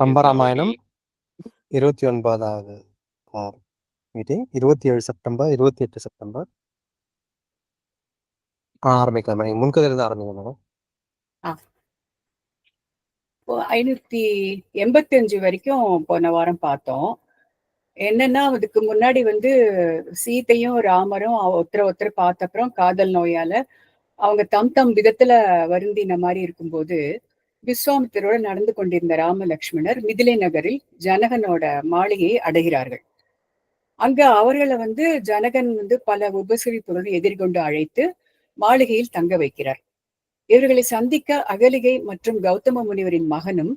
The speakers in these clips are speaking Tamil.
கம்பராமாயணம் 29வது மீட்டிங் 27 செப்டம்பர் 28 செப்டம்பர் ஆரம்பிக்கலாம். முன்கதையிலிருந்து ஆரம்பிக்கணும். 585 வரைக்கும் போன வாரம் பார்த்தோம். என்னன்னா, அதுக்கு முன்னாடி சீதையும் ராமரும் ஒருத்தர் பார்த்த அப்புறம் காதல் நோயால அவங்க தம் விதத்துல வருந்தின மாதிரி இருக்கும்போது, விஸ்வாமித்திரோட நடந்து கொண்டிருந்த ராம லக்ஷ்மணர் மிதிலை நகரில் ஜனகனோட மாளிகையை அடைகிறார்கள். அங்க அவர்களை ஜனகன் பல உபசரிப்புடன் எதிர்கொண்டு அழைத்து மாளிகையில் தங்க வைக்கிறார். இவர்களை சந்திக்க அகலிகை மற்றும் கௌதம முனிவரின் மகனும்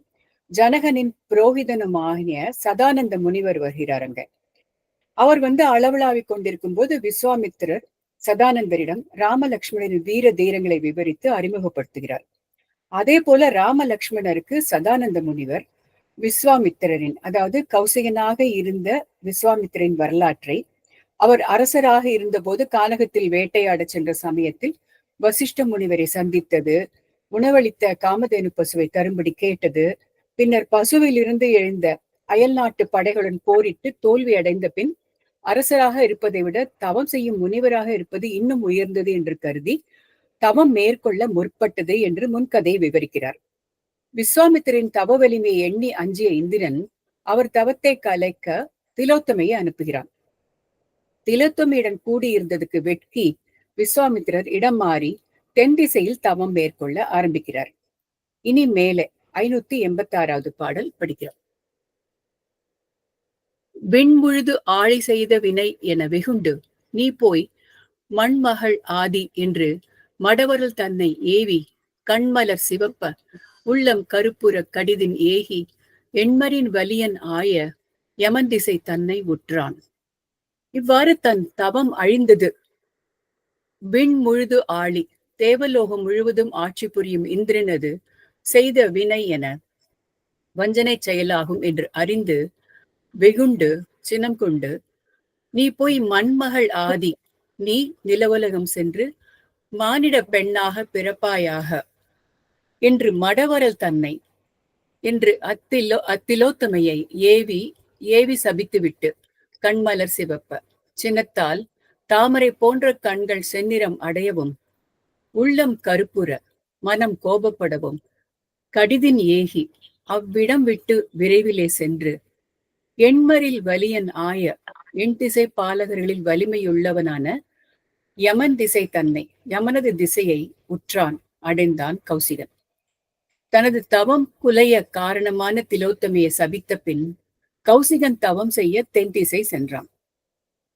ஜனகனின் புரோகிதனுமாகிய சதானந்த முனிவர் வருகிறாருங்க. அவர் அளவலாவிக் கொண்டிருக்கும் போது விஸ்வாமித்திரர் சதானந்தரிடம் ராம லக்ஷ்மணரின் வீர தீரங்களை விவரித்து அறிமுகப்படுத்துகிறார். அதே போல ராம லக்ஷ்மணருக்கு சதானந்த முனிவர் விஸ்வாமித்திரரின், அதாவது கௌசிகனாக இருந்த விஸ்வாமித்திரின் வரலாற்றை, அவர் அரசராக இருந்தபோது கானகத்தில் வேட்டையாட சென்ற சமயத்தில் வசிஷ்ட முனிவரை சந்தித்தது, உணவளித்த காமதேனு பசுவை தரும்படி கேட்டது, பின்னர் பசுவில் இருந்து எழுந்த அயல் நாட்டு படைகளுடன் போரிட்டு தோல்வி அடைந்த பின் அரசராக இருப்பதை விட தவம் செய்யும் முனிவராக இருப்பது இன்னும் உயர்ந்தது என்று கருதி தவம் மேற்கொள்ள முற்பட்டது என்று முன்கதையை விவரிக்கிறார். விஸ்வாமித்திரின் தவ வலிமையை எண்ணி அஞ்சிய இந்திரன் அவர் தவத்தை கலைக்க திலோத்தமையை அனுப்புகிறார். திலோத்தமையுடன் கூடியிருந்ததுக்கு வெட்கி விஸ்வாமித்திரர் இடம் மாறி தென் திசையில் தவம் மேற்கொள்ள ஆரம்பிக்கிறார். இனி மேலே 586வது பாடல் படிக்கிறோம். விண்முழுது ஆழி செய்த வினை என வெகுண்டு நீ போய் மண்மகள் ஆதி என்று மடவரல் தன்னை ஏவி கண்மலர் சிவப்ப உள்ளம் கருப்புற கடிதின் ஏகி எண்மரின் வலியன் ஆய யமன் திசை தன்னை உற்றான். இவ்வாறு தன் தவம் அழிந்தது. விண் முழுது ஆழி, தேவலோகம் முழுவதும் ஆட்சி புரியும் இந்திரனது செய்த வினை என வஞ்சனை செயலாகும் என்று அறிந்து வெகுண்டு சினம் கொண்டு நீ போய் மண்மகள் ஆதி, நீ நிலவுலகம் சென்று மானிட பெண்ணாக பிறப்பாயாக என்று மடவரல் தன்னை என்று அத்திலோத்தமையை ஏவி சபித்துவிட்டு கண்மலர் சிவப்ப சினத்தால் தாமரை போன்ற கண்கள் செந்நிறம் அடையவும் உள்ளம் கருப்புற மனம் கோபப்படவும் கடிதின் ஏகி அவ்விடம் விட்டு விரைவிலே சென்று எண்மரில் வலியன் ஆய எண் திசை பாலகர்களில் வலிமையுள்ளவனான யமன் திசை தன்னை, யமனது திசையை உற்றான், அடைந்தான் கௌசிகன். தனது தவம் குலைய காரணமான திலோத்தமையை சபித்த பின் கௌசிகன் தவம் செய்ய தென் திசை சென்றான்.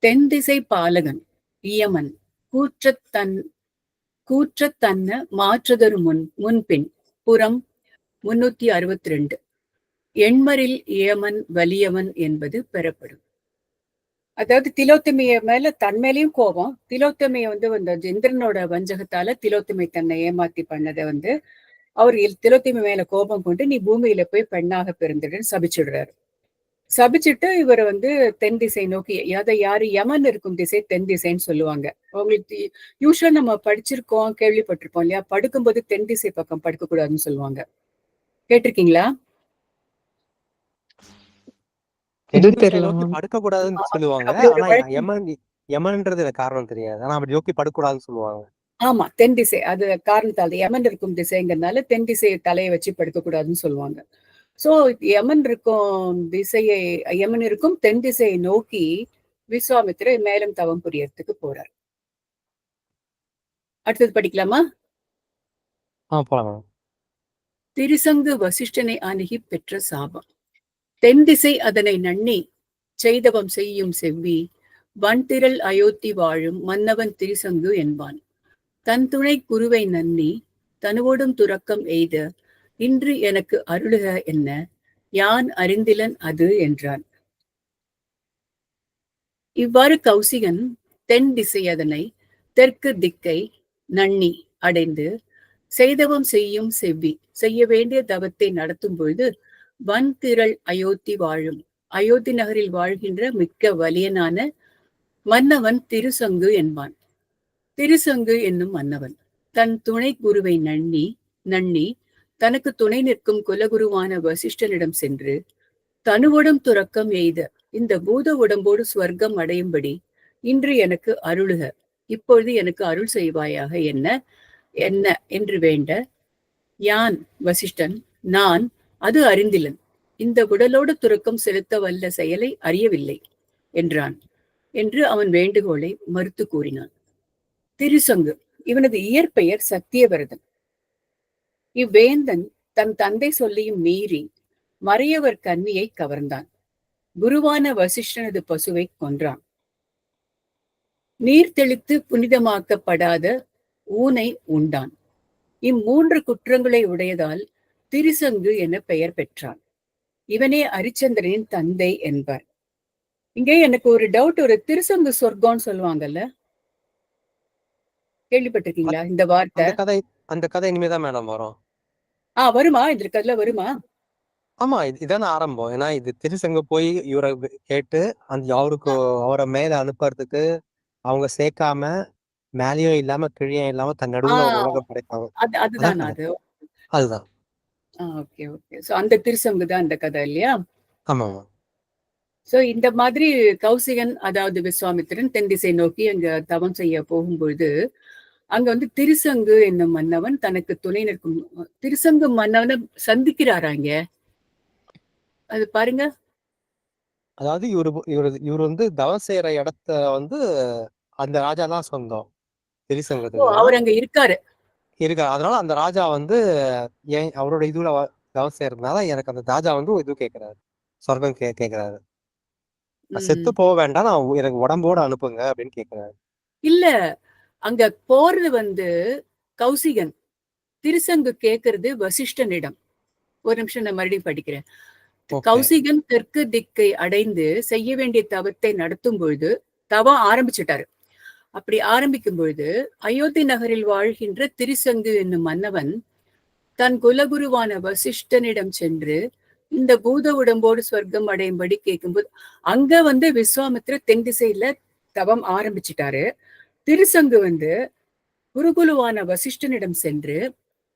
தென் திசை பாலகன் யமன் கூற்றத்தன்ன மாற்றுதரு முன்பின் புறம் 362 எண்மரில் ஏமன் வலியவன் என்பது பெறப்படும். அதாவது திலோத்தமைய மேல தன்மேலையும் கோபம், திலோத்தமைய இந்திரனோட வஞ்சகத்தால திலோத்தமை தன்னை ஏமாத்தி பண்ணதை அவர் திலோத்தமை மேல கோபம் கொண்டு நீ பூமியில போய் பெண்ணாக பிறந்துடுன்னு சபிச்சுடுறாரு. சபிச்சுட்டு இவர் தென் திசை நோக்கி, அதை யாரு யமன் இருக்கும் திசை தென் திசைன்னு சொல்லுவாங்க. அவங்களுக்கு யூஸ்வலா நம்ம படிச்சிருக்கோம், கேள்விப்பட்டிருப்போம் இல்லையா, படுக்கும்போது தென் திசை பக்கம் படுக்க கூடாதுன்னு சொல்லுவாங்க. கேட்டிருக்கீங்களா? படுக்க கூடாதுன்னு சொல்லுவாங்க. ஆனா யமன்ன்றது காரணம் தெரியாது. ஆனா அப்படி நோக்கி படுக்கூடாதுன்னு சொல்லுவாங்க. ஆமா, தென் திசை அது காரணத்தால் யமன் இருக்கும் திசைங்கிறதுனால தென் திசையை தலையை வச்சு படுக்க கூடாதுன்னு சொல்லுவாங்க. சோ யமன் இருக்கும் தென் திசையை நோக்கி விஸ்வாமித்திரர் மேலும் தவம் புரியறதுக்கு போறார். அடுத்தது படிக்கலாமா? திரிசங்கு வசிஷ்டனை அணுகி பெற்ற சாபம். தென் திசை அதனை நன்னி செய்தவம் செய்யும் செவ்வி வன்திரள் அயோத்தி வாழும் மன்னவன் திரிசங்கு என்பான். தன் துணை குருவை நன்னி தனுவோடும் துறக்கம் எய்த இன்று எனக்கு அருளுக என்ன யான் அறிந்திலன் அது என்றான். இவ்வாறு கௌசிகன் தென் திசை அதனை தெற்கு திக்கை நன்னி அடைந்து செய்தவம் செய்யும் செவ்வி செய்ய வேண்டிய தவத்தை நடத்தும் பொழுது வன்திரள் அயோத்தி வாழும் அயோத்தி நகரில் வாழ்கின்ற மிக்க வலியனான மன்னவன் திருசங்கு என்பான். திருசங்கு என்னும் மன்னவன் தன் துணை குருவை நன்னி தனக்கு துணை நிற்கும் குலகுருவான வசிஷ்டனிடம் சென்று தனுவுடன் துறக்கம் எய்த இந்த பூத உடம்போடு ஸ்வர்க்கம் அடையும்படி இன்று எனக்கு அருளுக, இப்பொழுது எனக்கு அருள் செய்வாயாக என்ன என்ன என்று வேண்ட, யான் வசிஷ்டன் நான் அது அறிந்திலன், இந்த உடலோடு துறக்கம் செலுத்த வல்ல செயலை அறியவில்லை என்றான் என்று அவன் வேண்டுகோளை மறுத்து கூறினான். திருசங்கு இவனது இயற்பெயர் சத்தியவரதன். இவ்வேந்தன் தன் தந்தை சொல்லியும் மீறி மறையவர் கன்னியை கவர்ந்தான். குருவான வசிஷ்டனது பசுவை கொன்றான். நீர் தெளித்து புனிதமாக்கப்படாத ஊனை உண்டான். இம்மூன்று குற்றங்களை உடையதால் திருசங்கு என பெயர் பெற்றான். இவனே அரிச்சந்திரனின் தந்தை என்பார். இங்கே எனக்கு ஒரு டவுட், ஒரு திருசங்கு சொர்க்கம்னு சொல்லுவாங்கல்ல, கேள்விப்பட்டிருக்கீங்களா இந்த வார்த்தை? அந்த கதை இனிமேதான் மேடம் வரும். வருமா? இந்த கதையில வருமா? ஆமா, இதான ஆரம்பம். ஏன்னா இது திருசங்க போய் இவரை கேட்டு அந்த அவரை மேல அனுப்புறதுக்கு அவங்க சேர்க்காம மேலேயும் இல்லாம கீழேயும் இல்லாம தன் நடுவுல ஒரு உலகம் படைப்பாங்க. அதுதான் அது. அதுதான். Okay okay. சோ அந்த திருசங்கு தான் இந்த கதை இல்லையா? ஆமா. சோ இந்த மாதிரி கௌசிகன், அதாவது விஸ்வாமித்திரன் தென் திசை நோக்கி அங்க தவம் செய்ய போகும்பொழுது அங்க வந்து திருசங்கு என்னும் மன்னவன் தனக்கு துணை நிற்கும் திருசங்கு மன்னவனை சந்திக்கிறாராங்க. அது பாருங்க. அதாவது இவரு வந்து தவம் செய்யற இடத்த வந்து அந்த ராஜா தான் சொந்தம் திருசங்கத்துக்கு. அவர் அங்க இருக்காரு. அதனால அந்த ராஜா வந்து ஏன் அவரோட இதுல தவம் செய்யறதுனால எனக்கு அந்த ராஜா வந்து இது கேட்கிறாரு, சொர்க்கம் கேட்கிறாரு. செத்து போக வேண்டாம், நான் எனக்கு உடம்போட அனுப்புங்க அப்படின்னு கேட்கிறாரு. இல்ல, அங்க போறது வந்து கௌசிகன், திருசங்கு கேட்கறது வசிஷ்டனிடம். ஒரு நிமிஷம் நான் மறுபடியும் படிக்கிறேன். கௌசிகன் தெற்கு திக்கை அடைந்து செய்ய வேண்டிய தவத்தை நடத்தும் பொழுது தவம் ஆரம்பிச்சுட்டாரு. அப்படி ஆரம்பிக்கும் பொழுது அயோத்தி நகரில் வாழ்கின்ற திருசங்கு என்னும் மன்னவன் தன் குலகுருவான வசிஷ்டனிடம் சென்று இந்த பூத உடம்போடு சொர்க்கம் அடையும்படி கேட்கும்போது அங்க வந்து விஸ்வாமித்திர தென் திசையில தவம் ஆரம்பிச்சுட்டாரு. திருசங்கு வந்து குருகுலுவான வசிஷ்டனிடம் சென்று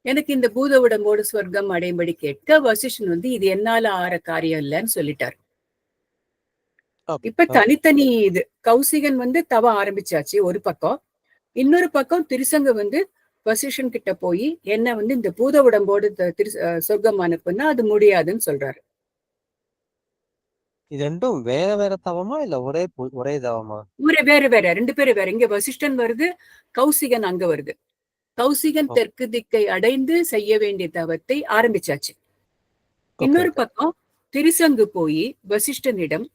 எனக்கு இந்த பூத உடம்போடு சொர்க்கம் அடையும்படி கேட்க வசிஷ்டன் வந்து இது என்னால ஆற காரியம் இல்லைன்னு சொல்லிட்டாரு. இப்ப தனித்தனி இது கௌசிகன் வந்து தவ ஆரம்பிச்சாச்சு ஒரு பக்கம், இன்னொரு பக்கம் திருசங்கு வந்து வசிஷ்டன் கிட்ட போய் என்ன வந்து இந்த பூத உடம்போடு சொர்க்கம் அனுப்புன்னா அது முடியாதுன்னு சொல்றாரு. இது ரெண்டும் வேற வேற தவமா இல்ல ஒரே தவமா? வேற வேற, ரெண்டு பேரும் வேற. இங்க வசிஷ்டன் வருது, கௌசிகன் அங்க வருது. கௌசிகன் தெற்கு திக்கை அடைந்து செய்ய வேண்டிய தவத்தை ஆரம்பிச்சாச்சு. இன்னொரு பக்கம் திருசங்கு போய் வசிஷ்டனிடம்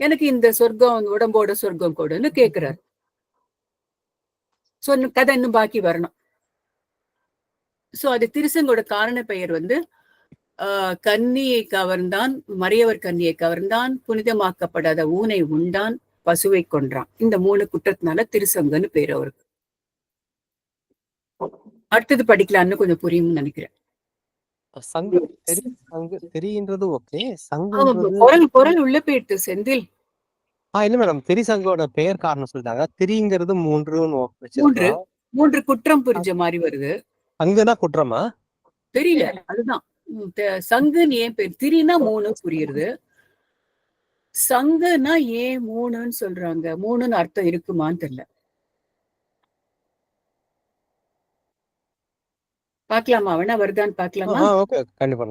எனக்கு இந்த சொர்க்கம் உடம்போட சொர்க்கம் கொடுன்னு கேக்குறாரு. கதை இன்னும் பாக்கி வரணும். சோ அது திருசங்கோட காரண பெயர் வந்து கன்னியை கவர்ந்தான், மறையவர் கன்னியை கவர்ந்தான், புனிதமாக்கப்படாத ஊனை உண்டான், பசுவை கொன்றான். இந்த 3 குற்றத்தினால திருசங்குன்னு பேர் அவருக்கு. அடுத்தது படிக்கலாம்னு கொஞ்சம் புரியும்னு நினைக்கிறேன். பொருள் உள்ள போயிட்டு செந்தில். இல்ல மேடம், திரிசங்கோட பெயர் காரணம் சொல்லிட்டாங்க. திரிங்கிறது 3 குற்றம் புரிஞ்ச மாதிரி வருது. அங்கதான் குற்றமா தெரியல, அதுதான் சங்குன்னு ஏன் பேர், திரினா 3 புரியுது, சங்குனா ஏன் 3ன்னு சொல்றாங்க? 3ன்னு அர்த்தம் இருக்குமான்னு தெரியல. பாக்கலாமா? வேணா வருதான்னு பாக்கலாமா? கண்டிப்பா.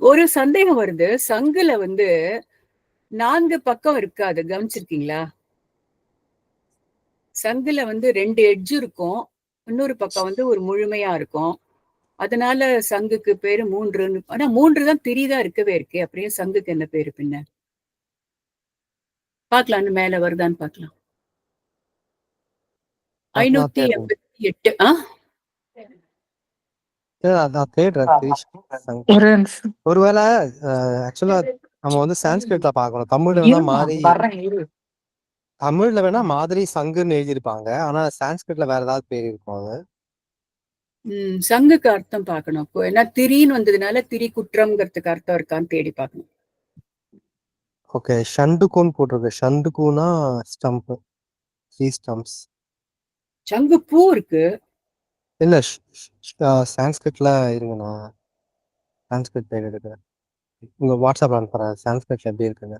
ஒரு சந்தேகம் வருது. சங்குல வந்து 4 பக்கம் இருக்காது, கவனிச்சிருக்கீங்களா? சங்குல வந்து 2 எட்ஜ் இருக்கும், இன்னொரு பக்கம் வந்து ஒரு முழுமையா இருக்கும். அதனால சங்குக்கு பேரு 3ன்னு. ஆனா 3 தான் திரிதான் இருக்கவே இருக்கு, அப்படியே சங்குக்கு என்ன பேரு பின்ன? பாக்கலாம்னு மேல வருதான்னு பாக்கலாம். 588. ஒருவேளை ஆக்சுவலா நம்ம வந்து சான்ஸ்கிரிட்ல பாக்கணும். தமிழ்ல வேணா மாதிரி சங்குன்னு எழுதியிருப்பாங்க, ஆனா சான்ஸ்கிரிட்ல வேற ஏதாவது பேர் இருப்பாங்க. சங்குக்கு அர்த்தம் பார்க்கணும். ஏன்னா திரின்னு வந்ததுனால திரி குற்றம்ங்கிறதுக்கு அர்த்தம் இருக்கான்னு தேடி பார்க்கணும். ஓகே, ஷண்டுகூன் போட்டிருக்கு. இல்ல சான்ஸ்கிரிட்ல இருங்கண்ணா. சான்ஸ்கிரிட் பேர் எடுக்கிறேன். உங்க வாட்ஸ்அப்ல அனுப்புறேன். சான்ஸ்கிரிட்ல எப்படி இருக்குங்க.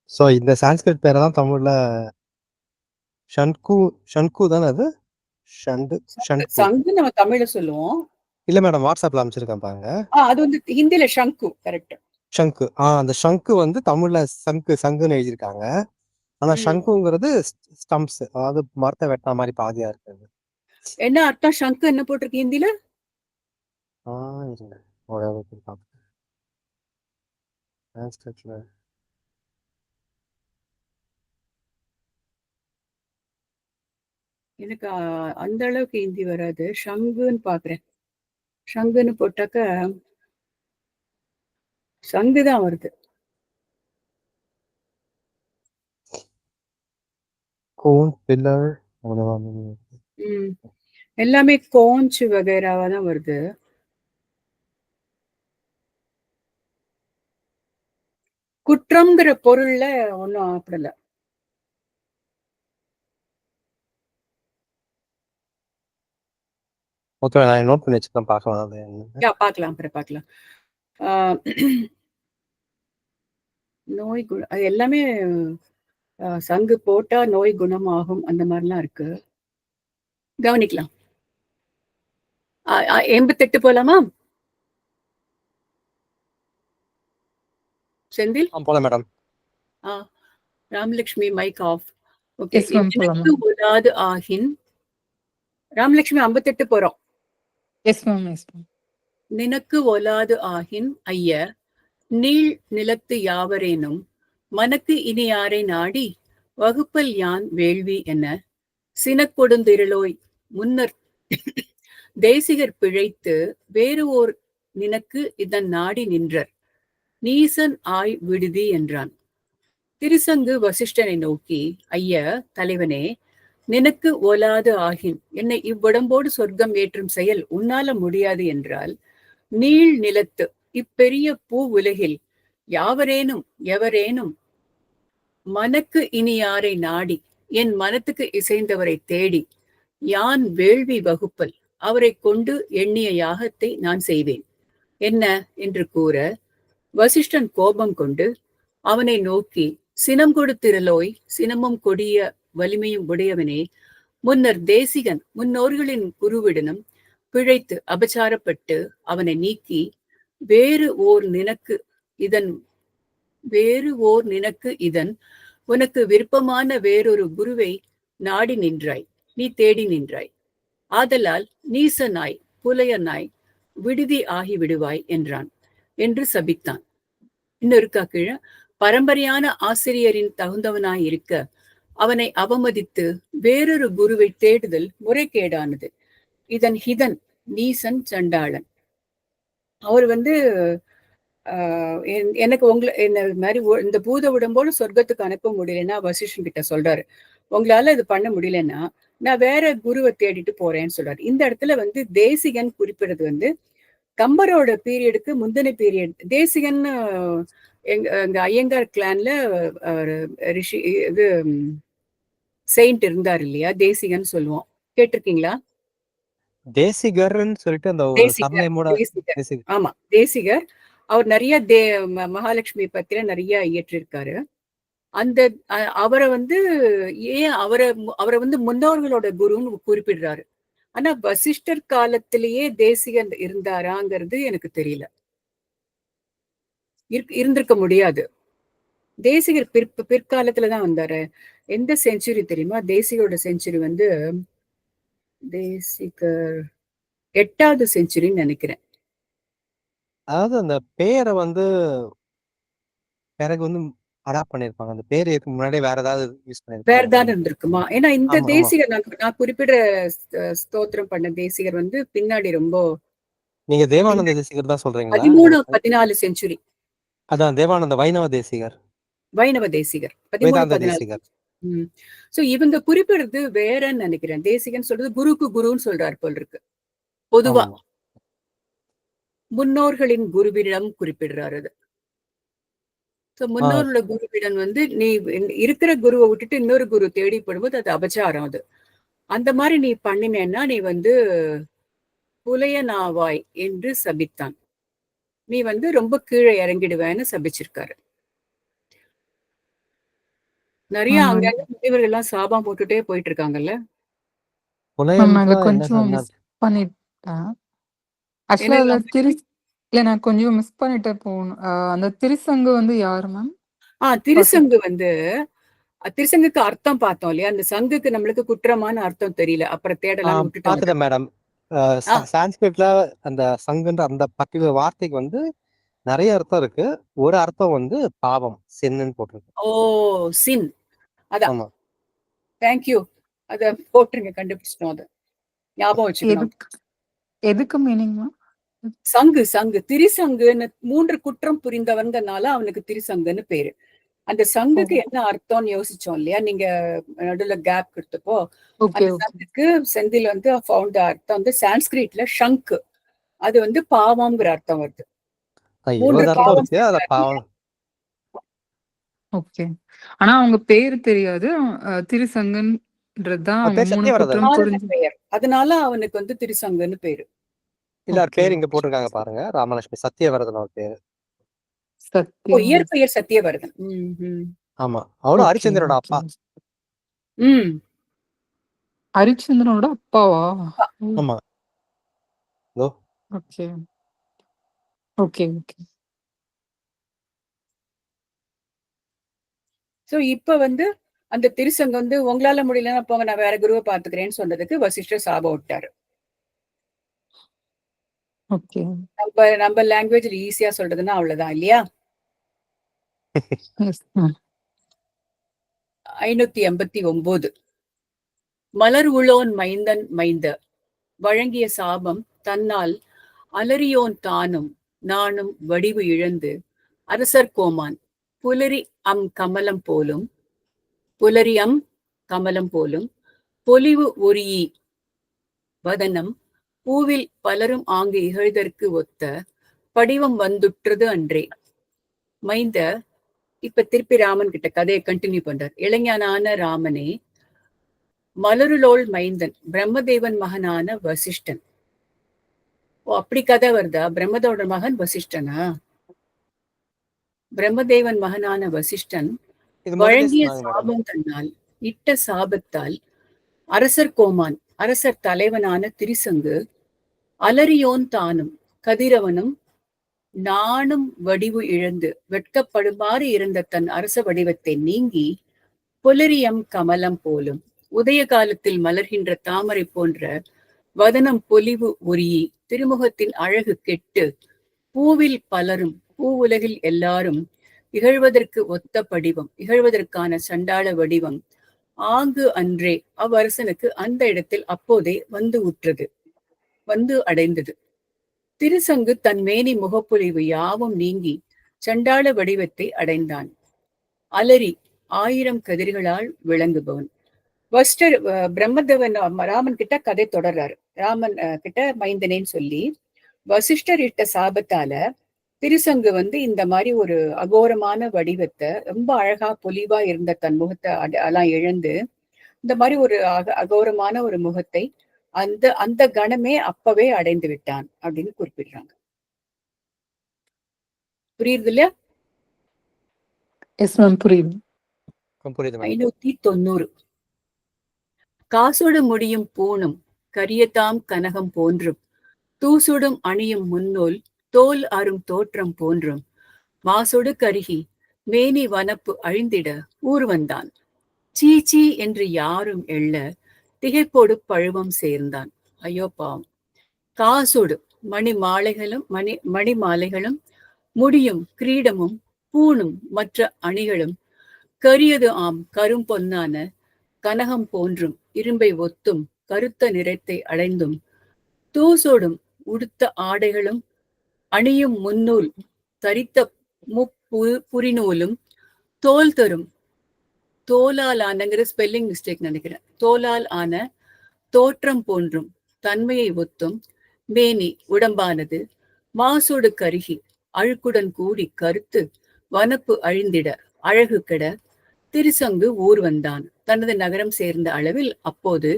ஸோ இந்த சான்ஸ்கிரிட் பேரை தான் தமிழ்ல ஷன்கு. ஷன்கு தானே அது? ஷண்டு ஷன்கு. சங்கு நம்ம தமிழ்ல சொல்லுவோம். இல்ல மேடம், வாட்ஸ்அப்ல அனுப்பிச்சிருக்கேன் பாருங்க. அது வந்து ஹிந்தில ஷங்கு. கரெக்ட். ஷங்கு. அந்த ஷங்கு வந்து தமிழ்ல சங்குன்னு எழுதியிருக்காங்க. ஆனா ஷங்குங்கிறது ஸ்டம்ப்ஸ், அதாவது மரத்தை வெட்டின மாதிரி பாதியா இருக்குது. என்ன அர்த்தம் ஷங்கு என்ன போட்டிருக்கு ஹிந்தில? இருங்க ஒரே ஒரு நிமிஷம் பார்க்கிறேன். சான்ஸ்கிரிட்ல எனக்கு அந்த அளவுக்கு ஹிந்தி வராது. ஷங்குன்னு பாக்குறேன். ஷங்குன்னு போட்டாக்க சங்குதான் வருது. கோன் பில்லர் எல்லாமே கோஞ்ச் வகைராவா தான் வருது. குற்றம்ங்கிற பொருள்ல ஒன்னும் ஆப்படல. ஓகே, நான் நோட் பண்ணி வச்சுதான் பார்க்கலாம். அது என்ன பார்க்கலாம், அப்புறம் பார்க்கலாம். நோய் அது எல்லாமே சங்கு போட்டா நோய் குணமாகும் அந்த மாதிரிலாம் இருக்கு. கவனிக்கலாம். 88 போலாமா செந்தில்? போல madam. Ramalakshmi mike off. Okay. Yes, ma'am, போலாம், ma'am. உலாது ஆகின். ராமலட்சுமி 58 போறோம். Yes, ma'am, yes, ma'am. நினக்கு ஒலாது ஆகின் ஐய நீள் நிலத்து யாவரேனும் மனக்கு இனி யாரை நாடி வகுப்பல் யான் வேள்வி என சினக்கொடுந்திருளோய் முன்னர் தேசிகர் பிழைத்து வேறு ஓர் நினக்கு இதன் நாடி நின்றர் நீசன் ஆய் விடுதி என்றான். திருசங்கு வசிஷ்டனை நோக்கி, ஐய தலைவனே, நினக்கு ஒலாது ஆகின் என்னை இவ்வுடம்போடு சொர்க்கம் ஏற்றும் செயல் உன்னால முடியாது என்றால் நீள் நிலத்து இப்பெரிய பூ உலகில் யாவரேனும் எவரேனும் மனக்கு இனி யாரை நாடி என் மனத்துக்கு இசைந்தவரை தேடி யான் வேள்வி வகுப்பல் அவரை கொண்டு எண்ணிய யாகத்தை நான் செய்வேன் என்ன என்று கூற வசிஷ்டன் கோபம் கொண்டு அவனை நோக்கி, சினம் கொடுத்திரலோய், சினமும் கொடிய வலிமையும் உடையவனே, முன்னர் தேசிகன் முன்னோர்களின் குருவிடனும் பிழைத்து அபச்சாரப்பட்டு அவனை நீக்கி வேறு ஓர் நினக்கு இதன் உனக்கு விருப்பமான வேறொரு குருவை நாடி நின்றாய், நீ தேடி நின்றாய். ஆதலால் நீசனாய் புலையனாய் விடுதி ஆகி விடுவாய் என்றான் என்று சபித்தான். இன்னொருக்கா கீழே, பரம்பரையான ஆசிரியரின் தகுந்தவனாய் இருக்க அவனை அவமதித்து வேறொரு குருவை தேடுதல் முறைகேடானது. இதன் ஹிதன் நீசன் சண்டாளன். அவர் வந்து எனக்கு என்ன மாதிரி இந்த பூத உடம்போடு சொர்க்கத்துக்கு அனுப்ப முடியலன்னா வசிஷ்டன் கிட்ட சொல்றாரு, உங்களால இது பண்ண முடியலன்னா நான் வேற குருவை தேடிட்டு போறேன்னு சொல்றாரு. இந்த இடத்துல வந்து தேசிகன் குறிப்பிடுறது வந்து கம்பரோட பீரியடுக்கு முந்தின பீரியட். தேசிகன் எங்க ஐயங்கார் கிளான்ல ரிஷி இது செயின்ட் இருந்தார் இல்லையா, தேசிகன் சொல்லுவோம். கேட்டிருக்கீங்களா? தேசிகர்ன்னு சொல்லிட்டு அந்த தேசிகர். ஆமா, தேசிகர். அவர் நிறைய மகாலட்சுமி பத்திர நிறைய இயற்றிருக்காரு. அந்த அவரை வந்து ஏன் அவரை வந்து முன்னோர்களோட குருன்னு குறிப்பிடுறாரு. ஆனா வசிஷ்டர் காலத்திலேயே தேசிகன் இருந்தாராங்கிறது எனக்கு தெரியல. இருந்திருக்க முடியாது. தேசிகர் பிற்காலத்துலதான் வந்தாரு. எந்த செஞ்சுரி தெரியுமா? தேசிகரோட செஞ்சுரி வந்து தேசிகர் 8வது செஞ்சுரின்னு நினைக்கிறேன். அதாவது அந்த பேரை வந்து பிறகு வந்து அடாப்ட் பண்ணிருப்பாங்க. அந்த பேரு முன்னாடியே வேற ஏதாவது யூஸ் பண்ணிருப்பாங்க. வேற ஏதாவது இருந்திருக்குமா? ஏன்னா இந்த தேசிகர் நான் குறிப்பிடுற ஸ்தோத்திரம் பண்ண தேசிகர் வந்து பின்னாடி ரொம்ப. நீங்க தேவானந்த தேசிகர் தான் சொல்றீங்களா? 13-14 செஞ்சுரி. அதான் தேவானந்த வைணவ தேசிகர். 13-14. சோ இவங்க குறிப்பிடுறது வேறன்னு நினைக்கிறேன். தேசிகன் சொல்றது குருக்கு குருன்னு சொல்றாரு போல் இருக்கு. பொதுவா முன்னோர்களின் குருவிடம் குறிப்பிடுறாரு அது. முன்னோர்களோட குருவிடம் வந்து நீ இருக்கிற குருவை விட்டுட்டு இன்னொரு குரு தேடி போடும்போது அது அபச்சாரம். அது அந்த மாதிரி நீ பண்ணினேன்னா நீ வந்து புலையனாவாய் என்று சபித்தான். நீ வந்து ரொம்ப கீழே இறங்கிடுவேன்னு சபிச்சிருக்காரு. நிறைய மேம் அங்கங்க முனிவர்கள் எல்லாம் சாபம் போட்டுட்டே போயிட்டு இருக்காங்கல்ல. மேம் அத புலையம்னா என்ன கொஞ்சம் என்ன மிஸ் பண்ணிட்டேன். ஆக்சுவலா அதுல என்னெல்லாம் இல்ல நான் கொஞ்சம் மிஸ் பண்ணிட்டேன் போகணும். அந்த திருசங்கு வந்து யாரு மேம்? திருசங்கு வந்து திருசங்குக்கு அர்த்தம் பார்த்தோம் இல்லையா? அந்த சங்குக்கு நம்மளுக்கு குற்றமான அர்த்தம் தெரியல. அப்புறம் தேடலான்னு விட்டுட்டோம் அதை. பாத்துட்டேன் மேடம். ஆ, சான்ஸ்கிரிட்ல அந்த சங்குன்ற அந்த பர்டிகுலர் வார்த்தைக்கு வந்து நிறைய அர்த்தம் இருக்கு. ஒரு அர்த்தம் வந்து பாவம், சின்னு போட்டிருக்கு. ஓ சின். அதான். ஆமா. தேங்க்யூ. அத போட்டுருங்க, கண்டுபிடிச்சிட்டோம் அதை. ஞாபகம் வச்சுக்கணும். எதுக்கு மீனிங் மேம்? சங்கு திரிசங்குன்னு 3 குற்றம் புரிந்தவன்கிறனால அவனுக்கு திரிசங்குன்னு பேரு. அந்த சங்குக்கு என்ன அர்த்தம்னு யோசிச்சோம் இல்லையா? நீங்க நடுவுல கேப் கொடுத்தப்போ ஓகே அந்த சங்குக்கு செந்தில் வந்து ஃபவுண்ட் அர்த்தம் வந்து சான்ஸ்கிரிட்ல ஷங்கு. அது வந்து பாவம்ங்கிற அர்த்தம் வருது. 20 3 அர்த்தம் பாவம் இருக்கு. அத பாவம். ஓகே. ஆனா அவங்க பேரு தெரியாது. திருசங்குன்றதுதான் அவர் பேர் 3 சத்தியவரதன். குற்றம் புரிஞ்சு. பெயர். அதனால அவனுக்கு வந்து திருசங்குன்னு பேரு. இல்ல அவர் ஓகே பேர் இங்க போட்டிருக்காங்க பாருங்க. ராமலட்சுமி சத்தியவரதன் அவர் பேரு. சத்தியம். இயற்பெயர் சத்தியவர்தன். ஆமா. அவரும் ஓகே ஹரிச்சந்திரனோட அப்பா. ஹரிச்சந்திரனோட அப்பாவா? ஆமா. இதோ ஓகே ஓகே ஓகே. சோ இப்ப வந்து அந்த திருசங்கு வந்து உங்களால முடியலன்னா போங்க, நான் வேற குருவை பாத்துக்கிறேன்னு சொன்னதுக்கு வசிஷ்டர் சாபம் விட்டாரு. ஓகே. நம்ம லாங்குவேஜ்ல ஈஸியா சொல்றதுன்னா அவ்வளவுதான் இல்லையா? Yes ma'am. 589 மலர் உளோன் மைந்தன் மைந்த வழங்கிய சாபம் தன்னால் அலறியோன் தானும் நானும் வடிவு இழந்து அரசர் கோமான் புலரி கமலம் போலும் புலரி கமலம் போலும் பொலிவு ஒரியி வதனம் பூவில் பலரும் ஆங்கு இகழ்தற்கு ஒத்த படிவம் வந்துற்றது அன்றே. மைந்த இப்ப திருப்பி ராமன் கிட்ட கதையை கண்டினியூ பண்றார். இளைஞனான ராமனே, மலருளோள் மைந்தன் பிரம்மதேவன் மகனான வசிஷ்டன். ஓ அப்படி கதை வருதா? பிரம்மதோட மகன் வசிஷ்டனா? பிரம்மதேவன் மகனான வசிஷ்டன் இது முதல்ல வழங்கிய சொன்னாங்க மேடம். சாபம் தன்னால் இட்ட சாபத்தால் அரசர் கோமான் அரசர் தலைவனான திரிசங்கு அலறியோன் தானும் கதிரவனும் நானும் வடிவு இழந்து வெட்கப்படுமாறு இருந்த தன் அரச வடிவத்தை நீங்கி புலரியம் கமலம் போலும் உதய காலத்தில் மலர்கின்ற தாமரை போன்ற வதனம் பொலிவு உரியி திருமுகத்தின் அழகு கெட்டு பூவில் பலரும் பூவுலகில் எல்லாரும் இகழ்வதற்கு ஒத்த படிவம் இகழ்வதற்கான சண்டாள வடிவம் ஆங்கு அன்றே அவ்வரசனுக்கு அந்த இடத்தில் அப்போதே வந்து அடைந்தது. திருசங்கு தன் மேனி முகப்பொலிவு யாவும் நீங்கி சண்டாள வடிவத்தை அடைந்தான். அலரி 1000 கதிர்களால் விளங்குபவன். வஸ்டர் பிரம்மதேவன் ராமன் கிட்ட கதை தொடர்றாரு. ராமன் கிட்ட மைந்தனேன்னு சொல்லி வசிஷ்டர் இட்ட சாபத்தால திருசங்கு வந்து இந்த மாதிரி ஒரு அகோரமான வடிவத்தை, ரொம்ப அழகா பொலிவா இருந்த தன் முகத்தை எல்லாம் இழந்து இந்த மாதிரி ஒரு அகோரமான ஒரு முகத்தை அந்த அந்த கணமே அப்பவே அடைந்து விட்டான் அப்படின்னு குறிப்பிடுறாங்க. புரியுது இல்லையா? எஸ் மேம் புரியுது. புரியுது மேடம். 590 காசோடு முடியும் பூணும் கரியதாம் கனகம் போன்றும் தூசுடும் அணியும் முன்னோல் தோல் அரும் தோற்றம் போன்றும் மாசொடு கருகி மேனி வனப்பு அழிந்திட ஊர் வந்தான். சீச்சி என்று யாரும் எள்ள திகைப்போடு பழுவம் சேர்ந்தான். ஐயோ பாவம். காசோடு மணி மாலைகளும் முடியும் கிரீடமும் பூணும் மற்ற அணிகளும் கரியது கரும் பொன்னான கனகம் போன்றும் இரும்பை ஒத்தும் கருத்த நிறத்தை அடைந்தும் தூசோடும் உடுத்த ஆடைகளும் அணியும் முன்னூல் தரித்த புரிநூலும் தோல் தரும் தோலால் ஆனங்கிற ஸ்பெல்லிங் மிஸ்டேக் நினைக்கிறேன். தோலால் ஆன தோற்றம் போன்றும் தன்மையை ஒத்தும் மேனி உடம்பானது மாசோடு கருகி அழுக்குடன் கூடி கருத்து வனப்பு அழிந்திட அழகு கெட திருசங்கு ஊர் வந்தான். தனது நகரம் சேர்ந்த அளவில் அப்போது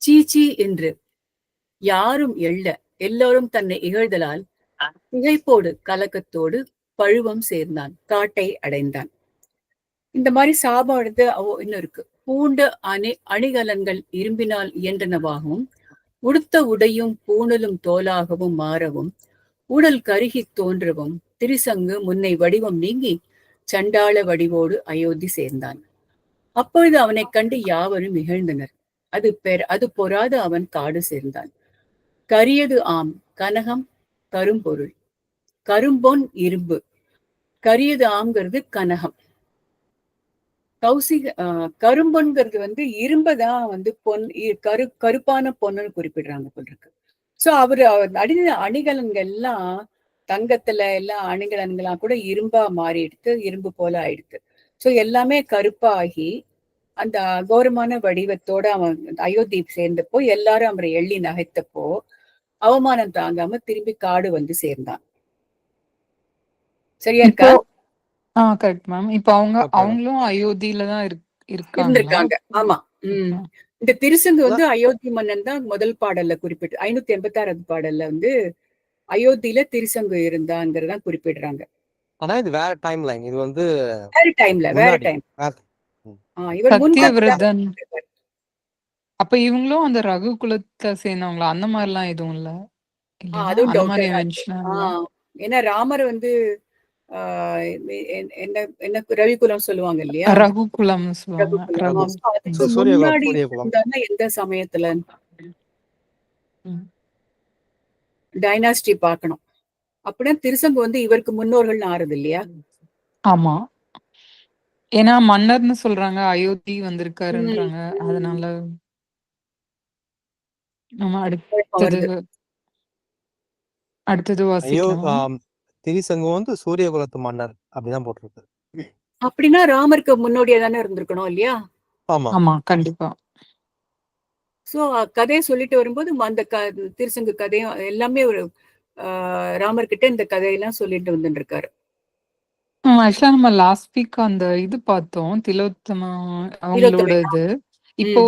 சீச்சி என்று யாரும் எள்ள எல்லோரும் தன்னை இகழ்தலால் திகைப்போடு கலக்கத்தோடு பழுவம் சேர்ந்தான், காட்டை அடைந்தான். இந்த மாதிரி சாபம் எடுத்து இன்னும் இருக்கு. பூண்ட அணிகலன்கள் இரும்பினால் இயன்றனவாகவும் உடுத்த உடையும் பூணலும் தோலாகவும் மாறவும் உடல் கருகி தோன்றவும் திரிசங்கு முன்னை வடிவம் நீங்கி சண்டாள வடிவோடு அயோத்தி சேர்ந்தான். அப்பொழுது அவனைக் கண்டு யாவரும் இகழ்ந்தனர். அது பொறாது அவன் காடு சேர்ந்தான். கரியது ஆம் கனகம் கரும்பொருள், கரும்பொன் இரும்பு. கரியது ஆம்ங்கிறது கனகம். கௌசிக கரும்பொன்கிறது வந்து இரும்பதான் வந்து கருப்பான பொண்ணுன்னு குறிப்பிடுறாங்க போல் இருக்கு. சோ அவரு அணிகலன்கள் எல்லாம் தங்கத்துல எல்லாம் அணிகலன்கள்லாம் கூட இரும்பா மாறிடுத்து, இரும்பு போல ஆயிடுத்து. சோ எல்லாமே கருப்பாகி அந்த அகோரமான வடிவத்தோட அவன் அயோத்தி சேர்ந்தப்போ எல்லாரும் அவரை எள்ளி நகைத்தப்போ அவமானம் தாங்காம திரும்பி காடு வந்து சேர்ந்தான். சரியா இருக்கா? Correct ma'am. இப்ப அவங்களும் அயோத்தியில தான் இருந்திருக்காங்க. ஆமா. இந்த திருசங்கு வந்து அயோத்தி மன்னன் தான் முதல் பாடல்ல குறிப்பிட்டு 586வது பாடல்ல வந்து அயோத்தியில திருசங்கு இருந்தாங்கிறதான் குறிப்பிடுறாங்க. ஆனா இது வேற டைம் லைன். இது வந்து வேற டைம். இவர் சத்தியவிரதன். அப்ப இவங்களும் அந்த ரகு குலத்தை சேர்ந்தவங்களா? அந்த மாதிரி எல்லாம் எதுவும் இல்ல. ஏன்னா ராமர் வந்து என்ன ரவிகுலம் சொல்லுவாங்க இல்லையா? ரகுகுலம் முன்னாடி எந்த சமயத்துல டைனாஸ்டி பார்க்கணும். அப்படின்னா திருசங்கு வந்து இவருக்கு முன்னோர்கள் ஆறுது இல்லையா? ஆமா, ஏன்னா மன்னர்னு சொல்றாங்க, அயோத்தி வந்திருக்காருன்றாங்க. அதனால நம்ம அடுத்தது வாசிக்கலாம். திரிசங்கு வந்து சூரிய குலத்து மன்னர் அப்படிதான் போட்டிருக்கு. அப்படின்னா ராமருக்கு முன்னோடியா தானே இருந்திருக்கணும் இல்லையா? ஆமா, கண்டிப்பா. சோ கதையை சொல்லிட்டு வரும்போது அந்த திருசங்கு கதையும் எல்லாமே ஒரு ராமர் கிட்ட இந்த கதையெல்லாம் சொல்லிட்டு வந்துட்டு இருக்காரு. ஆக்சுவலா நம்ம லாஸ்ட் வீக் அந்த இது பார்த்தோம், திலோத்தமா அவங்களோட இது. இப்போ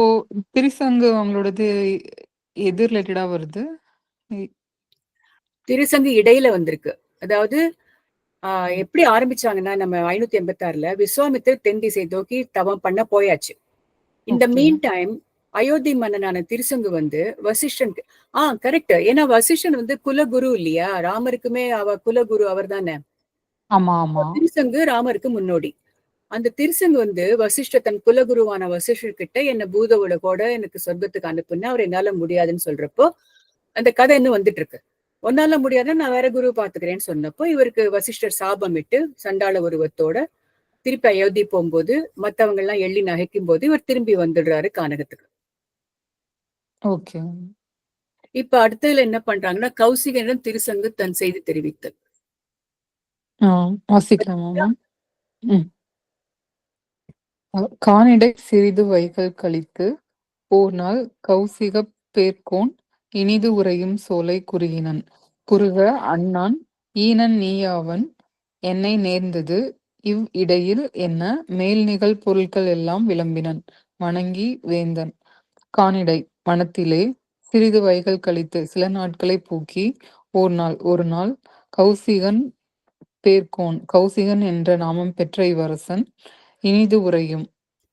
திருசங்கு அவங்களோடது எது ரிலேட்டடா வருது? திருசங்கு இடையில வந்திருக்கு. அதாவது எப்படி ஆரம்பிச்சாங்கன்னா நம்ம 586ல விஸ்வாமித்திரர் தென் திசை நோக்கி தவம் பண்ண போயாச்சு. இந்த மீன் டைம் அயோத்தி மன்னனான திருசங்கு வந்து வசிஷ்டன் கரெக்ட். ஏன்னா வசிஷ்டன் வந்து குலகுரு இல்லையா? ராமருக்குமே குலகுரு அவர் தானே. திருசங்கு ராமருக்கு முன்னோடி. அந்த திருசங்கு வந்து வசிஷ்ட தன் குலகுருவான வசிஷ்டர் கிட்ட என்ன பூத உலகோட எனக்கு சொர்க்கத்துக்கு அனுப்புன்னு அவர் என்னால முடியாதுன்னு சொல்றப்போ அந்த கதை இன்னும் வந்துட்டு இருக்கு. ஒன்னால முடியாதுன்னு நான் வேற குரு பாத்துக்கிறேன்னு சொன்னப்போ இவருக்கு வசிஷ்டர் சாபமிட்டு சண்டாள உருவத்தோட திருப்பி அயோத்தி போகும்போது மத்தவங்க எல்லாம் எள்ளி நகைக்கும் போது இவர் திரும்பி வந்துடுறாரு கானகத்துக்கு. இப்ப அடுத்ததுல என்ன பண்றாங்கன்னா கௌசிகனிடம் திருசங்கு தன் செய்தி தெரிவித்தல். கானிடை சிறிது வைகள் கழித்து ஓர் நாள் கௌசிக பேர்கோன் இனிது உரையும் சோலை குறுகினன். குறுக அண்ணான் ஈனன் நீயாவன் என்னை நேர்ந்தது இவ் இடையில் என்ன மேல் நிகழ் பொருட்கள் எல்லாம் விளம்பினன். வணங்கி வேந்தன். கானிடை வனத்திலே சிறிது வைகள் கழித்து சில நாட்களை போக்கி ஒரு நாள் கௌசிகன் பேர்கோன் கௌசிகன் என்ற நாமம் பெற்ற இவரசன் இனிது உரையும்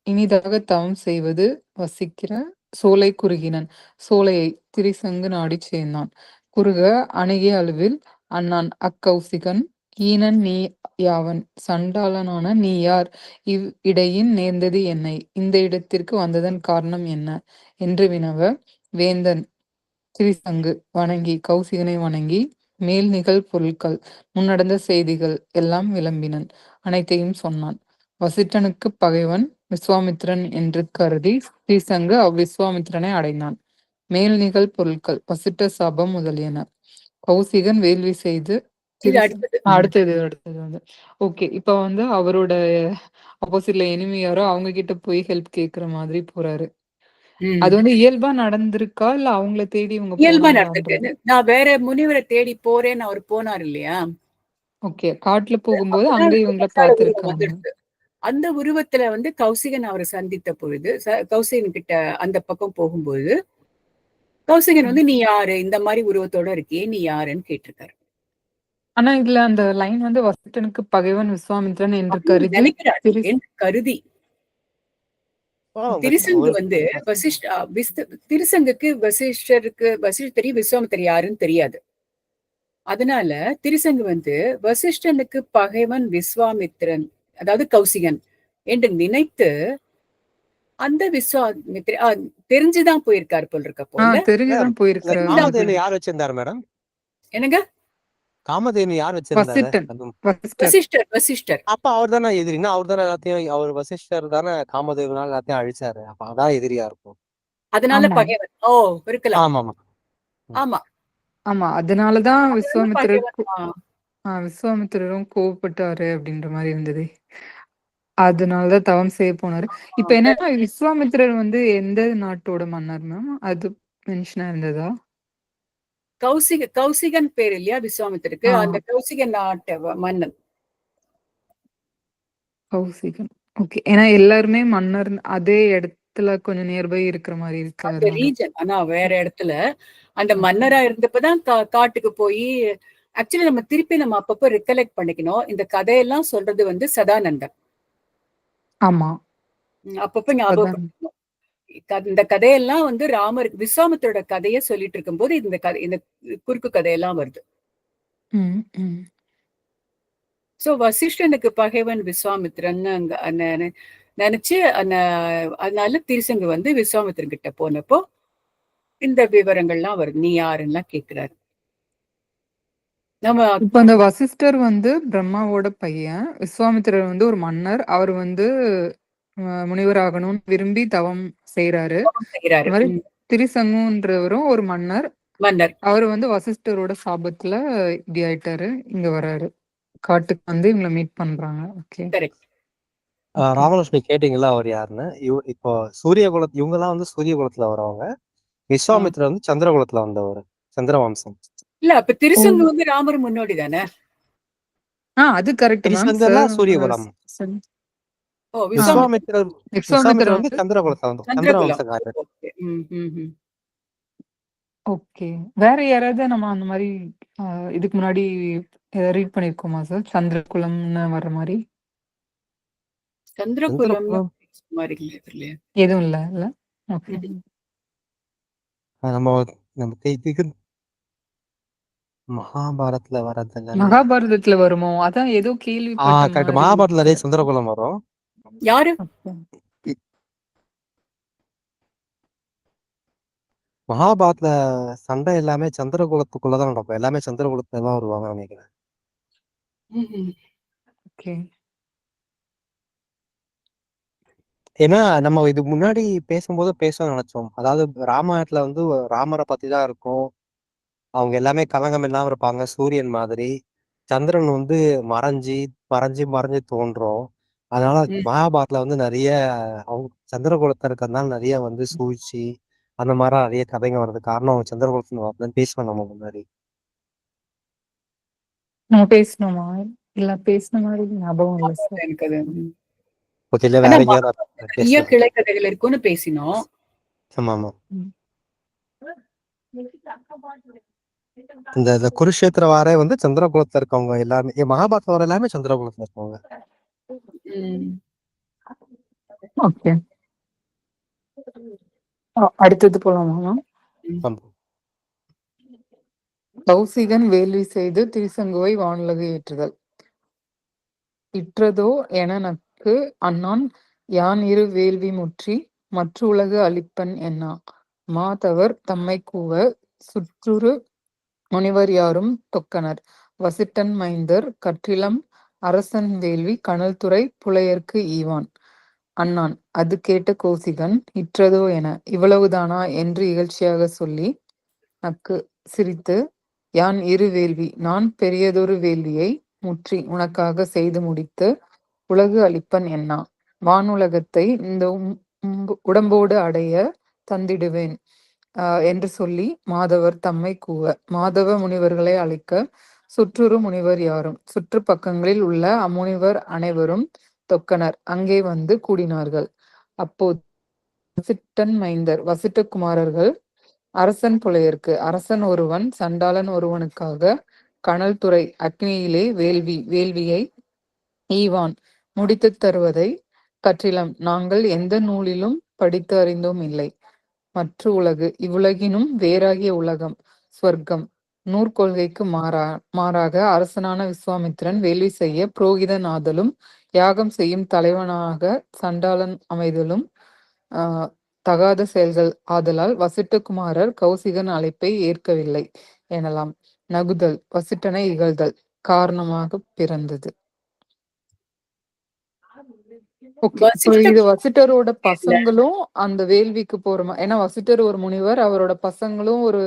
இனிதாக தவம் செய்வது வசிக்கிற சோலை குறுகினன். சோலையை திரிசங்கு நாடி சேர்ந்தான். குறுக அணுகிய அளவில் அண்ணான் அக்கௌசிகன் ஈனன் நீ யாவன் சண்டாளனான நீ யார்? இவ் இடையின் நேர்ந்தது என்னை? இந்த இடத்திற்கு வந்ததன் காரணம் என்ன என்று வினவ வேந்தன் திரிசங்கு வணங்கி கௌசிகனை வணங்கி மேல் நிகழ் பொருட்கள் முன்னடந்த செய்திகள் எல்லாம் விளம்பினன். அனைத்தையும் சொன்னான். வசிஷ்டனுக்கு பகைவன் விஸ்வாமித்திரன் என்று கருதி திரிசங்கு அவ்விஸ்வாமித்திரனை அடைந்தான். மேல் நிகழ் பொருட்கள் வசிஷ்ட சாபம் முதலியன. கௌசிகன் வேள்வி செய்து அடுத்தது வந்து ஓகே. இப்ப வந்து அவரோட ஆப்போசிட்ல எனிமி யாரோ அவங்க கிட்ட போய் ஹெல்ப் கேக்குற மாதிரி போறாரு. அது வந்து இயல்பா நடந்திருக்கா இல்ல அவங்கள தேடி இவங்க இயல்பா நடந்திருக்கு. நான் வேற முனிவரை தேடி போறேன்னு அவர் போனார் இல்லையா? ஓகே. காட்டுல போகும்போது அங்க இவங்களை பார்த்திருக்காங்க. அந்த உருவத்துல வந்து கௌசிகன் அவரை சந்தித்த பொழுது கௌசிகன் கிட்ட அந்த பக்கம் போகும்போது கௌசிகன் வந்து நீ யாரு, இந்த மாதிரி உருவத்தோட இருக்கியே நீ யாருன்னு கேட்டிருக்காரு. ஆனா இதுல அந்த லைன் வந்து வசிஷ்டனுக்கு பகைவன் விஸ்வாமித்ரன் என்று கருதி நினைக்கிறார் என்று கருதி. திருசங்கு வந்து திருசங்குக்கு வசிஷ்டருக்கு விஸ்வாமித்திரர் யாருன்னு தெரியாது. அதனால திருசங்கு வந்து வசிஷ்டனுக்கு பகைவன் விஸ்வாமித்திரன், அதாவது கௌசிகன் என்று நினைத்து அந்த விஸ்வாமித்திர தெரிஞ்சுதான் போயிருக்காரு போல் இருக்க போல. தெரிஞ்சுதான் போயிருக்காரு. காமதேனு யார் வச்சிருந்தாரு மேடம்? என்னங்க? காமதேனு யார் வச்சிருந்தாரு? வசிஷ்டர். அப்ப அவர் தானே எதிரினா, அவர் தானே எல்லாத்தையும், அவர் வசிஷ்டர் தானே காமதேவனால எல்லாத்தையும் அழிச்சாரு. அப்ப அதான் எதிரியா இருக்கும். அதனால பகைவன். ஓ, இருக்கலாம். ஆமா ஆமா ஆமா அதனாலதான் விஸ்வாமித்திரரும் கோவப்பட்டாரு அப்படின்ற மாதிரி இருந்தது. அதனாலதான் தவம் செய்ய போனாரு. இப்ப என்னன்னா விஸ்வாமித்திரர் வந்து எந்த நாட்டோட மன்னர் மேம்? அது மென்ஷனா இருந்ததா? கௌசிகன் பேர் இல்லையா விஸ்வாமித்திரருக்கு, அந்த கௌசிகன் நாட்டு மன்னன். கௌசிகன். ஓகே. ஏன்னா எல்லாருமே மன்னர் அதே இடத்துல கொஞ்சம் நியர்பை இருக்கிற மாதிரி இருக்கு ரீஜன். ஆனா வேற இடத்துல அந்த மன்னரா இருந்தப்பதான் காட்டுக்கு போய் ஆக்சுவலி நம்ம திருப்பி அப்பப்போ ரிகலெக்ட் பண்ணிக்கணும். இந்த கதையெல்லாம் சொல்றது வந்து சதானந்தன். ஆமா, அப்பப்ப ஞாபகம். இந்த கதையெல்லாம் வந்து ராமருக்கு விஸ்வாமித்திரோட கதையை சொல்லிட்டு இருக்கும் போது இந்த குறுக்கு கதையெல்லாம் வருது. சோ வசிஷ்டனுக்கு பகைவன் விஸ்வாமித்திரன் நினைச்சு அதனால திருசங்கு வந்து விஸ்வாமித்திரன் கிட்ட போனப்போ இந்த விவரங்கள்லாம் வருது. நீ யாருன்னா கேக்குறாரு. நம்ம இப்ப அந்த வசிஷ்டர் வந்து பிரம்மாவோட பையன், விஸ்வாமித்திரர் வந்து ஒரு மன்னர். அவர் வந்து முனிவர் ஆகணும்னு விரும்பி தவம் செய்யறாரு. திரிசங்குன்றவரும் ஒரு மன்னர். அவர் வந்து வசிஷ்டரோட சாபத்துல இப்படி ஆயிட்டாரு. இங்க வர்றாரு, காட்டுக்கு வந்து இவங்களை மீட் பண்றாங்க. ஓகே. ராமலட்சுமி கேட்டீங்களா அவர் யாருன்னு? இப்போ சூரிய குலத்து இவங்க எல்லாம் வந்து சூரிய குலத்துல வரவங்க. விஸ்வாமித்திரர் வந்து சந்திர குலத்துல வந்தவர், சந்திரவம்சம். இல்ல அப்ப திருசங்கு வந்து ராமர் முன்னோடி தானே? அது கரெக்ட் மேம். சூரியகுலம். விஸ்வாமித்திரர் வந்து சந்திரகுலத்துல வந்து சந்திரவம்சக்காரர். ஓகே. வேற யாராவது நம்ம அந்த மாதிரி இதுக்கு முன்னாடி ரீட் பண்ணிருக்கோமா சார்? சந்திரகுலம்னு வர்ற மாதிரி சந்திரகுலம் எதுவும் இல்ல இல்ல. ஓகே. நம்ம மகாபாரத்ல வரது. மகாபாரதத்துல வருமோ? அதான் ஏதோ கேள்விப்பட்டேன். மகாபாரத்ல சந்திரகுலம் வரும். யாரு? மகாபாரத்ல சண்டை எல்லாமே சந்திரகுலத்துக்குள்ளதான் நடக்கும். எல்லாமே சந்திரகுலத்துல தான் வருவாங்க நினைக்கிறேன். ஏன்னா நம்ம இது முன்னாடி பேசும்போது நினைச்சோம். அதாவது ராமாயணத்துல வந்து ராமரை பத்தி தான் இருக்கும். அவங்க எல்லாமே கலங்கம் இல்லாம இருப்பாங்க, சூரியன் மாதிரி. சந்திரன் வந்து மறைஞ்சு மறைஞ்சு மறைஞ்சு தோன்றும். அதனால மகாபாரத்ல வந்து நிறைய அவங்க சந்திரகுலத்துல இருக்கிறதுனால நிறைய வந்து சூழ்ச்சி அந்த மாதிரி நிறைய கதைங்க வருது. காரணம் அவங்க சந்திரகுலத்துல பேசுவோம் நம்ம முன்னாடி. நம்ம பேசணுமா? இல்ல பேசின மாதிரி ஞாபகம் இல்லை சார் எனக்கு. நிறைய கிளை கதைகள் இருக்குன்னு பேசினோம். ஆமா. இந்த குருஷேத்திர வாரே வந்து சந்திரகுலத்துல இருக்கவங்க எல்லாருமே, மகாபாரத வர எல்லாமே சந்திரகுலத்துல இருக்கவங்க. ஓகே. அடுத்தது போலாமா? கௌசிகன் வேள்வி செய்து திரிசங்குவை வானுலகு ஏற்றுதல். இற்றதோ எனக்கு அண்ணான் யான் இரு வேள்வி முற்றி மற்ற உலகு அளிப்பன் என்னா. மாதவர் தம்மை கூவ சுற்றுரு முனிவர் யாரும் தொக்கனர். வசிட்டன் மைந்தர் கற்றிலம் அரசன் வேள்வி கனல் துறை புலையர்க்கு ஈவான். அண்ணான் அது கேட்ட கௌசிகன் இற்றதோ என இவ்வளவுதானா என்று இகழ்ச்சியாக சொல்லி நக்கு சிரித்து, யான் இரு வேள்வி, நான் பெரியதொரு வேள்வியை முற்றி உனக்காக செய்து முடித்து உலகு அளிப்பன் என்னா. வானுலகத்தை இந்த உடம்போடு அடைய தந்திடுவேன் என்று சொல்லி மாதவர் தம்மை கூவ. மாதவ முனிவர்களை அழைக்க சுற்றுரு முனிவர் யாரும் சுற்று பக்கங்களில் உள்ள அம்முனிவர் அனைவரும் தொக்கனர் அங்கே வந்து கூடினார்கள். அப்போது வசிட்டன் மைந்தர் வசிட்ட குமாரர்கள் அரசன் புலையர்க்கு அரசன் ஒருவன் சண்டாளன் ஒருவனுக்காக கனல் துறை அக்னியிலே வேள்வியை ஈவான் முடித்துத் தருவதை கற்றிலம் நாங்கள் எந்த நூலிலும் படித்து அறிந்தோம் இல்லை. மற்ற உலகு இவ்வுலகினும் வேறாகிய உலகம் ஸ்வர்க்கம் நூற்கொள்கைக்கு மாறாக அரசனான விஸ்வாமித்திரன் வேள்வி செய்ய புரோகிதன் ஆதலும் யாகம் செய்யும் தலைவனாக சண்டாளன் அமைதலும் தகாத செயல்கள் ஆதலால் வசிட்டகுமாரர் கௌசிகன் அழைப்பை ஏற்கவில்லை எனலாம். நகுதல் வசிட்டனை இகழ்தல் காரணமாக பிறந்தது. இது வசிட்டரோட பசங்களும் அந்த வேள்விக்கு போற ஏன்னா வசிட்டர் ஒரு முனிவர், அவரோட பசங்களும் ஒரு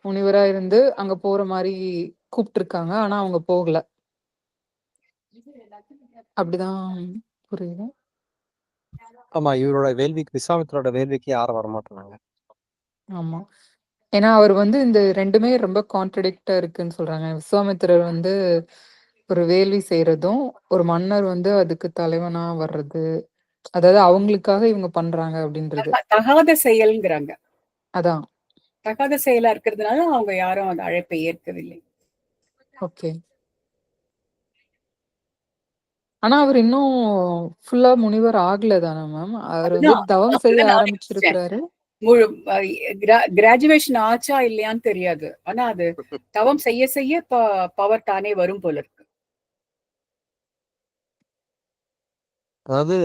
முனிவரா இருந்து அங்க போற மாதிரி கூப்பிட்டு இருக்காங்க. ஆனா அவங்க போகல. அப்படிதான் புரியுது. ஆமா, இவரோட வேள்விக்கு விஸ்வாமித்திரோட வேள்விக்கு யாரும் வரமாட்டாங்க. ஆமா, ஏன்னா அவர் இந்த ரெண்டுமே ரொம்ப கான்ட்ரடிக்டா இருக்குன்னு சொல்றாங்க. விஸ்வாமித்திரர் ஒரு வேள்வி செய்யறதும் ஒரு மன்னர் அதுக்கு தலைவனா வர்றது, அதாவது அவங்களுக்காக இவங்க பண்றாங்க அப்படின்றது தகாத செயல்ங்கிறாங்க. அதான் தகாத செயலா இருக்கிறதுனால அவங்க யாரும் அந்த அழைப்பை ஏற்கவில்லை. ஓகே. ஆனா அவர் இன்னும் ஃபுல்லா முனிவர் ஆகல தானே மேம்? அவர் தவம் செய்ய ஆரம்பிச்சிருக்கிறாரு. கிராஜுவேஷன் ஆச்சா இல்லையான்னு தெரியாது. ஆனா அது தவம் செய்ய செய்ய பவர் தானே வரும் போல இருக்கு. அதாவது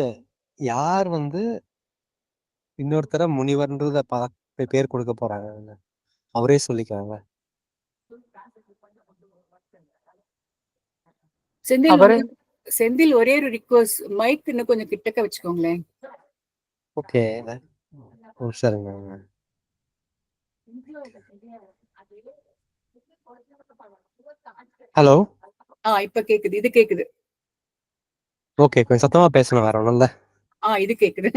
யார் இன்னொருத்தர முனிவர்ன்றத பேர் கொடுக்க போறாங்க, அவரே சொல்லிக்கிறாங்க. செந்தில் ஒரே ஒரு ரிக்வெஸ்ட், மைக் இன்னும் கொஞ்சம் கிட்டக்க வச்சுக்கோங்களேன். ஓகே, சரிங்க. ஹலோ, இப்ப கேக்குது, இது கேக்குது. ஓகே, கொஞ்சம் சத்தமா பேசணும், வேற ஒண்ணும் இல்ல. இது கேக்குது.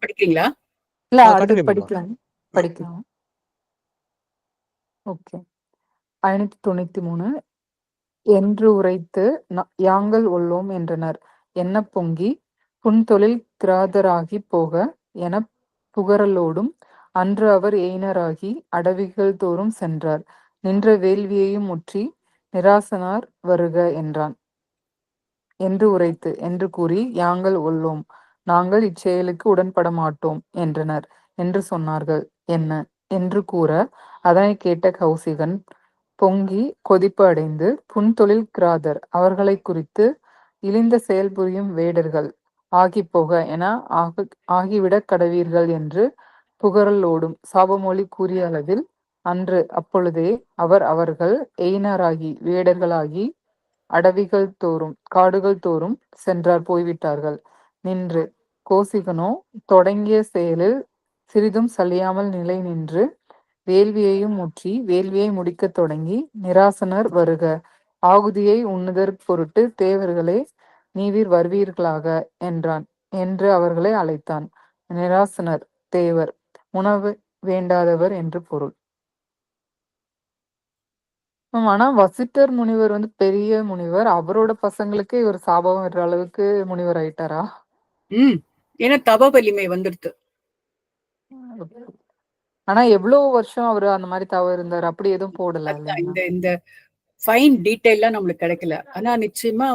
படிக்கிறீங்களா? இல்ல, படிக்கலாம். ஓகே. 593 என்று உரைத்து யாங்கள் உள்ளோம் என்றனர். என்ன பொங்கி புன்தொழில் கிராதராகி போக என புகழலோடும் அன்று அவர் எயினராகி அடவிகள் தோறும் சென்றார். நின்ற வேள்வியையும் முற்றி நிராசனார் வருக என்றான். என்று உரைத்து என்று கூறி யாங்கள் உள்ளோம், நாங்கள் இச்செயலுக்கு உடன்பட மாட்டோம் என்றனர் என்று சொன்னார்கள். என்ன என்று கூற அதனை கேட்ட கௌசிகன் பொங்கி கொதிப்பு அடைந்து புன்தொழில் கிராதர் அவர்களை குறித்து இழிந்த செயல் புரியும் வேடர்கள் ஆகிப்போக என ஆகிவிடக் கடவீர்கள் என்று புகழலோடும் சாபமொழி கூறிய அளவில் அன்று அப்பொழுதே அவர்கள் எயினராகி வேடர்களாகி அடவிகள் தோறும் காடுகள் தோறும் சென்றார் போய்விட்டார்கள். நின்று கோசிகனோ தொடங்கிய செயலில் சிறிதும் சலியாமல் நிலை நின்று வேள்வியையும் முற்றி வேள்வியை முடிக்கத் தொடங்கி நிராசனர் வருக ஆகுதியை உண்ணுதற் பொருட்டு தேவர்களே நீவீர் வருவீர்களாக என்றான் என்று அவர்களை அழைத்தான். நிராசனர் தேவர், உணவு வேண்டாதவர் என்று பொருள். ஆனா வசிட்டர் முனிவர் பெரிய முனிவர், அவரோட பசங்களுக்கே இவர் சாபம் வர்ற அளவுக்கு முனிவர் ஆயிட்டாரா? ஏன்னா தவ வலிமை வந்துடுது. ஆனா எவ்வளவு வருஷம் அவரு அந்த மாதிரி தவறு இருந்தாரு, அப்படி எதுவும் போடல. இந்த ஃபைன் டீடைல்லாம் நம்மளுக்கு கிடைக்கல. ஆனா நிச்சயமா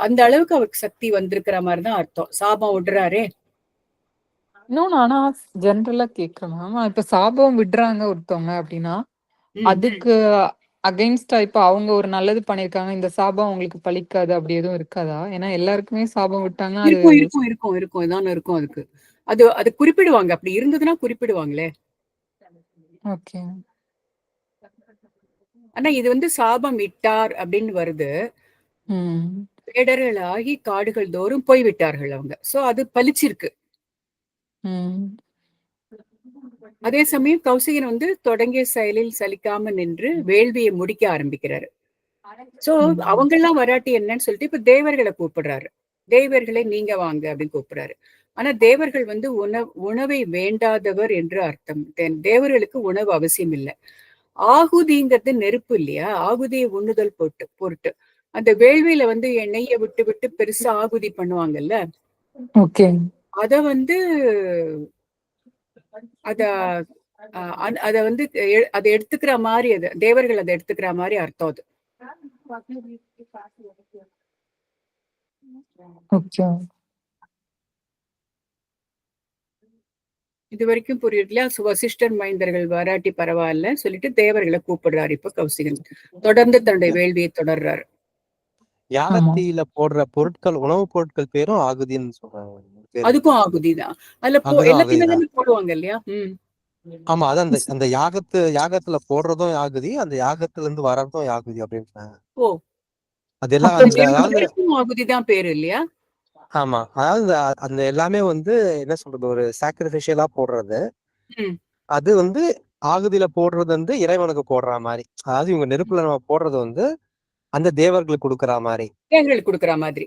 அந்த அளவுக்கு அவருக்கு சக்தி வந்திருக்கிற மாதிரிதான் அர்த்தம். சாபம் விடுறாரே. இன்னொன்னு ஆனா ஜென்ரலா கேக்குறேன், இப்ப சாபம் விடுறாங்க ஒருத்தவங்க அப்படின்னா அதுக்கு அகைன்ஸ்டா இப்ப அவங்க ஒரு நல்லது பண்ணிருக்காங்க, இந்த சாபம் அவங்களுக்கு பலிக்காது அப்படி எதுவும் இருக்காதா? ஏன்னா எல்லாருக்குமே சாபம் விட்டாங்கன்னா இருக்கும் அதுக்கு அது குறிப்பிடுவாங்க. அப்படி இருந்ததுன்னா குறிப்பிடுவாங்களே. ஓகே. ஆனா இது சாபம் விட்டார் அப்படின்னு வருது. வேடர்களாகி காடுகள் தோறும் போய்விட்டார்கள் அவங்க. சோ அது பலிச்சிருக்கு. அதே சமயம் கௌசிகன் தொடங்கிய செயலில் சலிக்காம நின்று வேள்வியை முடிக்க ஆரம்பிக்கிறாரு. சோ அவங்க எல்லாம் வராட்டி என்னன்னு சொல்லிட்டு இப்ப தேவர்களை கூப்பிடுறாரு. தேவர்களே நீங்க வாங்க அப்படின்னு கூப்பிடுறாரு. ஆனா தேவர்கள் வந்து உணவை வேண்டாதவர் என்று அர்த்தம். தேவர்களுக்கு உணவு அவசியம் இல்லை. ஆகுதிங்கிறது நெருப்பு இல்லையா? ஆகுதியை உண்ணுதல் பொருட்டு அந்த வேள்வியில வந்து எண்ணெய விட்டு விட்டு பெருசா ஆகுதி பண்ணுவாங்கல்ல, ஓகே. அத வந்து அத அத வந்து அத எடுத்துக்கிற மாதிரி, அது தேவர்கள் அதை எடுத்துக்கிற மாதிரி அர்த்தம் அது. ஓகே. இது வரைக்கும் புரியுதுல? வசிஷ்டர் மைந்தர்கள் வராட்டி பரவாயில்ல சொல்லிட்டு தேவர்களை கூப்பிடுறாரு இப்ப கௌசிகன். தொடர்ந்து தன்னுடைய வேள்வியை தொடர்றாரு. யாகத்தில போடுற பொருட்கள், உணவுப் பொருட்கள் பேரும் ஆகுதின்னு சொல்றாங்க. அதுக்கும் ஆகுதிதான். அதுல எல்லாத்தையுமே தானே போடுவாங்க இல்லையா? ஆமா, அதான் அந்த யாகத்துல போடுறதும் யாகுதி, அந்த யாகத்துல இருந்து வர்றதும் யாகுதி அப்படின்றாங்க. ஓ, அதெல்லாம் ஆகுதிதான் பேரு இல்லையா? ஆமா, அதாவது அந்த எல்லாமே வந்து என்ன சொல்றது, ஒரு சாக்ரிஃபிஷியலா போடுறது. அது வந்து ஆகுதியில போடுறது வந்து இறைவனுக்கு போடுற மாதிரி. அதாவது இவங்க நெருப்புல நம்ம போடுறது வந்து அந்த தேவர்களுக்கு கொடுக்குற மாதிரி. தேவர்களுக்கு கொடுக்குற மாதிரி.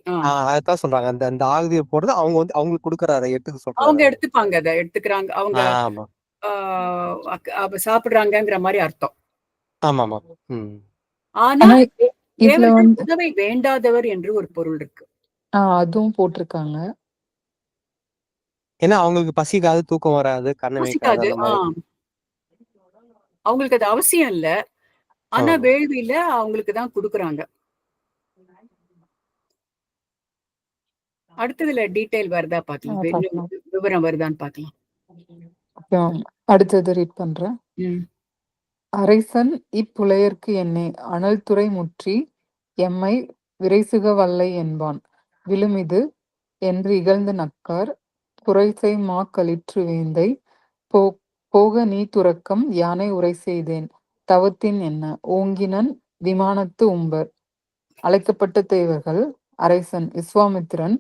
அதான் சொல்றாங்க, அந்த அந்த ஆகுதியை போடுறது அவங்க வந்து அவங்களுக்கு கொடுக்குறாரு, எடுத்துக்க சொல்றாங்க. அவங்க எடுத்துப்பாங்க, அதை எடுத்துக்கிறாங்க அவங்க. ஆமா, சாப்பிடுறாங்கிற மாதிரி அர்த்தம். ஆமா ஆமா. ஆனா உணவை வேண்டாதவர் என்று ஒரு பொருள் இருக்கு. அதுவும் போட்டிருக்காங்க. ஏன்னா அவங்களுக்கு பசிக்காது, தூக்கம் வராது, கண்ணு வைக்காது. அவங்களுக்கு அது அவசியம் இல்ல. ஆனா வேள்வியில அவங்களுக்கு தான் கொடுக்குறாங்க. அடுத்ததுல டீடைல் வருதா பாக்கலாம், விவரம் வருதான்னு பாக்கலாம். அடுத்தது ரீட் பண்றேன். அரைசன் இப்புலையர்க்கு என்னை அனல் துறை முற்றி எம்மை விரைசுக வல்லை என்பான் விழுமிது என்று இகழ்ந்து நக்கார் புரைசை மா களிற்று வேந்தை போக நீ துறக்கம் யானை உரை செய்தேன் தவத்தின் என்ன ஓங்கினன் விமானத்து உம்பர். அழைக்கப்பட்ட தேவர்கள் அரைசன் விஸ்வாமித்திரன்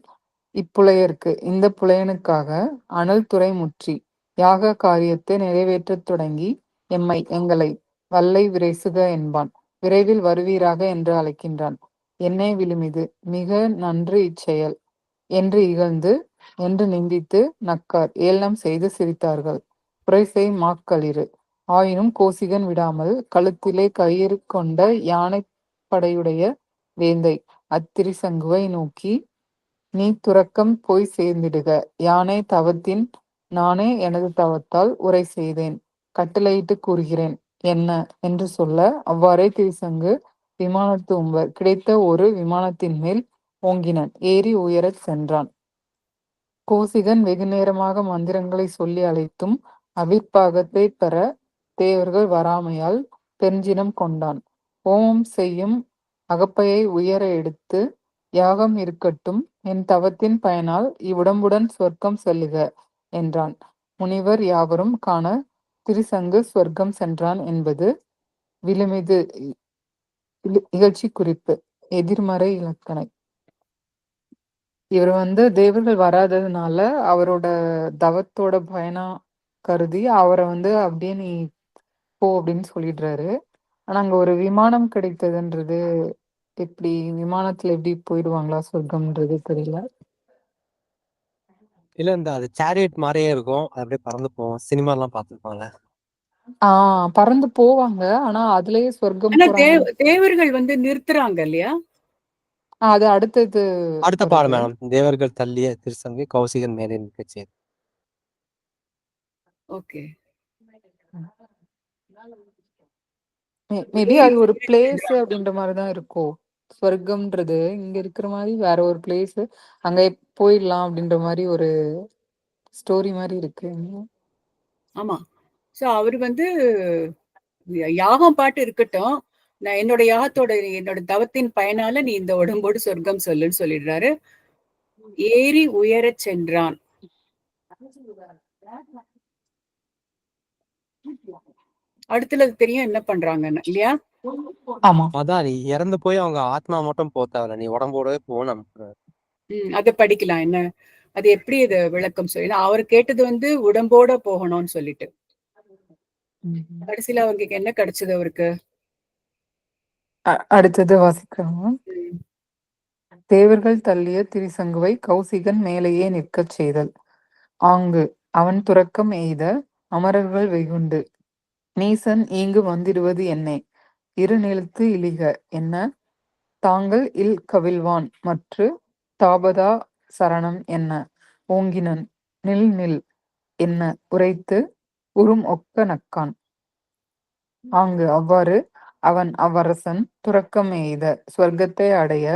இப்புலையர்க்கு, இந்த புலையனுக்காக அனல் துறை முற்றி யாக காரியத்தை நிறைவேற்றத் தொடங்கி எங்களை வல்லை விரைசுக என்பான், விரைவில் வருவீராக என்று அழைக்கின்றான். என்னை விழுமிது, மிக நன்று இச்செயல் என்று இகழ்ந்து என்று நிந்தித்து நக்கார் ஏளனம் செய்து சிரித்தார்கள். புரைசை மாக்களிறு. ஆயினும் கோசிகன் விடாமல் கழுத்திலே கயிறு கொண்ட யானை படையுடைய வேந்தை அத்திரிசங்குவை நோக்கி, நீ துறக்கம் போய் சேர்ந்திடுக, யானை தவத்தின் நானே எனது தவத்தால் உரை செய்தேன், கட்டளையிட்டு கூறுகிறேன் என்ன என்று சொல்ல, அவ்வாறே திரிசங்கு விமானத்து உம்பர் கிடைத்த ஒரு விமானத்தின் மேல் ஓங்கினன் ஏறி உயரச் சென்றான். கோசிகன் வெகு நேரமாக மந்திரங்களை சொல்லி அழைத்தும் அவிர்ப்பாகத்தை பெற தேவர்கள் வராமையால் பெருஞ்சினம் கொண்டான். ஓமம் செய்யும் அகப்பையை உயர எடுத்து, யாகம் இருக்கட்டும், என் தவத்தின் பயனால் இவ்வுடம்புடன் சொர்க்கம் செல்லுக என்றான். முனிவர் யாவரும் காண திரிசங்கு சொர்க்கம் சென்றான் என்பது விழுமிது இகழ்ச்சி குறிப்பு. எதிர்மறை இலக்கணை. இவர் வந்து தேவர்கள் வராததுனால அவரோட தவத்தோட பயனா கருதி அவரை வந்து அப்படியே நீ போ அப்படின்னு சொல்லிடுறாரு. ஆனா அங்க ஒரு விமானம் கிடைத்ததுன்றது எப்படி, விமானத்துல எப்படி போயிடுவாங்களா சொர்க்கம்ன்றது தெரியல. இல்ல, இந்த அது சேரியட் மாதிரியே இருக்கும், அப்படியே பறந்து போவோம். சினிமா எல்லாம் பாத்துருப்பாங்க. பறந்து போவாங்க, ஆனா அதுலயே சொர்க்கம் தேவர்கள் வந்து நிறுத்துறாங்க இல்லையா? அது அடுத்தது அடுத்த பாடம் மேடம். தேவர்கள் தள்ளிய திருசங்கை கௌசிகன் மேலே நிற்கச். ஓகே, மேபி அது ஒரு பிளேஸ் அப்படின்ற மாதிரிதான் இருக்கும். ஸ்வர்க்கம்ன்றது இங்க இருக்கிற மாதிரி வேற ஒரு பிளேஸ், அங்க போயிடலாம் அப்படின்ற மாதிரி ஒரு ஸ்டோரி மாதிரி இருக்கு. ஆமா. சோ அவரு வந்து யாகம் பாட்டு இருக்கட்டும், நான் என்னோட யாகத்தோட என்னோட தவத்தின் பயனால நீ இந்த உடம்போடு சொர்க்கம் சொல்லுன்னு சொல்லிடுறாரு. ஏறி உயரச் சென்றான். அடுத்தது தெரியும் என்ன பண்றாங்கன்னு இல்லையா? அதான், நீ இறந்து போய் அவங்க ஆத்மா மட்டும் போத்தாவல, நீ உடம்போடவே போகணும். அதை படிக்கலாம். என்ன அது எப்படி இத விளக்கம் சொல்லி, அவர் கேட்டது வந்து உடம்போட போகணும்னு சொல்லிட்டு கடைசியில அவங்களுக்கு என்ன கிடைச்சது அவருக்கு? அடுத்தது வாசிக்கிறோம். தேவர்கள் தள்ளிய திரிசங்குவை கௌசிகன் மேலேயே நிற்கச் செய்தல். ஆங்கு அவன் துறக்கம் எய்த அமரர்கள் வெகுண்டு. நீசன் ஈங்கு வந்திடுவது என்னே. இருநிலத்து இழிக என்ன. தாங்கள் இல் கவிழ்வான் மற்று தாபதா சரணம் என்ன. ஓங்கினன் நில் நில் என்ன உரைத்து உறும் ஒக்க நக்கான். ஆங்கு அவ்வாறு அவன் அவ்வரசன் துறக்கம் எய்த சுவர்க்கத்தை அடைய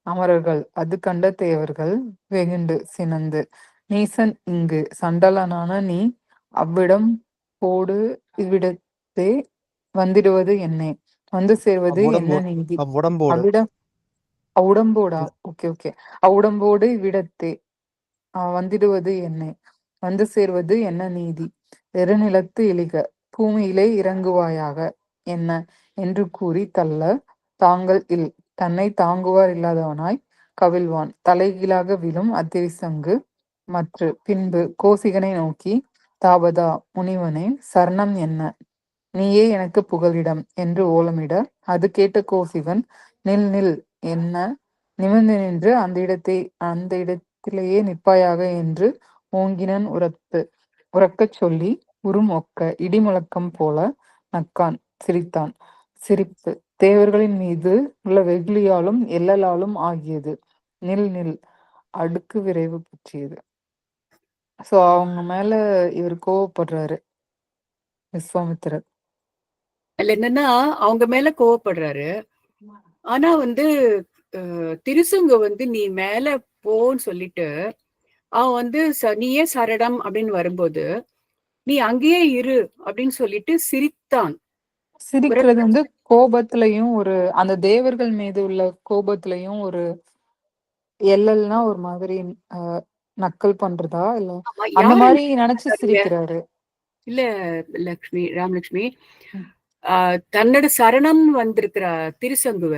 அமரர்கள் அது கண்ட தேவர்கள் வெகுண்டு சினந்து. நீசன் இங்கு சண்டலனான நீ அவ்விடம் போடு இவ்விடத்தே வந்திடுவது என்னே. வந்து சேர்வது என்ன அவ்வுடம்போ நீதி. அவ்வுடம்போடு அவ்விடம் அவ்வுடம்போடா? இல்ல, ஓகே ஓகே. அவ்வுடம்போடு இவ்விடத்தே வந்திடுவது என்னே. வந்து சேர்வது என்ன நீதி. எருநிலத்து இழிக பூமியிலே இறங்குவாயாக என்ன என்று கூறி தள்ள. தாங்கள் இல் தன்னை தாங்குவார் இல்லாதவனாய் கவிழ்வான் தலைகீழாக விழும் அத்திரிசங்கு மற்று. பின்பு கோசிகனை நோக்கி தாபதா முனிவனே சரணம் என்ன. நீயே எனக்கு புகலிடம் என்று ஓலமிட. அது கேட்ட கோசிகன் நில் நில் என்ன நிமிர்ந்து நின்று அந்த இடத்திலேயே நிற்பாயாக என்று ஓங்கினன் உரக்கச் சொல்லி உறும் ஒக்க இடிமுழக்கம் போல நக்கான் சிரித்தான். சிரிப்பு தேவர்களின் மீது உள்ள வெகுளியாலும் எள்ளலாலும் ஆகியது. நில் நில் அடுக்கு விரைவு பற்றியது. சோ அவங்க மேல இவர் கோவப்படுறாரு விஸ்வாமித்திரர். அதுல என்னன்னா அவங்க மேல கோவப்படுறாரு. ஆனா வந்து திருசுங்க வந்து நீ மேல போன்னு சொல்லிட்டு அவன் வந்து நீயே சரடம் அப்படின்னு வரும்போது நீ அங்கேயே இரு அப்படின்னு சொல்லிட்டு சிரித்தான். சிரிக்கிறது வந்து கோபத்திலையும் ஒரு அந்த தேவர்கள் மீது உள்ள கோபத்திலையும் ஒரு எல்லல்னா ஒரு மாதிரி நக்கல் பண்றதா இல்ல ஆமா, அந்த யாரு மாதிரி நினைச்சு சிரிக்கிறாரு. இல்ல ராமலட்சுமி தன்னோட சரணம் வந்திருக்கிற திருசங்குவ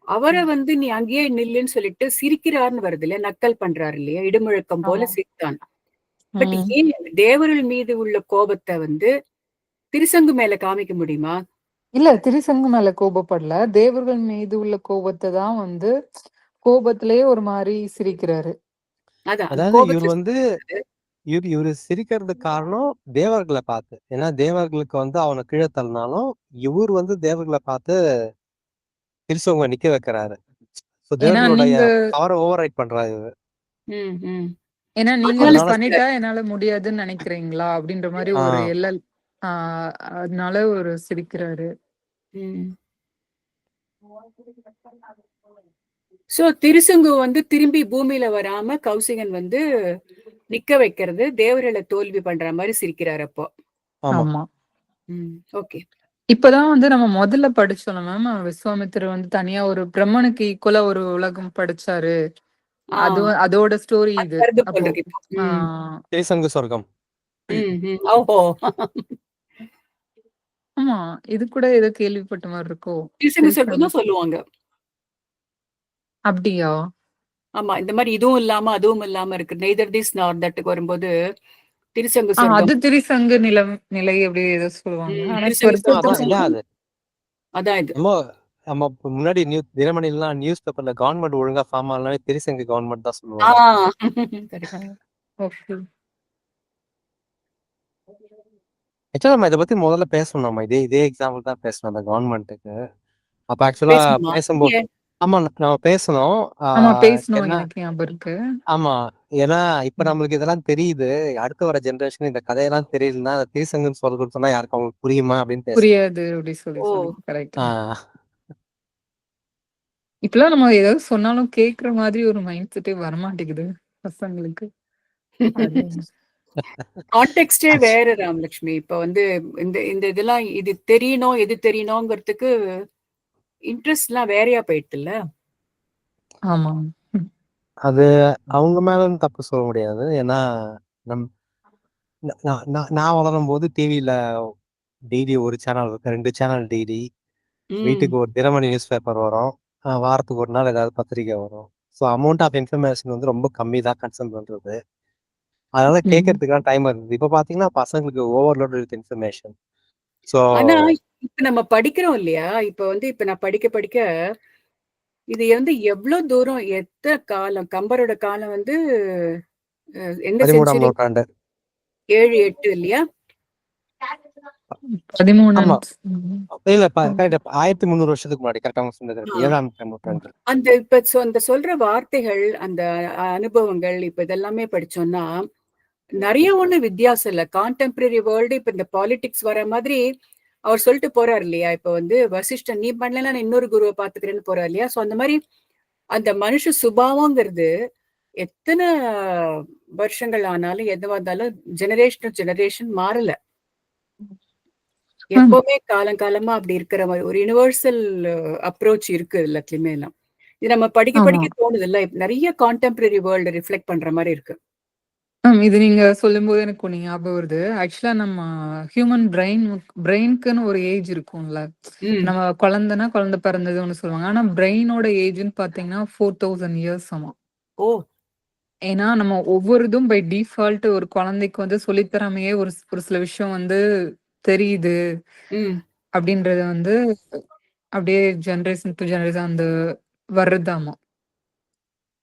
அவரை வந்து நீ அங்கேயே நில்லுன்னு சொல்லிட்டு சிரிக்கிறார்னு வருது இல்லையா, நக்கல் பண்றாரு இல்லையா, இடுமுழக்கம் போல ஆமா. சிரித்தான். பட் ஏன் தேவர்கள் மீது உள்ள கோபத்தை வந்து திருசங்கு மேல காமிக்க முடியுமா? இல்ல திரிசங்கு மேல கோபப்படல, தேவர்கள் மீது உள்ள கோபத்தை தான் வந்து கோபத்திலேயே ஒரு மாதிரி சிரிக்கிறாரு. அதான் அந்த அதாவது இவர் கோபத்துல வந்து இவரு சிரிக்கிறதுக்கு காரணம் தேவர்களை பார்த்து. ஏன்னா தேவர்களுக்கு வந்து அவனை கீழே தள்ளினாலும் இவர் வந்து தேவர்களை பார்த்து திருசவங்க நிக்க வைக்கிறாரு. ஸோ ஏன்னா தேவர்களுடைய நீங்க பவரை ஓவர் ரைட் பண்றாரு இவரு. ஏன்னா நீங்க இதை அதனால அதனால பண்ணிட்டா என்னால முடியாதுன்னு நினைக்கிறீங்களா அப்படின்ற மாதிரி ஒரு ஆஹ் எல்லல். அதனால ஒரு சிரிக்கிறாரு. சோ திருசங்கு வந்து திரும்பி பூமியில வராம கௌசிகன் வந்து நிக்க வைக்கிறது, தேவர்களை தோல்வி பண்ற மாதிரி சிரிக்கிறாரு அப்போ. ஆமா ஆமா. ஓகே. இப்பதான் வந்து நம்ம முதல்ல படிச்சோம் மேம், விஸ்வாமித்திரர் வந்து தனியா ஒரு பிரம்மனுக்கு ஈக்குவலா ஒரு உலகம் படிச்சாரு. அதோட ஸ்டோரி அது இது. வருது போல அப்போ இருக்கு இப்போ. திரிசங்கு சொர்க்கம். ஓஹோ. ஆமா, இது கூட ஏதோ கேள்விப்பட்ட மாதிரி இருக்கோ. திருசங்கு சொர்க்கம் தான் சொல்லுவாங்க. அப்படியா? ஆமா, இந்த மாதிரி இதுவும் இல்லாம அதுவும் இல்லாம இருக்கு. நெய்தர் திஸ் நார் தட்டுக்கு வரும்போது திருசங்கு அது சொர்க்கம், திரிசங்கு நிலை அப்படி ஏதோ சொல்லுவாங்க. ஆனா திருசங்கு சொர்க்கத்தை அதான் இதான் அது. அதான் இது. நம்ம நம்ம முன்னாடி தினமணிலாம் நியூஸ் பேப்பர்ல கவர்மெண்ட் ஒழுங்கா ஃபார்ம் ஆனாலே திரிசங்கு கவர்மெண்ட் தான் சொல்லுவாங்க. ஓகே. ஆக்சுவலா நம்ம இதை பத்தி முதல்ல பேசணும். நம்ம இதே எக்ஸாம்பிள் தான் பேசணும் அந்த கவர்மெண்ட்டுக்கு. அப்ப ஆக்சுவலா பேசணுமா? பேசும்போது ஆமா நம்ம பேசணும். ஆமா பேசணும், ஏன்னா எனக்கு ஞாபகம் இருக்கு. ஆமா, ஏன்னா இப்ப நம்மளுக்கு இதெல்லாம் தெரியுது. அடுத்து வர ஜெனரேஷன் இந்த கதையெல்லாம் தெரியலன்னா திருசங்குன்னு சொல்ல சொன்னா யாருக்கு அவங்களுக்கு புரியுமா அப்படின்னு பேசணும். புரியாது அப்படி சொல்லி ஓ, கரெக்ட். ஆஹ் இப்பெல்லாம் நம்ம ஏதாவது சொன்னாலும் கேக்குற மாதிரி ஒரு மைண்ட் செட்டே வரமாட்டேங்குது பசங்களுக்கு. அது கான்டெக்ஸ்டே வேற ராமலட்சுமி. இப்ப வந்து இந்த இந்த இதெல்லாம் இது தெரியணும் எது தெரியணுங்கிறதுக்கு இன்ட்ரெஸ்ட் எல்லாம் வேறையா போயிடுது இல்ல. ஆமா. அது அவங்க மேல தப்பு சொல்ல முடியாது. ஏன்னா நம் நான் வளரும் போது டிவியில டெய்லி ஒரு சேனல் இருக்கு, 2 சேனல் டெய்லி. வீட்டுக்கு ஒரு தினமணி நியூஸ் பேப்பர் வரும். வாரத்துக்கு ஒரு நாள் ஏதாவது பத்திரிக்கை வரும். ஸோ அமௌண்ட் ஆஃப் இன்ஃபர்மேஷன் வந்து ரொம்ப கம்மி தான் கன்சர்ன் பண்றது. அதனால கேட்கறதுக்குலாம் டைம் இருந்தது. இப்ப பாத்தீங்கன்னா பசங்களுக்கு ஓவர்லோட் வித் இன்ஃபர்மேஷன். ஸோ ஆனா இப்ப நம்ம படிக்கிறோம் இல்லையா, இப்ப வந்து இப்ப நான் படிக்க படிக்க இது வந்து எவ்வளவு தூரம் எத்த காலம் கம்பரோட காலம் வந்து எந்த 13ஆம் செஞ்சுரி? நூற்றாண்டு. 7, 8 இல்லையா? 13ஆம் ஆமா. இல்ல கரெக்ட். 1300 வருஷத்துக்கு முன்னாடி கரெக்டா அவங்க சொன்னது ஆ. இருக்கு. 7ஆம் நூற்றாண்டு. அந்த இப்ப அந்த சொல்ற வார்த்தைகள், அந்த அனுபவங்கள், இப்ப இதெல்லாமே படிச்சோம்னா, நெறைய ஒண்ணு வித்தியாசம் இல்ல. கான்டெம்பரரி வேர்ல்டு இப்ப இந்த பாலிடிக்ஸ் வர மாதிரி அவர் சொல்லிட்டு போறாரு இல்லையா? இப்ப வந்து வசிஷ்டன் நீ பண்ணலன்னா நான் இன்னொரு குருவ பாத்துக்கிறேன்னு போறாரு இல்லையா? சோ அந்த மாரி அந்த மனுஷ சுபாவங்கிறது எத்தன வருஷங்கள் ஆனாலும், எதுவா இருந்தாலும் ஜெனரேஷன் டு ஜெனரேஷன் மாறல. எப்பவுமே காலங்காலமா அப்படி இருக்கிற மாரி ஒரு யுனிவர்சல் அப்ரோச் இருக்கு எல்லாத்துலயுமே எல்லாம். இது நம்ம படிக்க ஆமா. படிக்க தோணுதுல்ல. நெறைய கான்டெம்பரரி வேர்ல்டு ரிஃப்ளெக்ட் பண்ற மாரி இருக்கு. இது நீங்க சொல்லும்போது எனக்கு ஒண்ணு ஞாபகம் வருது. ஆக்சுவலா நம்ம ஹியூமன் பிரெயின்க்குன்னு ஒரு ஏஜ் இருக்கும்ல. ம். நம்ம குழந்தை பிறந்தது ஒண்ணு சொல்லுவாங்க. ஆனா பிரெயினோட ஏஜ்ன்னு பார்த்தீங்கன்னா 4000 இயர்ஸ் ஆமா. ஓ! ஏன்னா நம்ம ஒவ்வொரு இதும் பை டிஃபால்ட் ஒரு குழந்தைக்கு வந்து சொல்லி தராமயே ஒரு ஒரு சில விஷயம் வந்து தெரியுது ம். அப்படின்றது வந்து அப்படியே ஜெனரேஷன் டு ஜெனரேஷன் அந்த வர்றதாமா.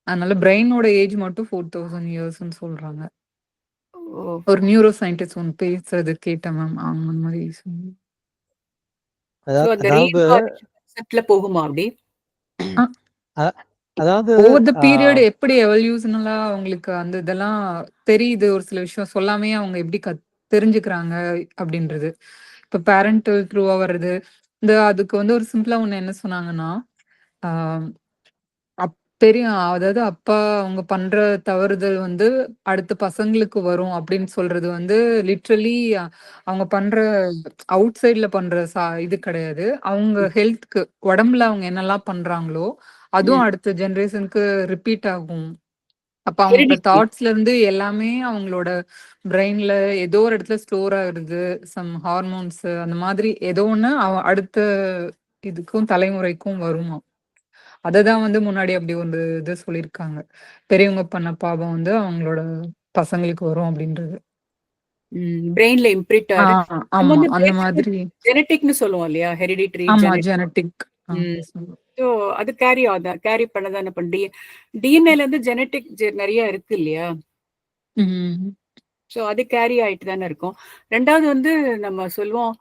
அதனால பிரெயினோட ஏஜ் மட்டும் 4000 இயர்ஸ்ன்னு சொல்றாங்க. ஓ! ஒரு நியூரோ சயின்டிஸ்ட் ஒண்ணு பேசுறது கேட்டேன் மேம். அவங்க அந்த மாரி சொன்னாங்க. சோ அதாவது அந்த அதாவது ரீஇன்கார்னேஷன் கான்செப்ட்ல போகுமா அப்படி? அ அ- அதாவது ஓவர் த பீரியட் ஆஹ் எப்படி எவல்யூஷனலா அவங்களுக்கு அந்த இதெல்லாம் தெரியுது. ஒரு சில விஷயம் சொல்லாமயே அவங்க எப்படி தெரிஞ்சுக்கிறாங்க அப்படின்றது. இப்ப பேரண்டல் த்ரூவா வர்றது. அதுக்கு வந்து ஒரு சிம்பிளா ஒண்ணு என்ன சொன்னாங்கன்னா, ஆ தெரியும். அதாவது அப்பா அவங்க பண்ற தவறுதல் வந்து அடுத்த பசங்களுக்கு வரும் அப்படின்னு சொல்றது வந்து லிட்ரலி அவங்க பண்ற அவுட் சைட்ல பண்ற இது கிடையாது. அவங்க ம். ஹெல்த்க்கு உடம்புல அவங்க என்னெல்லாம் பண்றாங்களோ, அதுவும் ம். அடுத்த ஜெனரேஷனுக்கு ரிப்பீட் ஆகும். அப்ப அவங்களோட ஹெரிடிட்டி. தாட்ஸ்ல இருந்து எல்லாமே அவங்களோட பிரெயின்ல ஏதோ ஒரு இடத்துல ஸ்டோர் ஆகுறது. சம் ஹார்மோன்ஸ் அந்த மாதிரி ஏதோ ஒண்ணு அடுத்த இதுக்கும் தலைமுறைக்கும் வருமாம். அததான் வந்து முன்னாடி அப்படி ஒரு இது சொல்லியிருக்காங்க. பெரியவங்க பண்ண பாவம் வந்து அவங்களோட பசங்களுக்கு வரும் அப்படின்றது. பிரெயின்ல இம்ப்ரிண்ட் ஆ ஆகுது. நம்ம ஆமா. வந்து அந்த பேசிக்கா மாதிரி. ஜெனடிக்ன்னு சொல்லுவோம் இல்லையா? ஹெரிடிட்டரி, ஆமா ஜெனடிக். ஜெனடிக். ம். Yes ma'am. சோ அது கேரி பண்ணதானே டிஎன்ஏல இருந்து ஜெனடிக் நெறைய இருக்கு இல்லையா? ம். சோ அது கேரி ஆயிட்டு தானே இருக்கும். 2வது வந்து நம்ம சொல்லுவோம்,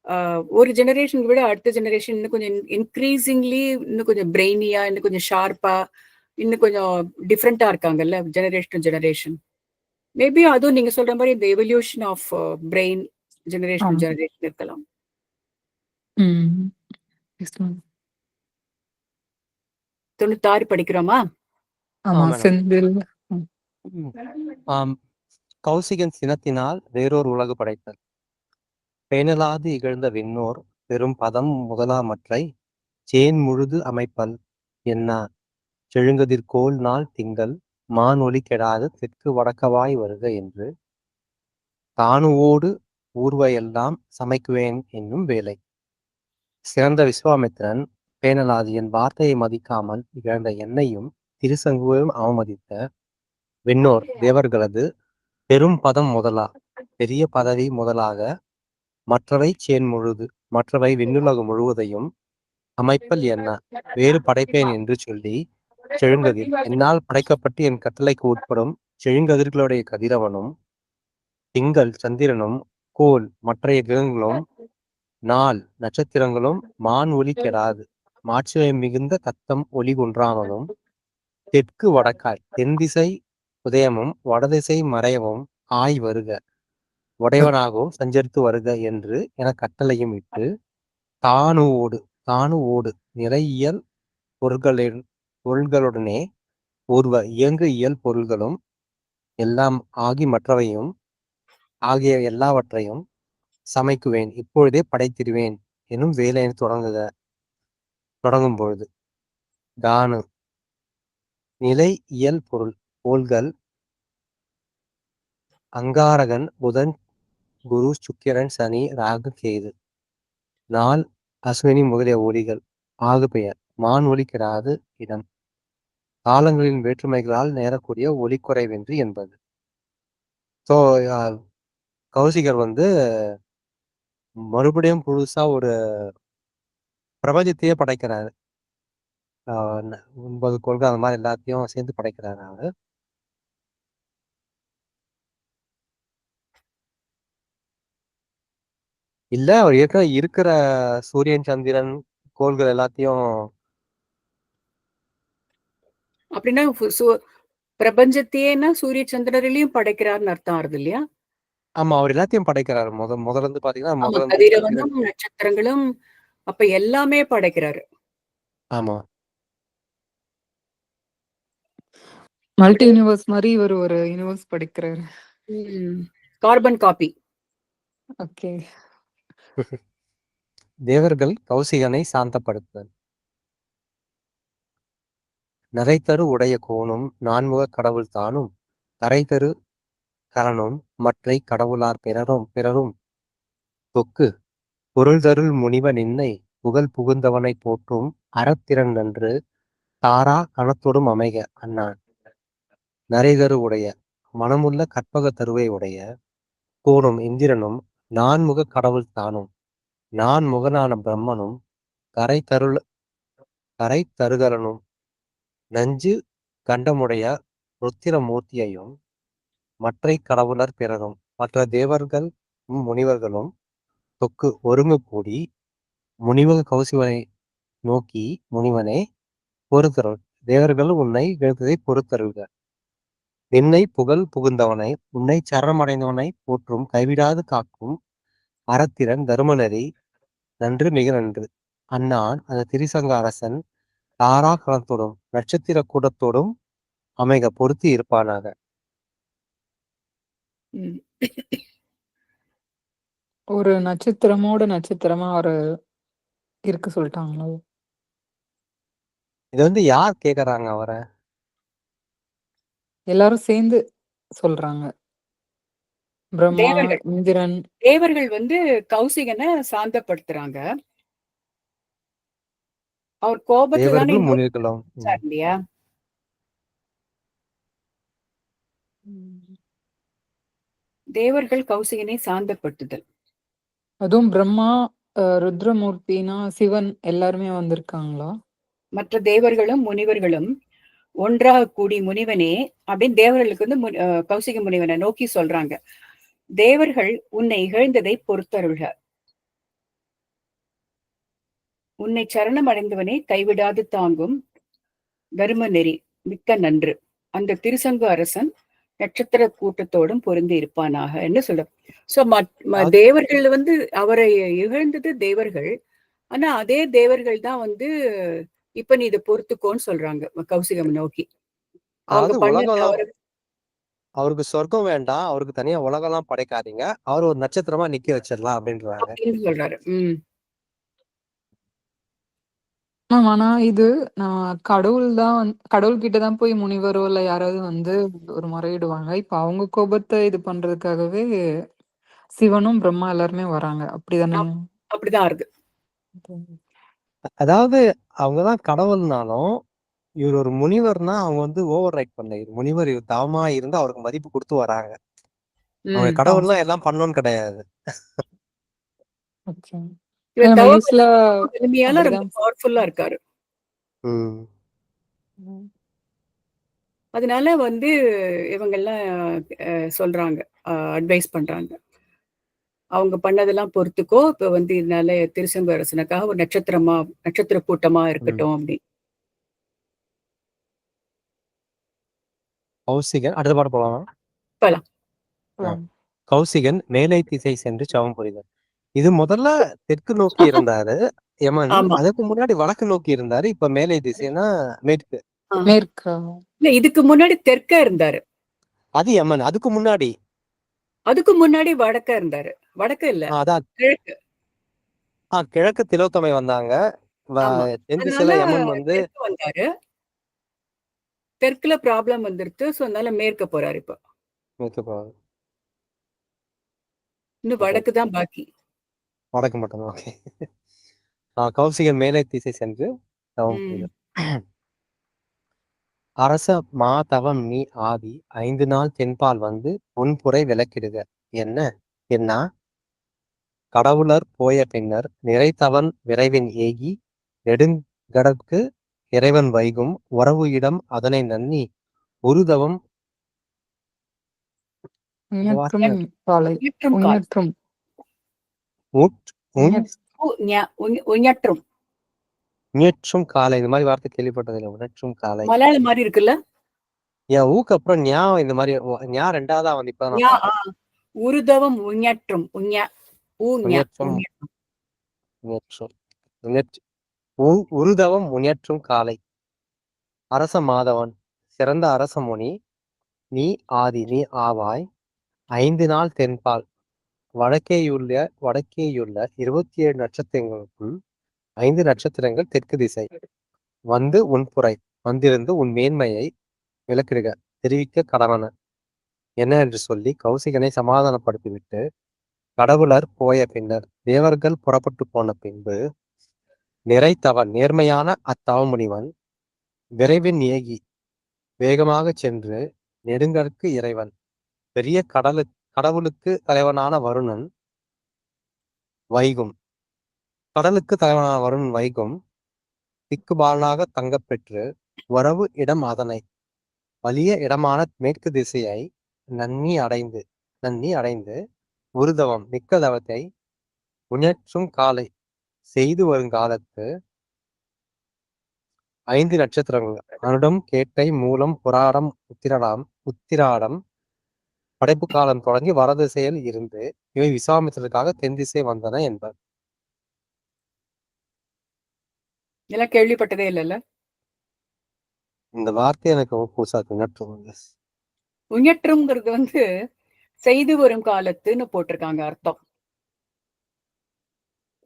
அ ஒரு ஜெனரேஷன் விட அடுத்த ஜெனரேஷன் இன்னும் கொஞ்சம் இன்கிரீசிங்லி இன்னும் கொஞ்சம் பிரெய்னியா, இன்னும் கொஞ்சம் ஷார்ப்பா, இன்னும் கொஞ்சம் டிஃபரெண்ட்டா இருக்காங்கல்ல ஜெனரேஷன் டு ஜெனரேஷன். மேபி அதுவும் நீங்க சொல்ற மாரி இந்த evolution of brain generation to ஆமா. ஜெனரேஷன் இருக்கலாம். ம். Yes ma'am. 96 படிக்கிறோமா? ஆமா மேடம். செந்தில். ம். ம். ஆம். கௌசிகன் சினத்தினால் வேறொரு உலகு படைத்தல். பேணலாது இகழ்ந்த விண்ணோர் பெரும் பதம் முதலாமற்றை சேன் முழுது அமைப்பல் என்னா செழுங்கதிர்கோள் நாள் திங்கள் மானொலி கெடாது தெற்கு வடக்கவாய் வருக என்று தானுவோடு ஊர்வையெல்லாம் சமைக்குவேன் என்னும் வேலை. சிறந்த விஸ்வாமித்திரன் பேணலாது என் வார்த்தையை மதிக்காமல் இகழ்ந்த என்னையும் திருசங்குவையும் அவமதித்த விண்ணோர் தேவர்களது பெரும் பதம் முதலா பெரிய பதவி முதலாக மற்றவை சேன் முழுது மற்றவை விண்ணுலகம் முழுவதையும் அமைப்பல் என்ன வேறு படைப்பேன் என்று சொல்லி செழுங்கதிர் என்னால் படைக்கப்பட்டு என் கட்டளைக்கு உட்படும் செழுங்கதிர்களுடைய கதிரவனும் திங்கள் சந்திரனும் கோள் மற்றைய கிரகங்களும் நாள் நட்சத்திரங்களும் மான் ஒலி கெடாது மாட்சிமை மிகுந்த தத்தம் ஒளி குன்றாமலும் தெற்கு வடக்காய் தென்திசை உதயமும் வடதிசை மறையவும் ஆய் வருக உடையவனாகவும் சஞ்சரித்து வருக என்று என கட்டளையும் இட்டு தானுவோடு தானுவோடு நிறையியல் பொருள்களின் பொருள்களுடனே ஒருவ இயங்கு இயல் பொருள்களும் எல்லாம் ஆகி மற்றவையும் ஆகிய எல்லாவற்றையும் சமைக்குவேன் இப்பொழுதே படைத்திடுவேன் எனும் வேலையை தொடங்கும் பொழுது தானு நிலை இயல் பொருள் கோள்கள் அங்காரகன் புதன் குரு சுக்கிரன் சனி ராகு கேது நாள் அஸ்வினி முதலிய ஒளிகள் ஆகு பெயர் மான் ஒலி கெடாது இடம் காலங்களின் வேற்றுமைகளால் நேரக்கூடிய ஒளிக்குறைவின்றி என்பது. ஸோ கௌசிகர் வந்து மறுபடியும் புதுசா ஒரு பிரபஞ்சத்தையே படைக்கிறாரு. 9 கோள்கள் அந்த மாதிரி எல்லாத்தையும் சேர்ந்து படைக்கிறாரு அவரு. இல்ல அவர் ஏற்கனவே இருக்கிற சூரியன் சந்திரன் கோள்கள் எல்லாத்தையும் அப்படின்னா பிரபஞ்சத்தையேன்னா சூரிய சந்திரரிலையும் படைக்கிறார்னு அர்த்தம் ஆறுது இல்லையா? ஆமா அவர் எல்லாத்தையும் படைக்கிறாரு. முதல்ல இருந்து பாத்தீங்கன்னா ஆமா, முதல்ல இருந்து கதிரவனும் நட்சத்திரங்களும் அப்ப எல்லாமே படைக்கிறாரு. ஆமா மல்டி யூனிவர்ஸ் மாதிரி இவர் ஒரு யூனிவர்ஸ் படிக்கிறாரு. Carbon copy. ஓகே. தேவர்கள் கௌசிகனை சாந்தப்படுத்தல். நரைத்தரு உடைய கோணும் நான்முக கடவுள் தானும் கரைதரு கரனும் மற்றை கடவுளார் பிறரும் தொக்கு பொருள்தருள் முனிவ நின்னை புகழ் புகுந்தவனை போற்றும் அறத்திறன் நன்று தாரா கணத்தொடும் அமைக அண்ணான். நரைதரு உடைய மனமுள்ள கற்பக தருவை உடைய கோணும் இந்திரனும் நான்முக கடவுள் தானும் நான்முகனான பிரம்மனும் கரை தருகரனும் நஞ்சு கண்டமுடைய ருத்திரமூர்த்தியையும் மற்றை கடவுளர் பிறரும் மற்ற தேவர்கள் முனிவர்களும் தொக்கு ஒருங்கு கூடி முனிவக கௌசிவனை நோக்கி முனிவனே பொறுத்தருள் தேவர்கள் உன்னை எழுத்ததை பொறுத்தருள்க. நின்னை புகழ் புகுந்தவனை உன்னை சரணமடைந்தவனை போற்றும் கைவிடாது காக்கும் அறத்திறன் தருமநெறி நன்று மிக நன்று அண்ணான் அந்த திரிசங்க அரசன் தாரா கணத்தோடும் நட்சத்திர கூட்டத்தோடும் அமைக பொருத்தி இருப்பானாக. ஒரு நட்சத்திரமோட நட்சத்திரமா அவரு இருக்க சொல்லிட்டாங்களோ? இது வந்து யார் கேக்குறாங்க அவரை? எல்லாரும் சேர்ந்து சொல்றாங்க. பிரம்மா, தேவர்கள் இந்திரன். தேவர்கள் வந்து கௌசிகனை சாந்தப்படுத்துறாங்க. அவர் கோபத்துல தானே தேவர்களும் இன்னொரு முனிவர்களும் இல்லையா? தேவர்கள் கௌசிகனை சாந்தப்படுத்துதல். அதுவும் பிரம்மா, ருத்ரமூர்த்தினா சிவன் எல்லாருமே வந்திருக்காங்களா? மற்ற தேவர்களும் முனிவர்களும் ஒன்றாக கூடி முனிவனே அப்படின்னு தேவர்களுக்கு வந்து கௌசிக முனிவனை நோக்கி சொல்றாங்க. தேவர்கள் உன்னை இகழ்ந்ததை பொறுத்தருள்க. உன்னை சரணம் அடைந்தவனை கைவிடாது தாங்கும் தர்ம நெறி மிக்க நன்று அந்த திருசங்கு அரசன் நட்சத்திர கூட்டத்தோடும் பொருந்தி இருப்பானாக என்ன சொல்ற. சோ தேவர்கள் வந்து அவரை இகழ்ந்தது தேவர்கள். ஆனா அதே தேவர்கள் தான் வந்து இப்ப நீ இதை பொறுத்துக்கோன்னு சொல்றாங்க கௌசிகம் நோக்கி. அவங்க பண்ண அவருக்கு சொர்க்கம் வேண்டாம், அவருக்கு தனியா உலகம் எல்லாம் படைக்காதீங்க, அவர் ஒரு நட்சத்திரமா நிக்க வச்சிடலாம் அப்படின்றாங்க அப்படின்னு சொல்றாரு. ஆனா இது நான் கடவுள் கிட்டதான் போய் முனிவரோ இல்ல யாராவது வந்து ஒரு முறையிடுவாங்க. இப்ப அவங்க கோபத்தை இது பண்றதுக்காகவே சிவனும் பிரம்மா எல்லாருமே வராங்க. அப்படிதானே? அப்படிதான் இருக்கு. அதாவது அவங்கதான் கடவுள்னாலும் இவர் ஒரு முனிவர்னா அவங்க வந்து ஓவர் ரைட் பண்ணல. முனிவர் இவர் தவமா இருந்து அவருக்கு மதிப்பு கொடுத்து வராங்க. அவங்க கடவுள்லாம் எல்லாம் பண்ணணும்னு கிடையாது. பவர்ஃபுல்லா இருக்காரு. அதனால வந்து இவங்க எல்லாம் சொல்றாங்க, அட்வைஸ் பண்றாங்க. அவங்க பண்ணதெல்லாம் பொறுத்துக்கோ, இப்ப வந்து இதனால திருசங்கு அரசனுக்காக ஒரு நட்சத்திர கூட்டமா இருக்கட்டும் அப்படி. கௌசிகன் அடுத்த பாட்டு போலாம். கௌசிகன் மேலை திசை சென்று சவம் புரிந்தார். இது முதல்ல தெற்கு நோக்கி இருந்தாரு யமன், அதுக்கு முன்னாடி வடக்கு நோக்கி இருந்தாரு. இப்ப மேலை திசைனா மேற்கு. இல்ல இதுக்கு முன்னாடி தெற்க இருந்தாரு. அது யமன். அதுக்கு முன்னாடி வடக்க இருந்தாரு. வடக்க இல்ல, அதான் கிழக்கு. கிழக்கு திலோத்தமை வந்தாங்க. தென் திசையில யமன் வந்து வந்தாரு. தெற்குல ப்ராப்ளம் வந்துருச்சு. சோ அதனால மேற்க போறாரு. இப்ப மேற்கு போறாரு. இன்னும் வடக்கு தான் பாக்கி. வடக்கு மட்டும்தான். ஓகே. கௌசிகன் மேலை திசை சென்று தவம் புரிந்தார். அரச மாதவம் நீ ஆதி 5 நாள் தென்பால் வந்து முன்புரை விளக்கிடுக. என்ன கடவுளர் போய பின்னர் நிறைத்தவன் விரைவின் ஏகி நெடுங்கடற்கு இறைவன் வைகும் உறவு இடம் அதனை நன்னி உருதவம் உட் உன் உஞற்றும். முயற்றும் காலை. இந்த மாதிரி வார்த்தை கேள்விப்பட்டதில்லை. உணற்றும் காலை. மலையாளம் மாதிரி இருக்குல்ல? என் ஊக்கு அப்புறம் ஞா இந்த மாதிரி ஞா ரெண்டாவதா வந்து இப்ப ஞா, உருதவம் உஞற்றும். முயற்றும் உருதவம் முயற்றும் காலை. அரச மாதவன், சிறந்த அரச முனி, நீ ஆதி, நீ ஆவாய். 5 நாள் தென்பால். வடக்கேயுள்ள 27 நட்சத்திரங்களுக்குள் 5 நட்சத்திரங்கள் தெற்கு திசை. வந்து உன்புரை வந்திருந்து உன் மேன்மையை விளக்கிடுக தெரிவிக்க கடவன என்ன என்று சொல்லி கௌசிகனை சமாதானப்படுத்திவிட்டு கடவுளர் போய பின்னர் தேவர்கள் புறப்பட்டு போன பின்பு நிறைத்தவன் நேர்மையான அத்தவமுனிவன் விரைவின் ஏகி வேகமாக சென்று நெடுங்கற்கு இறைவன் பெரிய கடவுளுக்கு தலைவனான வருணன் வைகும் திக்குபாலனாக தங்கப்பெற்று வரவு இடம் அதனை வலிய இடமான மேற்கு திசையை நன்னி அடைந்து உருதவம் மிக்க தவத்தை முயற்றும் காலை செய்து வருங்காலத்து 5 நட்சத்திரங்கள் அனுடம், கேட்டை, மூலம், புராடம், உத்திராடம் படைப்பு காலம் தொடங்கி வரதிசையில் இருந்து இவை விஸ்வாமித்திரருக்காக தென் திசை வந்தன என்பர். இதெல்லாம் கேள்விப்பட்டதே இல்லைல்ல? இந்த வார்த்தை எனக்கு புதுசா உஞற்றும்ங்கிறது வந்து செய்து வரும் காலத்துன்னு போட்டிருக்காங்க அர்த்தம்.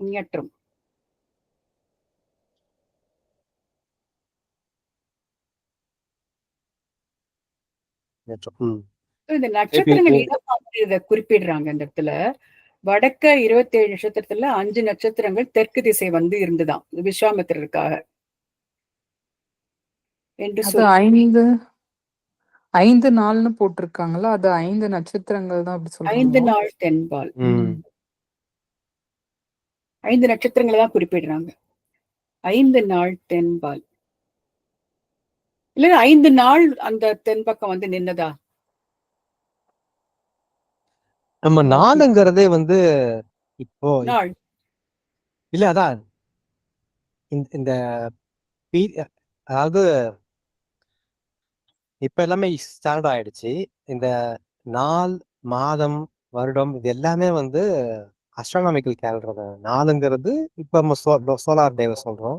உஞற்றும். இந்த நட்சத்திரங்கள் இதை குறிப்பிடுறாங்க இந்த இடத்துல. வடக்க 27 நட்சத்திரத்துல 5 நட்சத்திரங்கள் தெற்கு திசை வந்து இருந்துதான் விஸ்வாமித்திரருக்காக என்று சொல்லி 5 நாள்னு போட்டிருக்காங்களா? அது 5 நட்சத்திரங்கள் தான் அப்படி சொல்றாங்க. 5 நாள் தென்பால். 5 நட்சத்திரங்களை தான் குறிப்பிடுறாங்க. 5 நாள் தென்பால். இல்ல 5 நாள் அந்த தென்பக்கம் வந்து நின்னதா? நம்ம நாளுங்கிறதே வந்து இப்போ நாள் இல்ல அதான் இந்த அதாவது இப்ப எல்லாமே ஸ்டாண்டர்ட் ஆயிடுச்சு. இந்த நாள், மாதம், வருடம் இது எல்லாமே வந்து அஸ்ட்ரானாமிக்கல் கேலண்டர். நாளுங்கிறது இப்ப நம்ம சோலார் டே சொல்றோம்.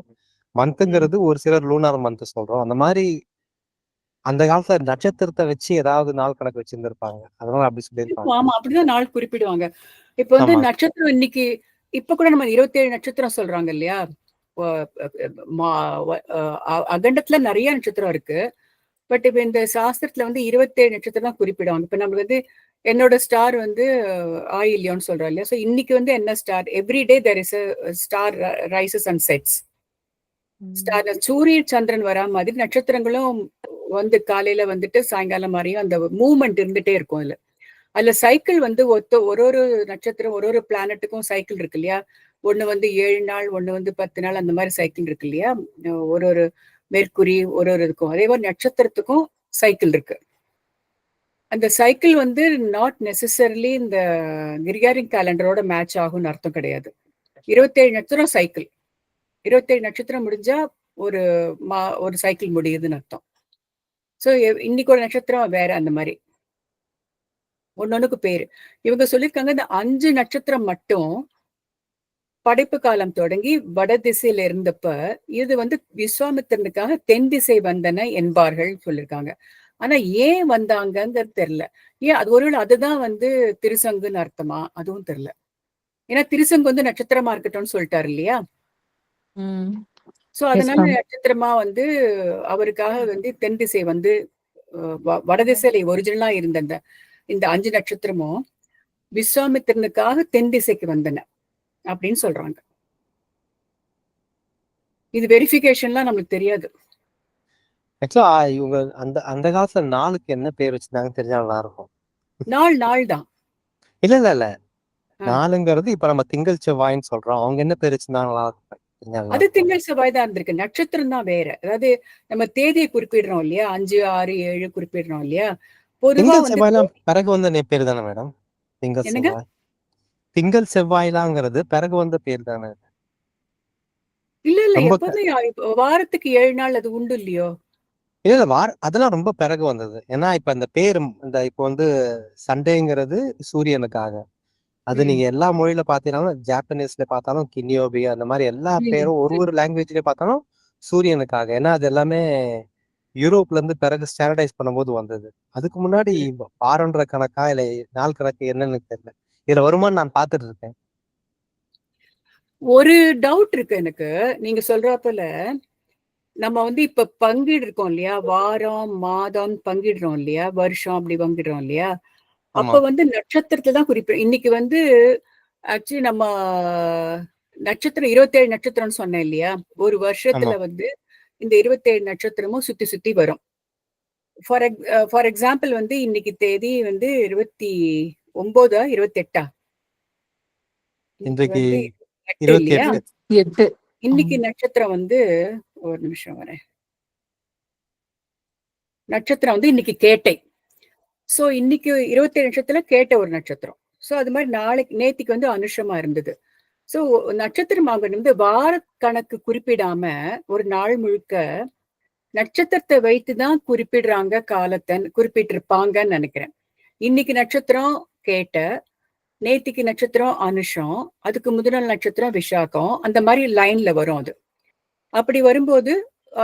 மந்த்ங்கிறது ஒரு சிலர் லூனார் மந்த் சொல்றோம். அந்த மாதிரி அந்த காலத்துல நட்சத்திரத்தை வச்சு ஏதாவது நாள் கணக்கு வச்சிருந்திருப்பாங்க. அதனால அப்படி சொல்லியிருப்பாங்க. ஆமா, அப்படிதான் நாள் குறிப்பிடுவாங்க. இப்ப வந்து நட்சத்திரம் இன்னைக்கு இப்ப கூட நம்ம 27 நட்சத்திரம் சொல்றாங்க இல்லையா? அகண்டத்துல நிறைய நட்சத்திரம் இருக்கு. பட் இப்ப இந்த சாஸ்திரத்துல வந்து 27 நட்சத்திரம் தான் குறிப்பிடுவாங்க. இப்ப நம்மளுக்கு வந்து என்னோட ஸ்டார் வந்து ஆயில்யோன்னு சொல்றோம் இல்லையா? சோ இன்னைக்கு வந்து என்ன star? Every day there is star rises and sets. Star சூரிய சந்திரன் வரா மாதிரி நட்சத்திரங்களும் வந்து காலையில வந்துட்டு சாயங்காலம் மாதிரியும் அந்த மூவ்மெண்ட் இருந்துட்டே இருக்கும். அதுல சைக்கிள் வந்து ஒரு நட்சத்திரம் ஒரு பிளானட்டுக்கும் சைக்கிள் இருக்கு இல்லையா? ஒண்ணு வந்து 7 நாள், ஒண்ணு வந்து 10 நாள், அந்த மாதிரி சைக்கிள் இருக்கு இல்லையா? ஒரு மெர்க்குரி ஒரு இருக்கும். அதே மாதிரி நட்சத்திரத்துக்கும் சைக்கிள் இருக்கு. அந்த சைக்கிள் வந்து நாட் நெசசரிலி இந்த கிரிகாரின் கேலண்டரோட மேட்ச் ஆகும்னு அர்த்தம் கிடையாது. 27 நட்சத்திரம் சைக்கிள். 27 நட்சத்திரம் முடிஞ்சா ஒரு சைக்கிள் முடியுதுன்னு அர்த்தம். சோ இன்னைக்கு ஒரு நட்சத்திரம் வேற அந்த மாதிரி ஒன்னொன்னுக்கு பேரு. இவங்க சொல்லியிருக்காங்க இந்த 5 நட்சத்திரம் மட்டும் படைப்பு காலம் தொடங்கி வட திசையில இருந்தப்ப இது வந்து விஸ்வாமித்திரனுக்காக தென் திசை வந்தன என்பார்கள் சொல்லியிருக்காங்க. ஆனா ஏன் வந்தாங்கங்கிறது தெரியல. ஏன் அது ஒருவேளை அதுதான் வந்து திருசங்குன்னு அர்த்தமா? அதுவும் தெரியல. ஏன்னா திருசங்கு வந்து நட்சத்திரமா இருக்கட்டும்னு சொல்லிட்டாரு இல்லையா? சோ அதனால நட்சத்திரமா வந்து அவருக்காக வந்து தென் திசை வந்து வடதிசையில ஒரிஜினலா இருந்த இந்த 5 நட்சத்திரமும் விஸ்வாமித்திரனுக்காக தென் திசைக்கு வந்தன அப்படின்னு சொல்றாங்க. இது வெரிஃபிகேஷன்லாம் நமக்கு தெரியாது. ஆக்சுவலா இவங்க அந்த காலத்துல நாளுக்கு என்ன பேர் வச்சிருந்தாங்க தெரிஞ்சா நல்லா இருக்கும். நாள் தான். இல்ல நாளுங்கிறது இப்ப நம்ம திங்கள் செவ்வாய்ன்னு சொல்றோம். அவங்க என்ன பேர் வச்சிருந்தாங்களா? அது திங்கள் செவ்வாய் தான் இருந்திருக்கு. நட்சத்திரம் தான் வேற. அதாவது நம்ம தேதியை குறிப்பிடுறோம் இல்லையா? 5, 6, 7 குறிப்பிடுறோம் இல்லையா? பொதுவா செவ்வாய்லாம் பிறகு வந்த பேரு தானே மேடம் திங்கள் செவ்வாய்? திங்கள் செவ்வாய்லாங்கிறது பிறகு வந்த பேர் தானே. இல்ல இல்ல ரொம்ப எப்பவுமே வாரத்துக்கு 7 நாள் அது உண்டு இல்லையோ? இல்ல இல்ல அதெல்லாம் ரொம்ப பிறகு வந்தது. ஏன்னா இப்ப இந்த பேர் இந்த இப்போ வந்து சண்டேங்கிறது சூரியனுக்காக. அது ம். நீங்க எல்லா மொழியில பாத்தீங்கன்னாலும் ஜாப்பனீஸ்ல பார்த்தாலும் கினியோபி அந்த மாதிரி எல்லா ம். பேரும் ஒரு லாங்குவேஜ்ல பார்த்தாலும் சூரியனுக்காக. ஏன்னா அது எல்லாமே யூரோப்ல இருந்து பிறகு ஸ்டாண்டர்டைஸ் பண்ணும்போது வந்தது. அதுக்கு முன்னாடி ம். வாரன்ற கணக்கா இல்ல நாள் கணக்கு என்னன்னு தெரியல. இதுல வருமானு நான் பாத்துட்டு இருக்கேன். ஒரு டவுட் இருக்கு எனக்கு. நீங்க சொல்றாப்போல நம்ம வந்து இப்ப பங்கிடு இருக்கோம் இல்லையா? வாரம், மாதம் பங்கிடுறோம் இல்லையா? வருஷம் அப்படி பங்கிடுறோம் இல்லையா? ஆமா அப்ப வந்து நட்சத்திரத்துல தான் இன்னைக்கு வந்து ஆக்சுவலி நம்ம நட்சத்திரம் 27 நட்சத்திரம்னு சொன்னேன் இல்லையா? ஒரு ஆமா. வருஷத்துல வந்து இந்த 27 நட்சத்திரமும் சுத்தி சுத்தி வரும். ஃபார் எக்ஸாம்பிள் வந்து இன்னைக்கு தேதி வந்து 29 28 இன்னைக்கு இன்றைக்கு வந்து 8 இல்லையா? 28. 8. இன்னைக்கு நட்சத்திரம் வந்து ஒரு நிமிஷம் வரேன். நட்சத்திரம் வந்து இன்னைக்கு கேட்டை. சோ இன்னைக்கு 27 நட்சத்திரத்துல கேட்ட ஒரு நட்சத்திரம். சோ அது மாதிரி நாளைக்கு நேத்திக்கு வந்து அனுஷமா இருந்தது. சோ நட்சத்திரமாக வந்து வார கணக்கு குறிப்பிடாம ஒரு நாள் முழுக்க நட்சத்திரத்தை வைத்துதான் குறிப்பிடுறாங்க காலத்தை குறிப்பிட்டிருப்பாங்கன்னு நினைக்கிறேன். இன்னைக்கு நட்சத்திரம் கேட்ட, நேத்திக்கு நட்சத்திரம் அனுஷம், அதுக்கு முதல் நட்சத்திரம் விசாகம், அந்த மாதிரி லைன்ல வரும் அது. அப்படி வரும்போது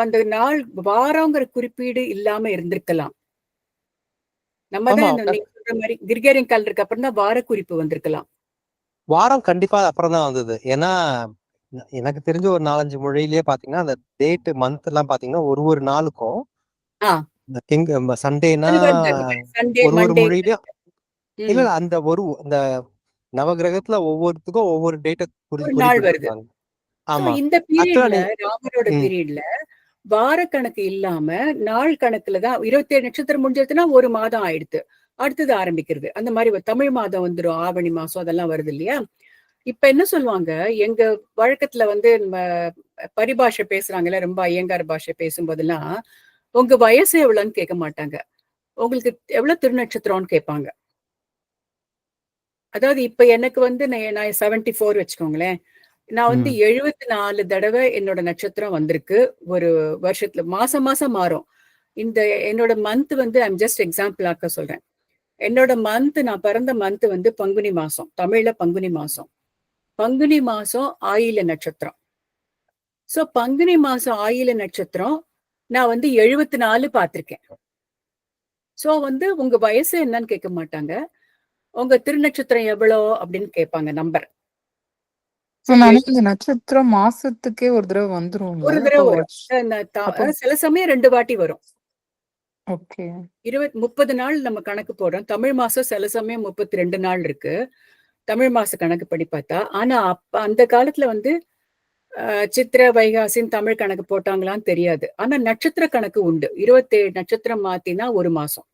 அந்த நாள் வாரங்கிற குறிப்பீடு இல்லாம இருந்திருக்கலாம். நம்ம ஆமா தான் நீங்க சொல்ற மாதிரி கிரிகேரியன் கேலண்டருக்கு அப்புறம் தான் வார குறிப்பு வந்திருக்கலாம். வாரம் கண்டிப்பா அப்புறம் தான் வந்தது. ஏன்னா எனக்கு தெரிஞ்ச ஒரு 4-5 மொழியிலேயே பாத்தீங்கன்னா அந்த டேட் மந்த் எல்லாம் பாத்தீங்கன்னா ஒரு நாளுக்கும் ஆ இந்த சண்டேனா அது வருது அந்த மாதிரி. சண்டே ஒரு மண்டே. மொழியிலயும் இல்ல ம். இல்ல அந்த இந்த நவகிரகத்துல ஒவ்வொருத்துக்கும் ஒவ்வொரு டேட்டை ஒரு நாள் வருது. குறிப்பிட்டிருப்பாங்க. சோ ஆமா. இந்த ஆக்சுவலா பீரியட்ல நீ ராமரோட ம். பீரியட்ல வார கணக்கு இல்லாம நாள் கணக்குல தான் 27 நட்சத்திரம் முடிஞ்சதுன்னா ஒரு மாதம் ஆயிடுது. அடுத்தது ஆரம்பிக்கிறது. அந்த மாதிரி தமிழ் மாதம் வந்துடும். ஆவணி மாசம் அதெல்லாம் வருது இல்லையா? இப்ப என்ன சொல்லுவாங்க, எங்க வழக்கத்துல வந்து நம்ம பரிபாஷை பேசுறாங்கல்ல, ரொம்ப ஐயங்கார் பாஷை பேசும்போதெல்லாம், உங்க வயசு எவ்வளவுன்னு கேட்க மாட்டாங்க. உங்களுக்கு எவ்வளவு திருநட்சத்திரம்னு கேட்பாங்க. அதாவது இப்ப எனக்கு வந்து நான் 74 வச்சுக்கோங்களேன். நான் வந்து ம். 74 தடவை என்னோட நட்சத்திரம் வந்திருக்கு. ஒரு வருஷத்துல மாசம் மாசம் மாறும். இந்த என்னோட மந்த் வந்து ஐம் ஜஸ்ட் எக்ஸாம்பிள் ஆக்க சொல்றேன். என்னோட மந்த் நான் பிறந்த மந்த் வந்து பங்குனி மாசம். தமிழ்ல பங்குனி மாசம். பங்குனி மாசம் ஆயில்ய நட்சத்திரம். சோ பங்குனி மாசம் ஆயில்ய நட்சத்திரம் நான் வந்து 74 பார்த்திருக்கேன். சோ வந்து உங்க வயசு என்னன்னு கேட்க மாட்டாங்க. உங்க திருநட்சத்திரம் எவ்வளோ அப்படின்னு கேட்பாங்க நம்பர். சோ இந்த நட்சத்திரம் மாசத்துக்கே ஒரு தடவை வந்துரும்ல? ஒரு அப்போ தடவை வரும். அப்போ சில சமயம் 2 வாட்டி வரும். ஓகே. 30 நாள் நம்ம கணக்கு போடுறோம். தமிழ் மாசம் சில சமயம் 32 நாள் இருக்கு. தமிழ் மாச கணக்குப்படி பார்த்தா. ஆனா அந்த காலத்துல வந்து சித்திரை, வைகாசின்னு தமிழ் கணக்கு போட்டாங்களான்னு தெரியாது. ஆனா நட்சத்திர கணக்கு உண்டு. 27 நட்சத்திரம் மாத்தினா 1 மாசம்.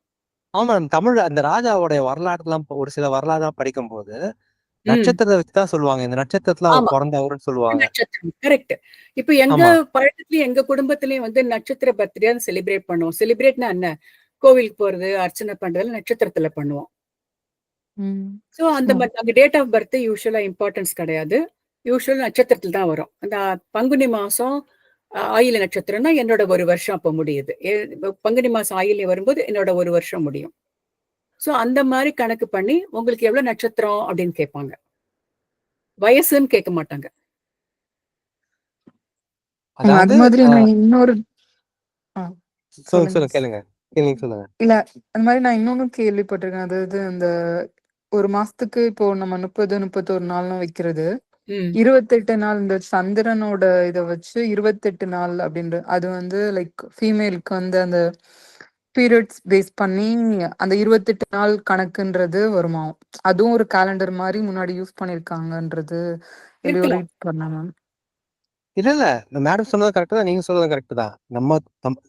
ஆமா தமிழ் அந்த ராஜாவோட வரலாறுலாம் ஒரு சில வரலாறுலாம் படிக்கும்போது ம். நட்சத்திரத்தை வச்சுதான் சொல்லுவாங்க. இந்த நட்சத்திரத்துல அவர் ஆமா. பிறந்தவருன்னு சொல்லுவாங்க. நட்சத்திரம். கரெக்ட். இப்ப எங்க ஆமா. பழக்கத்திலயும் எங்க குடும்பத்திலயும் வந்து நட்சத்திர பர்த்டே செலிப்ரேட் பண்ணுவோம். செலிப்ரேட்னா என்ன? கோவிலுக்கு போறது, அர்ச்சனை பண்றதுல நட்சத்திரத்துல பண்ணுவோம். ம். சோ அந்த மாதிரி நாங்க டேட் ஆஃப் பர்த் யூசுவலா இம்பார்ட்டன்ஸ் கிடையாது. யூசுவல் நட்சத்திரத்துல தான் வரும். அந்த பங்குனி மாசம் ஆயில்ய நட்சத்திரம்னா என்னோட ஒரு வருஷம் அப்ப முடியுது. பங்குனி மாசம் ஆயில்யம் வரும்போது என்னோட ஒரு வருஷம் முடியும். சோ அந்த மாதிரி கணக்கு பண்ணி உங்களுக்கு எவ்வளவு நட்சத்திரம் அப்படின்னு கேட்பாங்க. வயசுன்னு கேட்க மாட்டாங்க. அது அதாவது மாதிரி நான் இன்னொரு சொல்லுங்க சொல்லுங்க. சொல்லுங்க கேளுங்க. கேளுங்க சொல்லுங்க. இல்ல, அந்த மாதிரி நான் இன்னொன்னும் கேள்விப்பட்டிருக்கேன். அதாவது அந்த ஒரு மாசத்துக்கு இப்போ நம்ம 30, 31 நாள்னு வைக்கிறது. ம். 28 நாள் இந்த சந்திரனோட இத வச்சு 28 நாள் அப்படின்ற அது வந்து லைக் ஃபீமேலுக்கு வந்து அந்த பீரியட்ஸ் பேஸ் பண்ணி அந்த 28 நாள் கணக்குன்றது வருமா? அதுவும் ஒரு கேலண்டர் மாதிரி முன்னாடி யூஸ் பண்ணிருக்காங்கன்றது எங்கேயோ இருக்கலாம். ரீட் பண்ணேன் மேம். இல்ல இல்ல மேடம் சொன்னது கரெக்ட் தான். நீங்க சொல்றது கரெக்ட் தான்.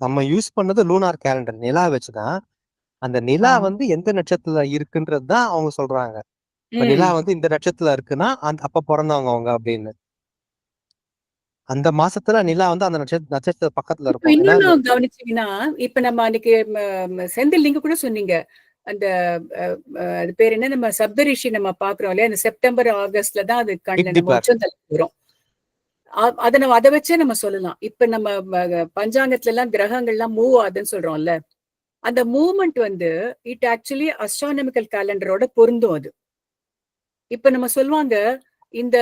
நம்ம யூஸ் பண்ணது லூனார் கேலண்டர் நிலா வச்சுதான். அந்த நிலா ஆ. வந்து எந்த நட்சத்திரத்துல இருக்குன்றது தான் அவங்க சொல்றாங்க. இப்ப நிலா ம். வந்து இந்த நட்சத்திரத்துல இருக்குன்னா அப்ப பிறந்தவங்க அவங்க அப்படின்னு. அந்த மாசத்துல நிலா வந்து அந்த நட்சத்திர பக்கத்துல இப்ப இருக்கும். ஏன்னா இன்னொன்னு கவனிச்சீங்கன்னா, இப்ப நம்ம அன்னைக்கு செந்தில் நீங்க கூட சொன்னீங்க. அந்த அது பேர் என்ன, நம்ம சப்தரிஷி நம்ம பாக்குறோம் இல்லையா, அந்த செப்டம்பர் ஆகஸ்ட்ல தான் அது பிக் நம்ம டிப்ளர். உச்சந்தலை வரும். அதை வச்சே நம்ம சொல்லலாம். இப்ப நம்ம பஞ்சாங்கத்துல எல்லாம் கிரகங்கள்லாம் மூவ் ஆகுதுன்னு சொல்றோம்ல, அந்த மூவ்மெண்ட் வந்து இட் ஆக்சுவலி அஸ்ட்ரானமிக்கல் கேலண்டரோட பொருந்தும் அது. இப்ப நம்ம சொல்லுவாங்க, இந்த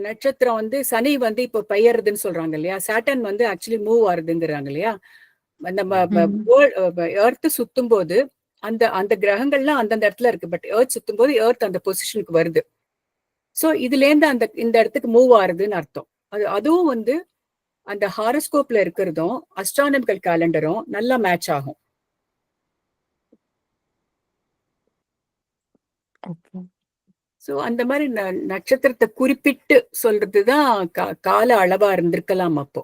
நட்சத்திரம் வந்து சனி வந்து இப்ப பெயர்றதுன்னு சொல்றாங்க இல்லையா, சாட்டர்ன் வந்து ஆக்சுவலி மூவ் ஆகுதுங்கிறாங்க இல்லையா. நம்ம எர்த் சுத்தும் போது அந்த அந்த கிரகங்கள்லாம் அந்தந்த இடத்துல இருக்கு, பட் எர்த் சுத்தும் போது எர்த் அந்த பொசிஷனுக்கு வருது. சோ இதுல இருந்து இந்த இடத்துக்கு மூவ் ஆகுதுன்னு அர்த்தம். அதுவும் வந்து அந்த ஹாரோஸ்கோப்ல இருக்கிறதும் அஸ்ட்ரானமிக்கல் கேலண்டரும் நல்லா மேட்ச் ஆகும். ஓகே. சோ அந்த மாதிரி நட்சத்திரத்தை குறிப்பிட்டு சொல்றதுதான் கால அளவா இருந்திருக்கலாம் அப்போ.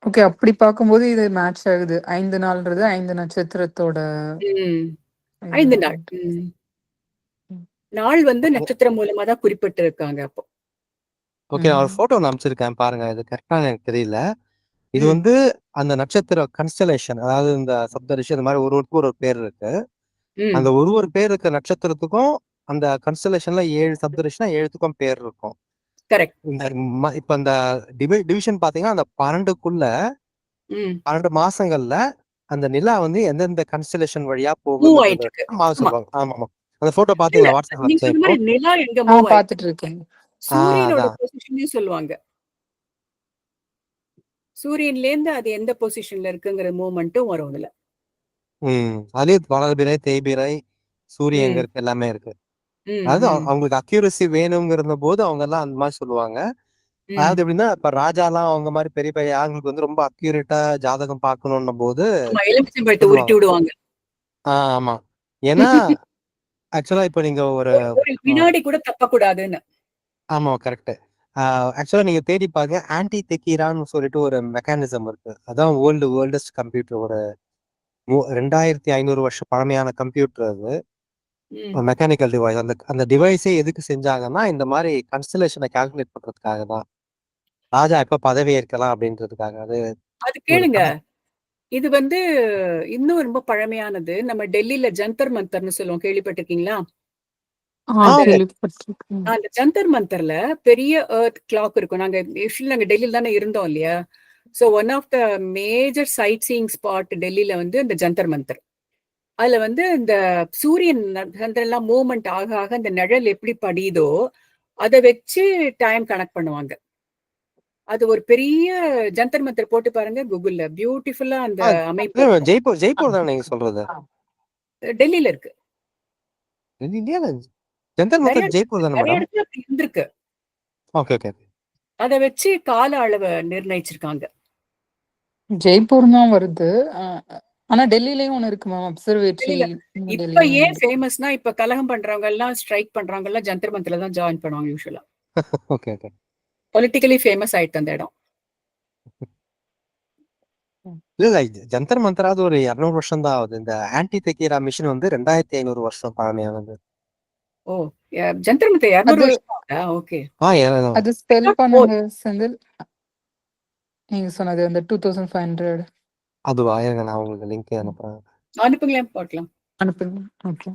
ஓகே. அப்படி பார்க்கும்போது இது மேட்ச் ஆகுது. 5 நாள்ன்றது 5 நட்சத்திரத்தோட ம். 5 நாள். இதுதான். நாள் வந்து நட்சத்திரம் மூலமா தான் குறிப்பிட்டு இருக்காங்க அப்போ. ஓகே, நான் ஒரு போட்டோ அனுப்பிச்சிருக்கேன் பாருங்க. இது கரெக்டா எனக்கு தெரியல. இது வந்து அந்த நட்சத்திர கன்ஸ்டலேஷன், அதாவது இந்த சப்தரிஷி, இந்த மாதிரி ஒருவருக்கு ஒரு பேர் இருக்கு. அந்த ஒரு பேர் இருக்க நட்சத்திரத்துக்கும் அந்த கன்ஸ்டலேஷன்ல 7 சப்தரிஷினா 7த்துக்கும் பேர் இருக்கும். கரெக்ட். இப்ப அந்த டிவிஷன் பாத்தீங்கன்னா அந்த 12க்குள்ள 12 மாசங்கள்ல அந்த நிலா வந்து எந்தெந்த கன்ஸ்டலேஷன் வழியா மூவ் ஆயிட்டு இருக்கு. சொல்லுவாங்க. ஆமா ஆமா, அந்த போட்டோ பாத்தீங்களா வாட்ஸ்அப்ல? நீங்க சொன்ன மாதிரி நிலா எங்க மூவ் பார்த்துட்டு இருக்கேன். சூரியனோட பொசிஷனையும் சொல்லுவாங்க. சூரியன்ல இருந்து அது எந்த பொசிஷன்ல இருக்குங்கிற மூவ்மெண்ட்டும் வரும் அதுல. அதே வளர்பிறை, தேய்பிறை, சூரியன் எங்க இருக்கு எல்லாமே இருக்கு. அதாவது அவங்களுக்கு அக்யூரசி வேணுங்கிறத போது அவங்க எல்லாம் அந்த மாதிரி சொல்லுவாங்க. அதாவது எப்படின்னா, இப்ப ராஜாலாம் அவங்க மாதிரி பெரிய பெரிய ஆளுங்களுக்கு வந்து ரொம்ப அக்யூரேட்டா ஜாதகம் பார்க்கணும்னும் போது எலுமிச்சம்பழத்தை உருட்டி விடுவாங்க. ஆமா, ஏன்னா ஆக்சுவலா இப்ப நீங்க ஒரு வினாடி கூட தப்பக்கூடாதுன்னு. ஆமா, கரெக்ட். ஆக்சுவலா நீங்க தேடி பாருங்க, ஆன்டி தெக்கீரான்னு சொல்லிட்டு ஒரு மெக்கானிசம் இருக்கு. அதான் வேர்ல்டஸ்ட் கம்ப்யூட்டர். ஒரு 2500 வருஷம் பழமையான கம்ப்யூட்டர் அது. Mechanical device. அந்த டிவைஸே எதுக்கு செஞ்சாங்கன்னா, இந்த மாதிரி கன்ஸ்டலேஷனை கால்குலேட் பண்றதுக்காக தான். ராஜா எப்ப பதவி ஏற்கலாம் அப்படின்றதுக்காக. அது கேளுங்க, இது வந்து இன்னும் ரொம்ப பழமையானது. நம்ம டெல்லியில ஜந்தர் மந்தர்னு சொல்லுவோம், கேள்விப்பட்டிருக்கீங்களா? அந்த ஜந்தர் மந்தர்ல பெரிய எர்த் கிளாக் இருக்கும். நாங்க டெல்லியில தானே இருந்தோம் இல்லையா. So one of the major sightseeing spot டெல்லியில வந்து இந்த ஜந்தர் மந்தர். அதுல வந்து இந்த சூரியன் சந்திரன்லாம் மூவ்மெண்ட் ஆக ஆக அந்த நிழல் எப்படி படியுதோ அதை வச்சு டைம் கனெக்ட் பண்ணுவாங்க. அது ஒரு பெரிய ஜந்தர் மந்தர் போட்டு பாருங்க கூகுள்ல, பியூட்டிஃபுல்லா அந்த அமைப்பு. ஜெய்ப்பூர் தான் நீங்க சொல்றது? டெல்லியில இருக்கு. ஜந்தர் மந்தர் ஜெய்ப்பூர் தானே நிறைய மேடம்? இடத்துல அப்படி இருந்திருக்கு. Okay okay. அதை வச்சு கால அளவை நிர்ணயிச்சிருக்காங்க. ஜெய்ப்பூர் தான் வருது. ஆனா டெல்லிலயும் ஒண்ணு இருக்கு மேம், அப்சர்வேட்டரி. இப்ப ஏன் ஃபேமஸ்னா, இப்ப கலகம் பண்றவங்க எல்லாம், ஸ்ட்ரைக் பண்றவங்க எல்லாம் ஜந்தர் மந்தர்ல தான் ஜாயின் பண்ணுவாங்க யூசுவலா. Okay okay. பொலிட்டிக்கலி ஃபேமஸ் ஆயிட்டு அந்த இடம். இல்ல, ஜந்தர் மந்தராவது ஒரு 200 வருஷம் தான் ஆகுது. இந்த ஆன்டி தெக்கீரா மிஷின் வந்து 2500 வருஷம் பழமையானது. ஓ, ஜந்தர் மந்தர் 200 வருஷம் ஆகுதா? ஓகே. அது ஸ்பெல் பண்ணுங்க செந்தில். நீங்க சொன்னது அந்த 2500. அதுவா? இருங்க, நான் உங்களுக்கு லிங்க் அனுப்புறேன். அனுப்புங்களேன் பார்க்கலாம். அனுப்புங்க. ஓகே.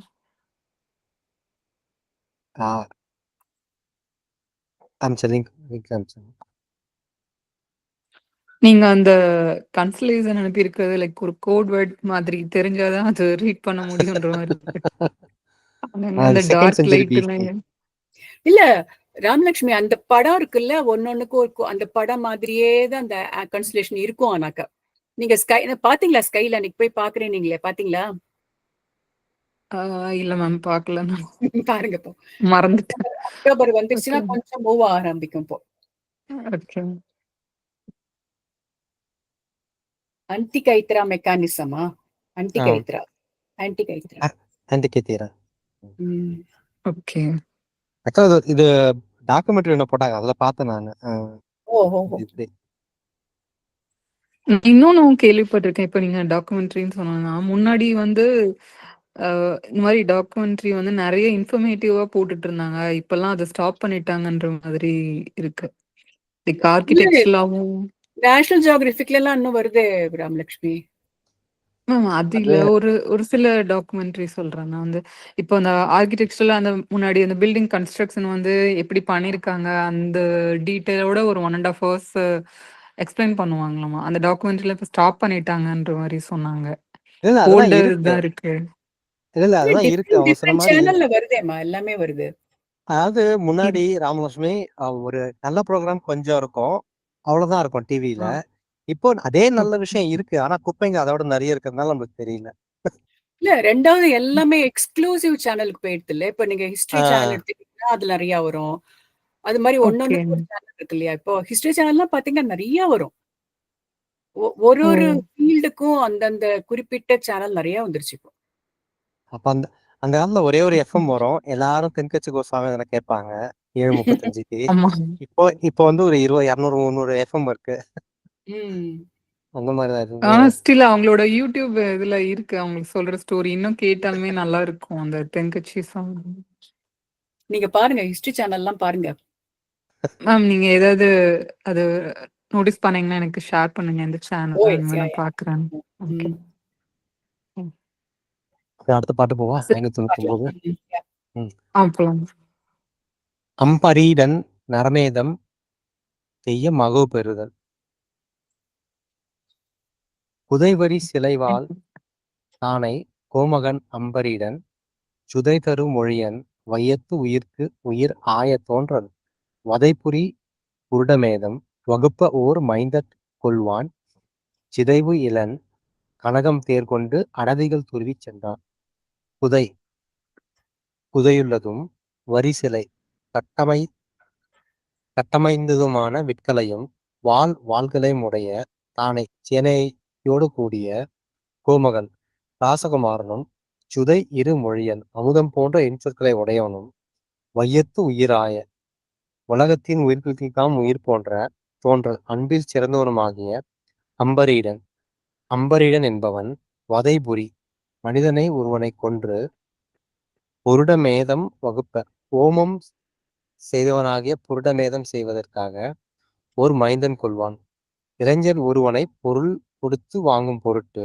நீங்க அந்த கன்சலேஷன் அனுப்பி இருக்கிறது லைக் ஒரு கோட் வேர்ட் மாதிரி தெரிஞ்சாதான் அது ரீட் பண்ண முடியும்ன்ற மாதிரி இருக்கு. அந்த டார்க் லைட் இல்ல ராமலட்சுமி, அந்த படம் இருக்குல்ல, ஒன்னொன்னுக்கும் அந்த படம் மாதிரியே தான் அந்த கன்சலேஷன் இருக்கும். ஆனாக்கா நீங்க ஸ்கை பாத்தீங்களா? ஸ்கைல அன்னைக்கு போய் பாக்குறேன், நீங்களே பாத்தீங்களா? இல்ல மேம், பாக்கல. பாருங்க, இப்போ மறந்துட்டேன். அக்டோபர் வந்துருச்சுன்னா கொஞ்சம் மூவ் ஆரம்பிக்கும். இப்போ ஆன்டி கைத்ரா மெக்கானிசமா? ஆன்டி கைத்ரா. ஓகே. இது டாக்குமெண்ட்ரி ஒண்ணு போட்டாங்க, அதுல பார்த்தேன் நானு. இன்னொன்னு கேள்விப்பட்டிருக்கேன். இப்ப நீங்க டாக்குமெண்ட்ரின்னு சொன்னா, முன்னாடி வந்து இந்த மாதிரி டாக்குமெண்ட்ரி வந்து நிறைய இன்ஃபர்மேட்டிவா போட்டுட்டு இருந்தாங்க. இப்பெல்லாம் அதை ஸ்டாப் பண்ணிட்டாங்கன்ற மாதிரி இருக்கு. ஆர்கிடெக்சரலாவும் நேஷனல் ஜியோகிராபிக்ல எல்லாம் இன்னும் வருது ராமலட்சுமி. மேம் அது அது இல்ல. ஒரு சில டாக்குமெண்ட்ரி சொல்றேன் நான் வந்து. இப்போ அந்த ஆர்க்கிடெக்சர்ல அந்த முன்னாடி அந்த பில்டிங் கன்ஸ்ட்ரக்ஷன் வந்து எப்படி பண்ணியிருக்காங்க, அந்த டீட்டெயிலோட ஒரு 1 1/2 ஹவர்ஸ் எக்ஸ்பிளைன் பண்ணுவாங்களாமா. அந்த டாக்குமெண்ட்ரில இப்ப ஸ்டாப் பண்ணிட்டாங்கன்ற மாரி சொன்னாங்க. இல்ல அதெல்லாம் ஓல்டர் இருக்கு. தான் இருக்கு. இல்ல அதெல்லாம் இருக்கு. டிஃப்ரெண்ட் அவங்க சொன்ன டிஃப்ரெண்ட் மாரி சேனல்ல வருதேம்மா, எல்லாமே வருது. அதாவது முன்னாடி ம். ராமலட்சுமி ஒரு நல்ல ப்ரோகிராம் கொஞ்சம் இருக்கும். அவ்வளவுதான் இருக்கும் டிவில. ஆ. இப்போ அதே நல்ல ஓகே. விஷயம் இருக்கு. ஆனா குப்பைங்க அதோட நெறைய இருக்கிறதுனால நமக்கு தெரியல. இல்ல 2வது எல்லாமே எக்ஸ்க்ளூசிவ் சேனலுக்கு போயிடுதுல்ல. இப்ப நீங்க ஹிஸ்டரி சேனல் ஆ எடுத்துக்கிட்டீங்கன்னா, அதுல நெறைய வரும். அது மாரி ஓகே. ஒண்ணொண்ணுக்கு ஒரு சேனல் இருக்கு இல்லையா? இப்போ ஹிஸ்டரி சேனல்லாம் பார்த்தீங்கன்னா நெறைய வரும். ஒரு ஓ! ஒரு ஃபீல்டுக்கும் அந்தந்த குறிப்பிட்ட சேனல் நெறைய வந்துருச்சு இப்போ. அப்ப அந்த அந்த காலத்துல ஒரே ஒரு எஃப்எம் வரும். எல்லாரும் தென்கட்சி கோசாமி அதுல கேட்பாங்க. 7:35க்கு. ஆமா. இப்போ வந்து ஒரு 20, 200, 300 எஃப்எம் இருக்கு. ம். அந்த மாதிரி தான் இது. ஆனா ஸ்டில் அவங்களோட யூடியூப் இதுல இருக்கு. அவங்களுக்கு சொல்ற ஸ்டோரி இன்னும் கேட்டாலுமே நல்லா இருக்கும். அந்த தென்கட்சி சாங். நீங்க பாருங்க. ஹிஸ்டரி சேனல்லாம் பாருங்க. மேம் நீங்க ஏதாவது அது நோட்டீஸ் பண்ணீங்கன்னா எனக்கு ஷேர் பண்ணுங்க இந்த சேனல். அந்த எஸ். மாதிரி யா, நான் யா. பார்க்குறேன். ஓகே. ம். ம். அடுத்த பாட்டு போவா? சரி. 599. பார்க்கலாம். ம். யா. ம். போலாம். அம்பரீடன் நரமேதம் செய்ய மகவு பெறுதல். புதைவரி சிலைவாள் தானை கோமகன் அம்பரீடன் சுதைதரு மொழியன் வையத்து உயிர்க்கு உயிர் ஆய தோன்றல் வதைப்புரி குருடமேதம் வகுப்ப ஓர் மைந்தட் கொள்வான் சிதைவு இளன் கனகம் தேர்கொண்டு அடவிகள் துருவிச் சென்றான். புதை புதையுள்ளதும் வரிசிலை கட்டமை கட்டமைந்ததுமான விட்களையும் வாள்களையும் உடைய தானை சேனையோடு கூடிய கோமகன் ராசகுமாரனும் சுதை இரு மொழியன் அமுதம் போன்ற இன்சொற்களை உடையவனும் வையத்து உயிராய உலகத்தின் உயிர்களுக்காம் உயிர் போன்ற தோன்றல் அன்பில் சிறந்தவனுமாகிய அம்பரீடன் அம்பரீடன் என்பவன் வதைபுரி மனிதனை ஒருவனை கொன்று பொருடமேதம் வகுப்ப ஓமம் செய்தவனாகிய புருடமேதம் செய்வதற்காக ஒரு மைந்தன் கொள்வான். இளைஞர் ஒருவனை பொருள் கொடுத்து வாங்கும் பொருட்டு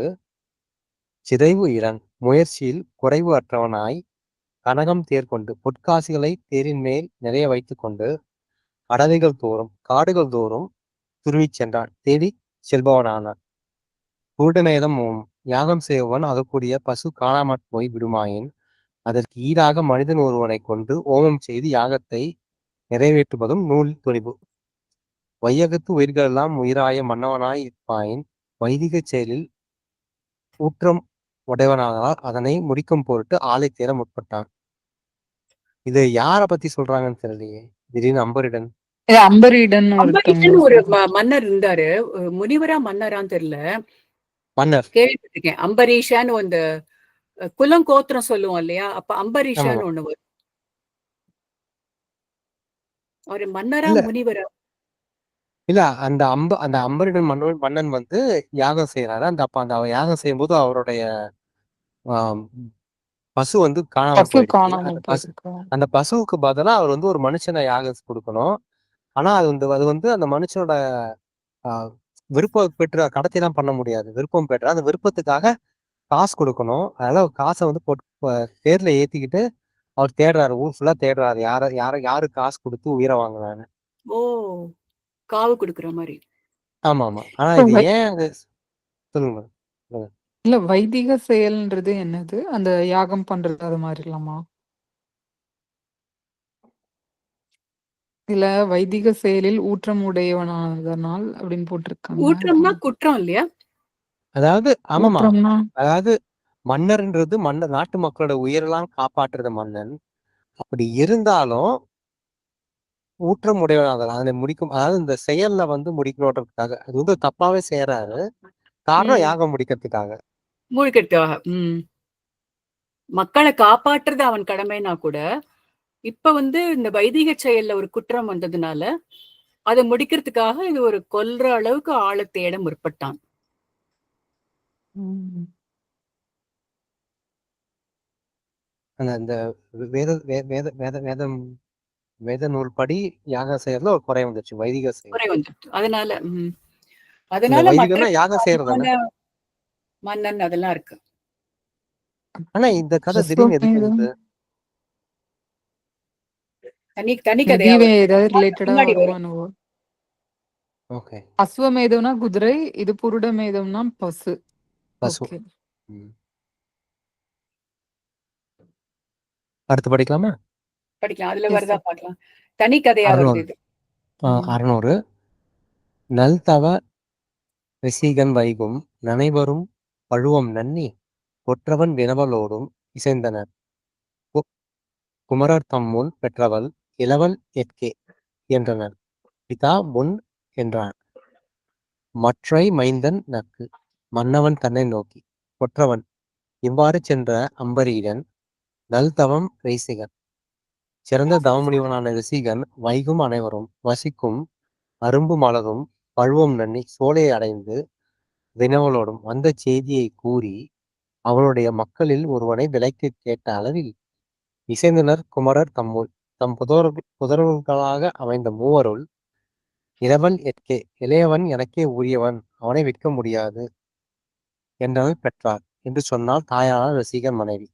சிதைவு இளன் முயற்சியில் குறைவு அற்றவனாய் கனகம் தேர்கொண்டு பொற்காசுகளை தேரின் மேல் நிறைய வைத்துக் கொண்டு அடவிகள் தோறும் காடுகள் தோறும் துருவிச் சென்றான். தேடிச் செல்பவனானான். குருடமேதம் யாகம் செய்பவன் அதற்குரிய பசு காணாமற் போய் விடுமாயின் அதற்கு ஈடாக மனிதன் ஒருவனை கொண்டு ஓமம் செய்து யாகத்தை நிறைவேற்றுவதும் நூல் துணிவு. வையகத்து உயிர்களெல்லாம் உயிராய மன்னவனாய் இருப்பாயின் வைதிகச் செயலில் ஊற்றம் உடையவனானால் அதனை முடிக்கும் பொருட்டு ஆளை தேட முற்பட்டான். இது யார பத்தி சொல்றாங்கன்னு தெரியலையே. திடீர்னு அம்பரிடன் அம்பரீடன் ஒருத்தவங்க அம்பரீஷன் ஒரு மன்னர் இருந்தாரு. முனிவரா மன்னரான்னு தெரியல. மன்னர். கேள்விப்பட்டிருக்கேன். அம்பரீஷான்னு அந்த குலம் கோத்திரம் சொல்லுவோம் இல்லையா? அப்ப ஆமாமா. அம்பரீஷான்னு ஒண்ணு வரும். அவரு மன்னரா? இல்ல முனிவரா? இல்ல அந்த அம்பரிடன் மன்னன் வந்து யாகம் செய்யறாரு. அந்த யாகம் செய்யும்போது அவருடைய ஆஹ், பசு வந்து காணாம பசு போயிடுச்சு. காணாம போயிருக்கு. அந்த பசுவுக்கு பதிலா அவர் வந்து ஒரு மனுஷனை யாகம் கொடுக்கணும். ஆனா அது வந்து அந்த மனுஷனோட ஆஹ், விருப்பம் பெற்று கடத்திலாம் பண்ண முடியாது. விருப்பம் பெற்ற அந்த விருப்பத்துக்காக காசு கொடுக்கணும். அதனால காசை வந்து தேர்ல ஏத்திக்கிட்டு அவர் தேடுறாரு. ஊர் ஃபுல்லா தேடுறாரு. யாரு காசு கொடுத்து உயிரை வாங்குறான்னு. ஓ! காவு குடுக்குற மாரி. ஆமா ஆமா. ஆனா இப்போ இது ஏன் அது சொல்லுங்க madam. சொல்லுங்க. இல்ல வைதிக செயல்ன்றது என்னது? அந்த யாகம் பண்றது அது மாதிரிலாமா? இல்ல வைதிக செயலில் ஊற்றம் உடையவனாதனால் அப்படின்னு போட்டிருக்காங்க. ஊற்றம்னா குற்றம் இல்லையா? அதாவது ஆமாமா. ஊற்றம்னா அதாவது மன்னர்ன்றது நாட்டு மக்களோட உயிரெல்லாம் காப்பாற்றுறது மன்னன். அப்படி இருந்தாலும் ஊற்றம் உடையவனாக அதனை முடிக்கும். அதாவது இந்த செயல்ல வந்து முடிக்கணுன்றதுக்காக அது வந்து தப்பாவே செய்யறாரு. காரணம் ம். யாகம் முடிக்கிறதுக்காக. மூழ்கடிக்காக. ம். மக்கள காப்பாற்றுறது அவன் கடமைன்னா கூட, இப்ப வந்து இந்த வைதிக செயல்ல ஒரு குற்றம் வந்ததுனால, அத முடிக்கிறதுக்காக இது ஒரு கொல்ற அளவுக்கு ஆள தேட முற்பட்டான். ம். அந்த இந்த வேத வே- வேத வேத வேதம் வேத நூல் படி யாகம் செய்யறதுல ஒரு குறை வந்துச்சு வைதிக செயல். குறை வந்துடுச்சு. அதனால இந்த அதனால மற்ற வைதிகம்னா யாகம் செய்யறது தானே. மன்னன் அதெல்லாம் இருக்கு. ஆனா இந்த கதை திடீர்னு எதுக்கு அஸ்வமேதம் வருது? தனி மேபி கதையா வருது. ஏதாவது ரிலேட்டடா முன்னாடி வருமோ வரும். என்னவோ. ஓகே. அஸ்வமேதம்னா குதிரை, இது புருடமேதம்னா பசு. பசு. ஓகே. அடுத்து படிக்கலாமா? படிக்கலாம். அதுல எஸ் வருதா சார். பார்க்கலாம். தனி கதையா வருது 600. இது. 600. நல்தவ ரிஷிகன் வைகும் நனைவரும் பழுவம் நன்னி கொற்றவன் வினவலோடும் இசைந்தனர். குமரர் தம்முன் பெற்றவள் இளவல் எற்கே என்றனர். பிதா முன் என்றான். மற்றை மைந்தன் நக்கு மன்னவன் தன்னை நோக்கி கொற்றவன் இவ்வாறு சென்ற அம்பரீடன் நல்தவம் ரிஷிகன் சிறந்த தவமுனிவனான ரிஷிகன் வைகும் அனைவரும் வசிக்கும் அரும்பு மலரும் பழுவம் நன்னி சோலையை அடைந்து வினவலோடும் வந்த செய்தியை கூறி அவனுடைய மக்களில் ஒருவனை விலைக்கு கேட்ட அளவில் இசைந்தனர். குமரர் தம்முள் தம் புதல்வர்களாக அமைந்த மூவருள் இளவல் எற்கே இளையவன் எனக்கே உரியவன், அவனை விற்க முடியாது என்றவள் பெற்றார் என்று சொன்னால் தாயார் ரசிகன் மனைவி.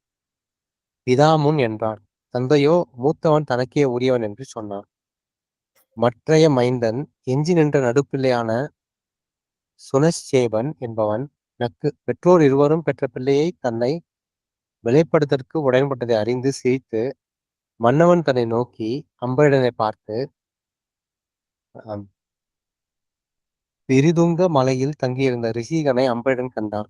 பிதாமுன் என்றான். தந்தையோ மூத்தவன் தனக்கே உரியவன் என்று சொன்னான். மற்றைய மைந்தன் எஞ்சி நின்ற நடுப்பிள்ளையான சுனச்சேபன் என்பவன் நக்கு பெற்றோர் இருவரும் பெற்ற பிள்ளையை தன்னை விலைப்படுத்தற்கு உடன்பட்டதை அறிந்து சிரித்து மன்னவன் தன்னை நோக்கி அம்பரிடனை பார்த்து பிரிதுங்க மலையில் தங்கியிருந்த ரிஷிகனை அம்பரிடன் கண்டான்.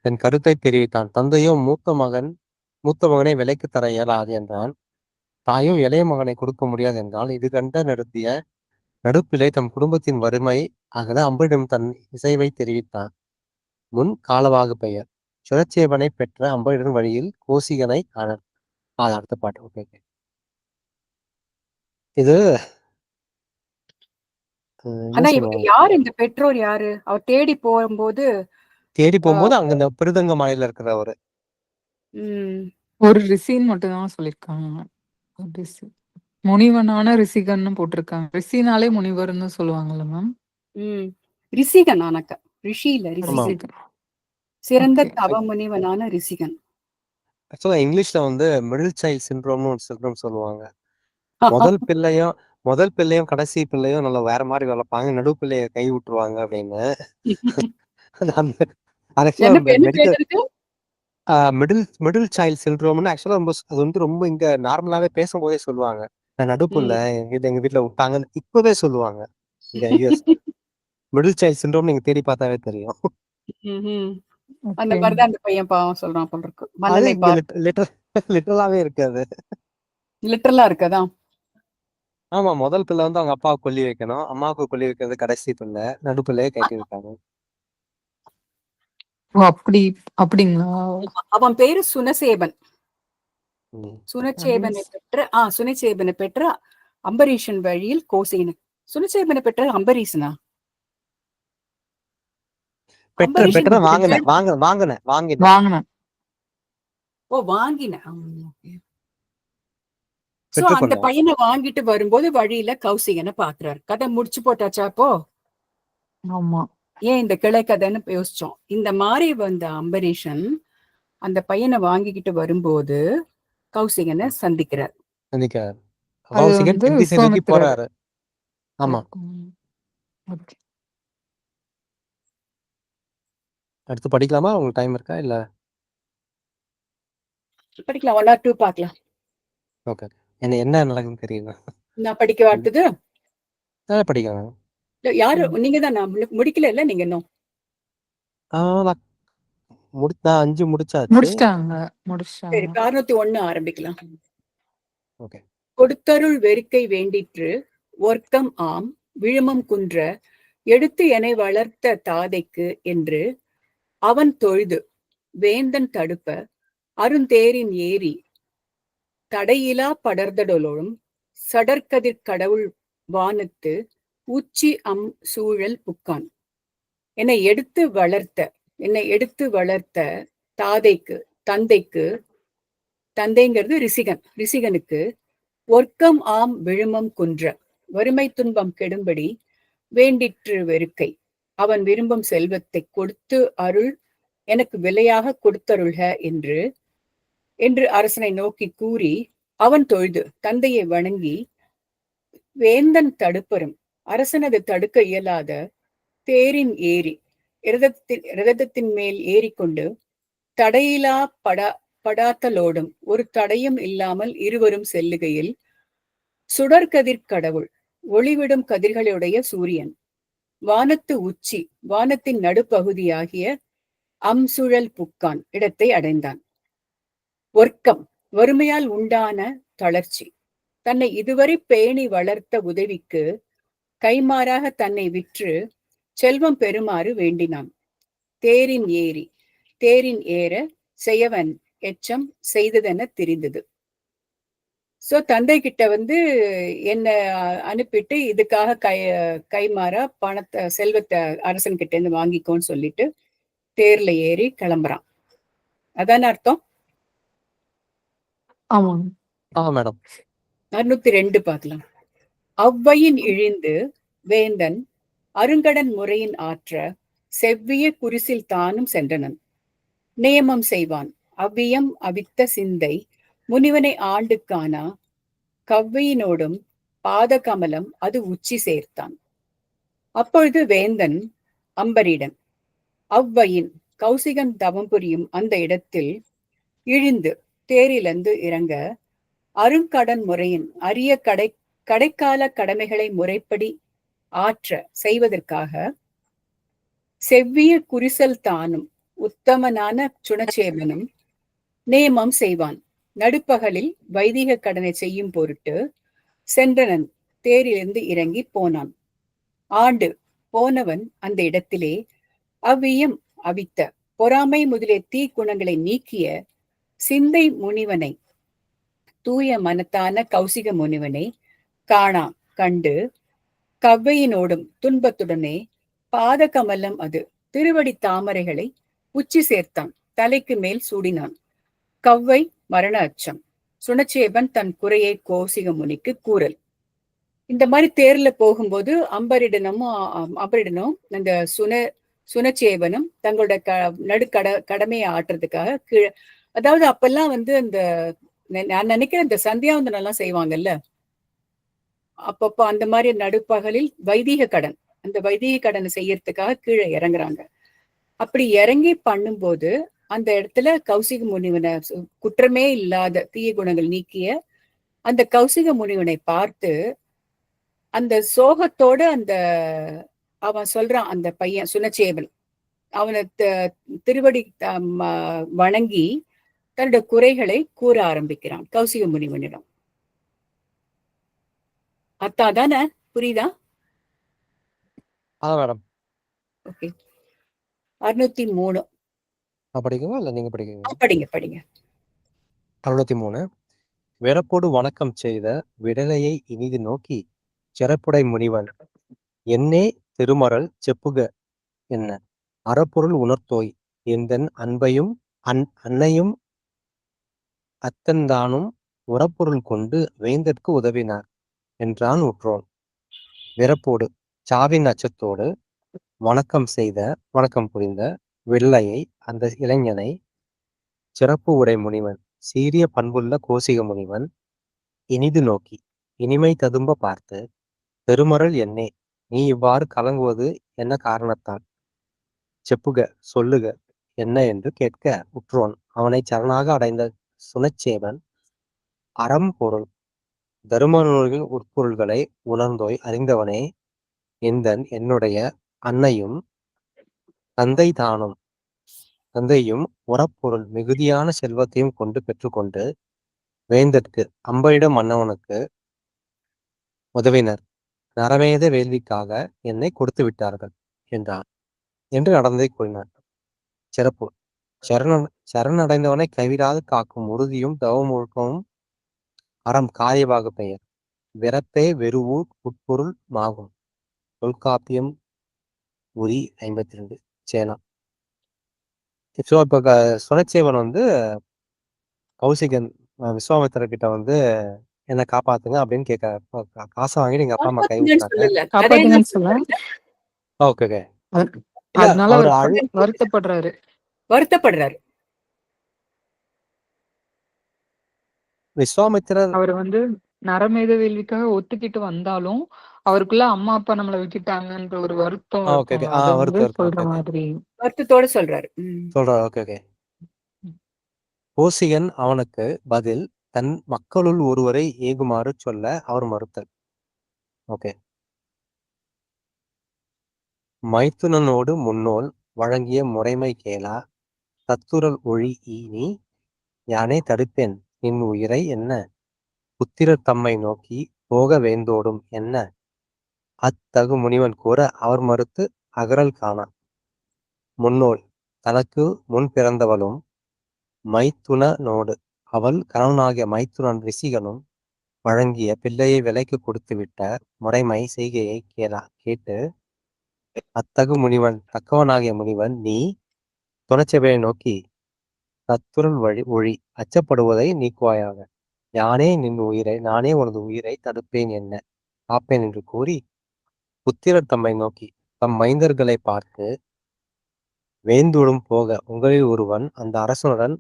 தன் கருத்தை தெரிவித்தான். தந்தையோ மூத்த மகனை விலைக்கு தர இயலாது என்றான். தாயோ இளைய மகனை கொடுக்க முடியாது என்றால் இது கண்ட நடத்திய நடுப்பிலை தம் குடும்பத்தின் வறுமை அகல அம்பரிடம் தன் இசைவை தெரிவித்தான். முன் காலவாகு பெயர் சுரச்சேவனை பெற்ற அம்பரிடன் வழியில் கோசிகனை காணல். அடுத்த பாட்டு. ஓகே. இது ஆனா இவங்க யாரு, இந்த பெற்றோர் யாரு? அவர் தேடி போகும்போது அங்க இந்த பிருதங்க மலையில இருக்கிறவரு ஒரு ரிஷின்னு மட்டும் தான் சொல்லியிருக்காங்க. முனிவனான ரிஷிகன்னு போட்டிருக்காங்க. ரிஷினாலே முனிவர்னு சொல்லுவாங்கல்ல மேம்? ரிஷிகன் ஆனக்க ரிஷி இல்ல ரிஷிகன். சிறந்த தவ முனிவனான ரிஷிகன். ஆக்சுவலா இங்கிலீஷ்ல வந்து மிடில் சைல்ட் சிண்ட்ரோம்னு ஒரு சிண்ட்ரோம் சொல்லுவாங்க. முதல் பிள்ளையும் கடைசி பிள்ளையும் நல்லா வேற மாதிரி வளர்ப்பாங்க, நடு பிள்ளைய கை விட்டுருவாங்க அப்படின்னு. மிடில் சைல்ட் சிண்ட்ரோம்னு ஆக்சுவலா அது வந்து ரொம்ப இங்க நார்மலாவே பேசும்போதே சொல்லுவாங்க. நடுப்புள்ள எங்க வீட்டுல விட்டாங்க இப்பவே சொல்லுவாங்க. மிடில் சைல்ட் சிண்ட்ரோம் நீங்க தேடி பார்த்தாவே தெரியும். அந்த மாதிரிதான் அந்த பையன் பாவம் சொல்றான் போல இருக்கு. லிட்டரலாவே இருக்காது. லிட்டரலா இருக்காதான். ஆமா, முதல் பிள்ளை வந்து அவங்க அப்பாவை கொல்லி வைக்கணும், அம்மாவுக்கு கொல்லி வைக்கிறது கடைசி பிள்ளை, நடுப்பிள்ளையே கட்டி இருக்காங்க. அப்படிங்களா? அவன் பேரு சுனசேபன். சுனச்சேபனை பெற்ற அம்பரீஷன் வழியில் கோசேனு. சுனச்சேபனை பெற்ற அம்பரீஷனா? அந்த பையனை வாங்கிட்டு வரும்போது வழியில கௌசிகனை பாக்குறாரு. கதை முடிச்சு போட்டாச்சா அப்போ? ஆமா. ஏன் இந்த கிளை கதைன்னு யோசிச்சோம். இந்த மாதிரி வந்த அம்பரீஷன் அந்த பையனை வாங்கிக்கிட்டு வரும்போது கௌசிகனை சந்திக்கிறார். போறாரு. ஆமா. அடுத்து படிக்கலாமா? உங்களுக்கு டைம் இருக்கா? இல்ல படிக்கலாம். 1 or 2 பார்க்கலாம். ஓகே. என்ன நடக்குதுன்னு தெரியல. நான் படிக்க வாட்டுது. படிக்கலாம். யாரு நீங்க தான்? நான் முடிக்கல இல்ல, நீங்க இன்னும் 5 முடிச்சாங்க. சரி, 401 ஆரம்பிக்கலாம். ஓகே. கொடுத்தருள் வெறுக்கை வேண்டிற்று ஒர்க்கம் ஆம் விழுமம் குன்ற எடுத்து எனை வளர்த்த தாதைக்கு என்று அவன் தொழுது வேந்தன் தடுப்ப அருந்தேரின் ஏறி தடையிலா படர்தடலோடும் சடற்கதிர் கடவுள் வானத்து உச்சி சூழல் புக்கான். என்னை எடுத்து வளர்த்த தந்தைக்கு, தந்தைங்கிறது ரிஷிகனுக்கு ஒர்க்கம் ஆம் விழுமம் குன்ற வறுமை துன்பம் கெடும்படி வேண்டிற்று வெறுக்கை அவன் விரும்பும் செல்வத்தை கொடுத்து அருள் எனக்கு விலையாக கொடுத்தருள்க என்று என்று அரசனை நோக்கி கூறி அவன் தொழுது தந்தையை வணங்கி வேந்தன் தடுப்பரும் அரசனது தடுக்க இயலாத தேரின் ஏறி இரதத்தின் மேல் ஏறிக்கொண்டு தடையிலா படாத்தலோடும் ஒரு தடையும் இல்லாமல் இருவரும் செல்லுகையில் சுடர்கதிர் கடவுள் ஒளிவிடும் கதிர்களுடைய சூரியன் வானத்து உச்சி வானத்தின் நடுப்பகுதியாகிய அம்சுழல் புக்கான் இடத்தை அடைந்தான். ஒர்க்கம் வறுமையால் உண்டான தளர்ச்சி தன்னை இதுவரை பேணி வளர்த்த உதவிக்கு கைமாறாக தன்னை விற்று செல்வம் பெறுமாறு வேண்டினான். தேரின் ஏற செய்யவன் எச்சம் செய்ததென தெரிந்தது. சோ தந்தை கிட்ட என்ன அனுப்பிட்டு இதுக்காக கைமாறா பணத்தை செல்வத்தை அரசன் கிட்ட இருந்து வாங்கிக்கோன்னு சொல்லிட்டு தேர்ல ஏறி கிளம்புறான். அதான அர்த்தம்? ஆமாங்க மேடம். 602 பார்க்கலாம். அவ்வையின் இழிந்து வேந்தன் அருங்கடன் முறையின் ஆற்ற செவ்விய குரிசில் தானும் சென்றனன். நியமம் செய்வான் அவ்வியம் அவித்த சிந்தை முனிவனை ஆண்டு காணா கவ்வையினோடும் பாத கமலம் அது உச்சி சேர்த்தான். அப்பொழுது வேந்தன் அம்பரிடன் அவ்வையின் கௌசிகன் தவம் புரியும் அந்த இடத்தில் இழிந்து தேரிலிருந்து இறங்க அருங்கடன் முறையின் அரிய கடைக்கால கடமைகளை முறைப்படி ஆற்ற செய்வதற்காக செவ்விய குரிசல் தானும் உத்தமனான சுணச்சேவனும் நியமம் செய்வான். நடுப்பகலில் வைதிக கடனை செய்யும் பொருட்டு சென்றனன் தேரிலிருந்து இறங்கி போனான். ஆண்டு போனவன் அந்த இடத்திலே அவ்வியம் அவித்த பொறாமை முதலிய தீ குணங்களை நீக்கிய சிந்தை முனிவனை தூய மனத்தான கௌசிக முனிவனை கண்டு கவ்வையினோடும் துன்பத்துடனே பாத கமலம் அது திருவடி தாமரைகளை உச்சி சேர்த்தான். தலைக்கு மேல் சூடினான். கவ்வை மரண அச்சம். சுணச்சேபன் தன் குறையை கௌசிக முனிக்கு கூறல். இந்த மாதிரி தேர்ல போகும்போது அம்பரிடனும் அந்த சுனச்சேவனும் தங்களோட கடமையை ஆட்டுறதுக்காக கீழே, அதாவது அப்பெல்லாம் அந்த நான் நினைக்கிறேன் இந்த சந்தியாவந்தனம் எல்லாம் செய்வாங்கல்ல, அப்பப்போ அந்த மாதிரி நடுப்பகலில் அந்த வைதிக கடனை செய்யறதுக்காக கீழே இறங்குறாங்க. அப்படி இறங்கி பண்ணும்போது அந்த இடத்துல கௌசிக முனிவனை, குற்றமே இல்லாத தீய குணங்கள் நீக்கிய அந்த கௌசிக முனிவனை பார்த்து அந்த சோகத்தோட அவன் சொல்றான், அந்த பையன் சுனச்சேவன் அவனை திருவடி வணங்கி தன்னுடைய குறைகளை கூற ஆரம்பிக்கிறான் கௌசிக முனிவனிடம். அத்தாதான? புரியுதா? மேடம். ஓகே. 603 படிக்கவா இல்ல நீங்க படிக்கீங்க? படிங்க. 603. வெறப்போடு வணக்கம் செய்த விடலையை இனிது நோக்கி சிறப்புடை முனிவன் என்னே திருமறல் செப்புக என்ன அறப்பொருள் உணர்த்தோய் எந்தன் அன்பையும் அன்னையும் அத்தன்தானும் உறப்பொருள் கொண்டு வேந்தற்கு உதவினார் என்றான் உற்றோன். விறப்போடு சாவின் அச்சத்தோடு வணக்கம் புரிந்த வெள்ளையை அந்த இளைஞனை சிறப்பு உடை முனிவன் சீரிய பண்புள்ள கோசிக முனிவன் இனிது நோக்கி இனிமை ததும்ப பார்த்து பெருமறல் என்னே நீ இவ்வாறு கலங்குவது என்ன காரணத்தான் செப்புக சொல்லுக என்ன என்று கேட்க உற்றோன் அவனை சரணாக அடைந்த சுனச்சேவன் அறம்பொருள் தரும நூல்கள் உட்பொருள்களை உணர்ந்தோய் அறிந்தவனே என்னுடைய அன்னையும் தந்தையும் உறப்பொருள் மிகுதியான செல்வத்தையும் கொண்டு பெற்றுக்கொண்டு வேந்தற்கு அம்பரிட மன்னவனுக்கு உதவினர். நரமேத வேள்விக்காக என்னை கொடுத்து விட்டார்கள் என்றான் என்று நடந்ததை கூறினார். சிறப்பு சரணடைந்தவனை கைவிடாது காக்கும் உறுதியும் தவம் ஒழுக்கமும் அறம் காரியவாக பெயர் விறப்பே வெறுவூர் உட்பொருள் மாகும். தொல்காப்பியம் உரி 52 சேனா. ஸோ இப்போ சுனச்சேவன் கௌசிகன் விஸ்வாமித்திரர்கிட்ட என்ன காப்பாத்துங்க அப்படின்னு கேட்க காசை வாங்கிட்டு எங்க அப்பா அம்மா கை விட்டாங்க. ஓகே. அதனால வருத்தப்படுறாரு. வருத்தப்படுறாரு. விஸ்வாமித்திரர் அவர் வந்து நரமேத வேள்விக்காக ஒத்துக்கிட்டு வந்தாலும் அவருக்குள்ள அம்மா அப்பா நம்மளை விட்டுட்டாங்கன்ற ஒரு வருத்தம் ஓகே ஓகே இருக்கும்ல அதை வந்து வருத்தம் இருக்கு. சொல்ற ஓகே ஓகே மாதிரி. வருத்தத்தோட சொல்றாரு. சொல்றாரு. Okay okay. கோசிகன் அவனுக்கு பதில் தன் மக்களுள் ஒருவரை ஏகுமாறு சொல்ல அவர் மறுத்தல். ஓகே. மைத்துனனோடு முன்னோல் வழங்கிய முறைமை கேளா தத்துரல் ஒழி ஈனி யானே தடுப்பேன் நின் உயிரை என்ன புத்திரர் தம்மை நோக்கி போக வேந்தோடும் என்ன அத்தகு முனிவன் கூற அவர் மறுத்து அகறல் காணா. முன்னோல் தனக்கு முன் பிறந்தவளும் மைத்துனனோடு அவள் கணவனாகிய மைத்துனன் ரிஷிகனும் வழங்கிய பிள்ளையை விலைக்கு கொடுத்துவிட்ட முறைமை செய்கையை கேட்டு அத்தகு முனிவன் தக்கவனாகிய முனிவன் நீ துணைச்சபையை நோக்கி தத்துரல் ஒழி அச்சப்படுவதை நீக்குவாயாக யானே நின் உயிரை நானே உனது உயிரை தடுப்பேன் என்ன காப்பேன் என்று கூறி புத்திரர் தம்மை நோக்கி தம் மைந்தர்களை பார்த்து வேந்தோடும் போக உங்களில் ஒருவன் அந்த அரசனுடன்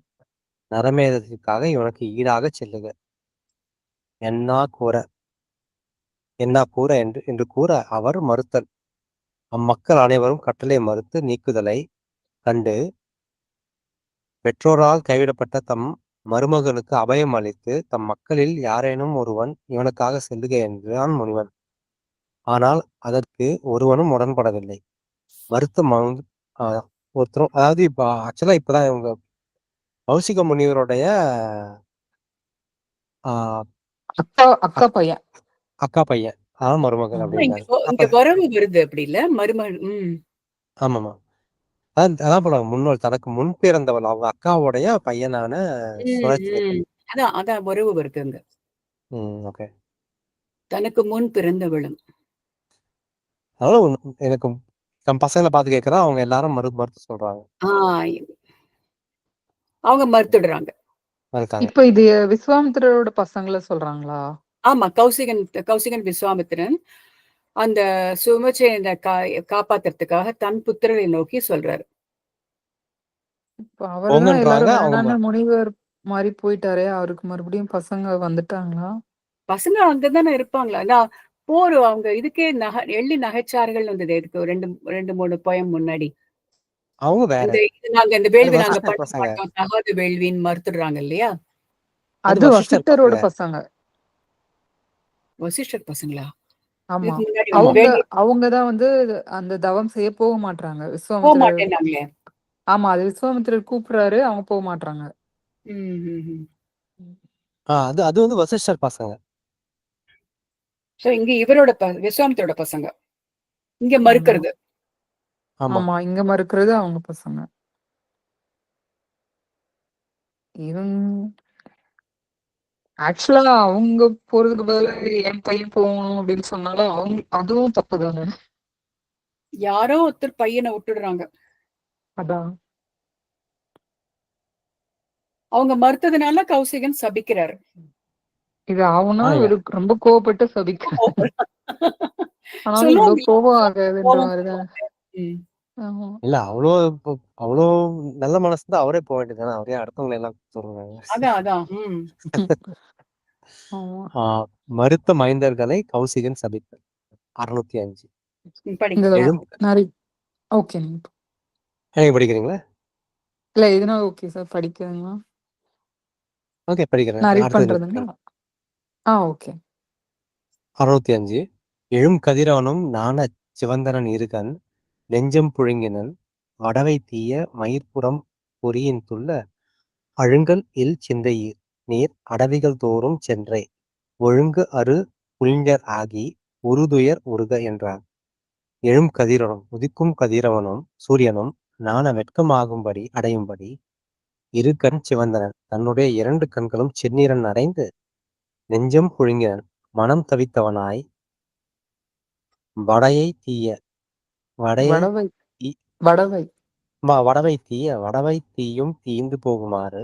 நரமேதத்திற்காக இவனுக்கு ஈடாக செல்லுக என்னா கூற என்று கூற அவர் மறுத்தல். அம்மக்கள் அனைவரும் கட்டளை மறுத்து நீக்குதலை கண்டு பெற்றோரால் கைவிடப்பட்ட தம் மருமகனுக்கு அபயம் அளித்து தம் மக்களில் யாரேனும் ஒருவன் இவனுக்காக செல்லுக என்றான் முனிவன். ஆனால் அதற்கு ஒருவனும் உடன்படவில்லை. வருத்தம் ஒருத்தரும் அதாவது இப்ப ஆக்சுவலா இப்பதான் இவங்க கௌசிக முனிவருடைய அக்கா பையன் அக்கா பையன் மருமகன் அப்படின்னாரு. இங்க வரவு வருது அப்படி இல்ல மருமகன். ஆமாமா. அதான் போல முன்னோள் தனக்கு முன் பிறந்தவள் அவங்க அக்காவுடைய பையனான அதான் உறவு வருது அங்க. ஓகே. தனக்கு முன் பிறந்தவளும் அதனால எனக்கு தம் பசங்களை பார்த்து கேட்கிறா அவங்க எல்லாரும் மறுத்து சொல்றாங்க. அவங்க மறுத்துடுறாங்க. இப்ப இது விஸ்வாமித்திரரோட பசங்களை சொல்றாங்களா? ஆமா, கௌசிகன் விஸ்வாமித்திரன் அந்த சுமச்சேனை காப்பாத்துறதுக்காக தன் புத்திரரை நோக்கி சொல்றாரு. இப்ப அவர்தான் எல்லாரும் வேணான்னு முனிவர் மாதிரி போயிட்டாரே, அவருக்கு மறுபடியும் பசங்க வந்துட்டாங்களா? பசங்க அங்கதானே இருப்பாங்களா? நான் போர் அவங்க இதுக்கே எள்ளி நகைச்சார்கள் வந்தது. இதுக்கு 2-3 போயம் முன்னாடி. அவங்க வேற. நாங்க இந்த வேள்வி நாங்க பண்ண மாட்டோம், தகாத வேள்வின்னு மறுத்துடுறாங்க இல்லையா? அது வசிஷ்டரோட பசங்க. வசிஷ்டர் பசங்களா? ஆமா, அவங்கதான் வந்து அந்த தவம் செய்ய போக மாட்டாங்க. விஸ்வாமித்திரர் ஆமா, அது விஸ்வாமித்திரர் கூப்பிடுறாரு, அவங்க போக மாட்டாங்க. அது வந்து வசிஷ்டர் பசங்க. இங்க இவரோட விஸ்வாமித்திரோட பசங்க இங்க மறுக்கிறது. ஆமா, இங்க மறுக்கிறது அவங்க பசங்க. ஆக்சுவலா அவங்க போறதுக்கு பதிலா என் பையன் போகணும் அப்படின்னு சொன்னாலும் அதுவும் தப்பு தானே. யாரோ ஒருத்தர் பையனை விட்டுடுறாங்க. அதான் அவங்க மறுத்ததுனால கௌசிகன் சபிக்கிறாரு. இது ஆகுனா இவருக்கு ரொம்ப கோவப்பட்டு சபிக்கிறாரு. ஆனாலும் இவ்வளவு கோபம் ஆகாதுன்ற மாதிரிதான். இல்ல அவ்வளோ நல்ல மனசுதான் அவரே போக வேண்டியதானே, அவரே அடுத்தவங்களை எல்லாம் சொல்றாங்க. மறுத்த மைந்தர்களை கௌசிகன் சபித்தார். 605. படிக்கிறீங்களா? இல்ல இதுனா ஓகே சார், படிக்கிறீங்களா? ஓகே, படிக்கிறேன். 605. எழும் கதிரவனும் நாண சிவந்தனன் இருகன் நெஞ்சம் புழுங்கினன் வடவை தீய மயிர்புறம் பொறியின் துள்ள அழுங்கல் இல் சிந்தையீர் நீர் அடவிகள் தோறும் சென்றே ஒழுங்கு அரு புலிஞர் ஆகி உருதுயர் உருக என்றார். எழும் கதிரவனும் உதிக்கும் கதிரவனும் சூரியனும் நாண வெட்கமாகும்படி அடையும்படி இரு கண் சிவந்தனன் தன்னுடைய 2 கண்களும் செந்நிறன் அடைந்து நெஞ்சம் புழுங்கினன் மனம் தவித்தவனாய் வடவை தீயும் தீந்து போகுமாறு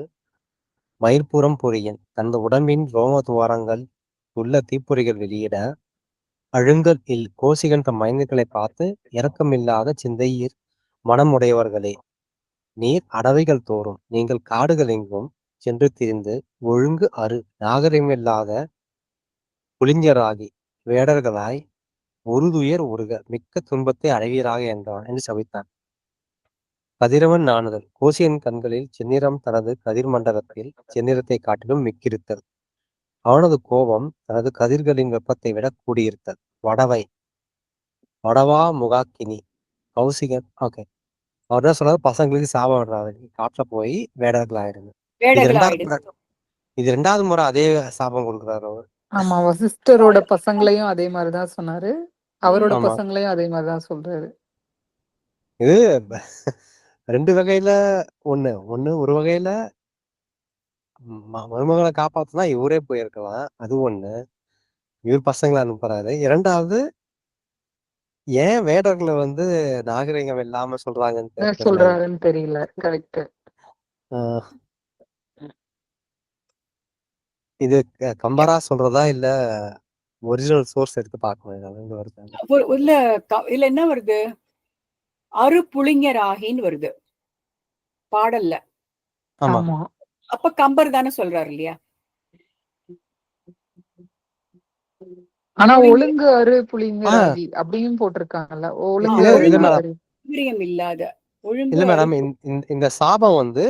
மயிர்புறம் பொறியன் தனது உடம்பின் ரோம துவாரங்கள் உள்ள தீப்பொறிகள் வெளியிட அழுங்கல் இல் கோசிகன் தம் மைந்தர்களை பார்த்து இரக்கமில்லாத சிந்தையீர் மனம் உடையவர்களே நீர் அடவைகள் தோறும் நீங்கள் காடுகள் எங்கும் சென்று திரிந்து ஒழுங்கு நாகரிகமில்லாத புலிஞராகி வேடர்களாய் உறுதுயர் உருக மிக்க துன்பத்தை அடைவீராக என்றான் என்று சபித்தான். கதிரவன் நாணுதல் கோசியன் கண்களில் செந்நிறம் தனது கதிர் மண்டலத்தில் செந்நிறத்தை காட்டிலும் மிக்கிருத்தல். அவனது கோபம் தனது கதிர்களின் வெப்பத்தை விட கூடியிருத்தல். வடவா முகாக்கினி கௌசிகன். ஓகே, அவர் என்ன சொல்றாரு, பசங்களுக்கு சாபம் விடுறாரு, காட்டுல போய் வேடர்கள் ஆயிடுங்க. இது ரெண்டாவது முறை அதே சாபம் கொடுக்குறாரு அவர். ஆமா, வசிஷ்டரோட பசங்களையும் அதே மாதிரிதான் சொன்னாரு, அவரோட ஆமா. பசங்களையும் அதே மாதிரிதான் சொல்றாரு. இது ரெண்டு வகையில ஒண்ணு ஒரு வகையில மருமகளை காப்பாத்துனா இவரே போயிருக்கலாம், அது ஒண்ணு. இவர் பசங்களை அனுப்புறாரு. இரண்டாவது, ஏன் வேடர்களை வந்து நாகரிகம் இல்லாம சொல்றாருன்னு தெரியல. கரெக்ட். இது கம்பரா சொல்றதா இல்ல ஒரிஜினல் சோர்ஸ் எடுத்து பார்க்கணும். இல்ல என்ன வருது, அருப்புளிஞராகின்னு வருது பாடல்ல. ஆமா, அப்ப கம்பர் தானே சொல்றாரு இல்லையா? ஆனா ஒழுங்கு அரு புளிங்கராகி அப்படின்னு போட்டிருக்காங்கல்ல. ஒழுங்கு இல்லாத இல்ல மேடம், இந்த சாபம் வந்து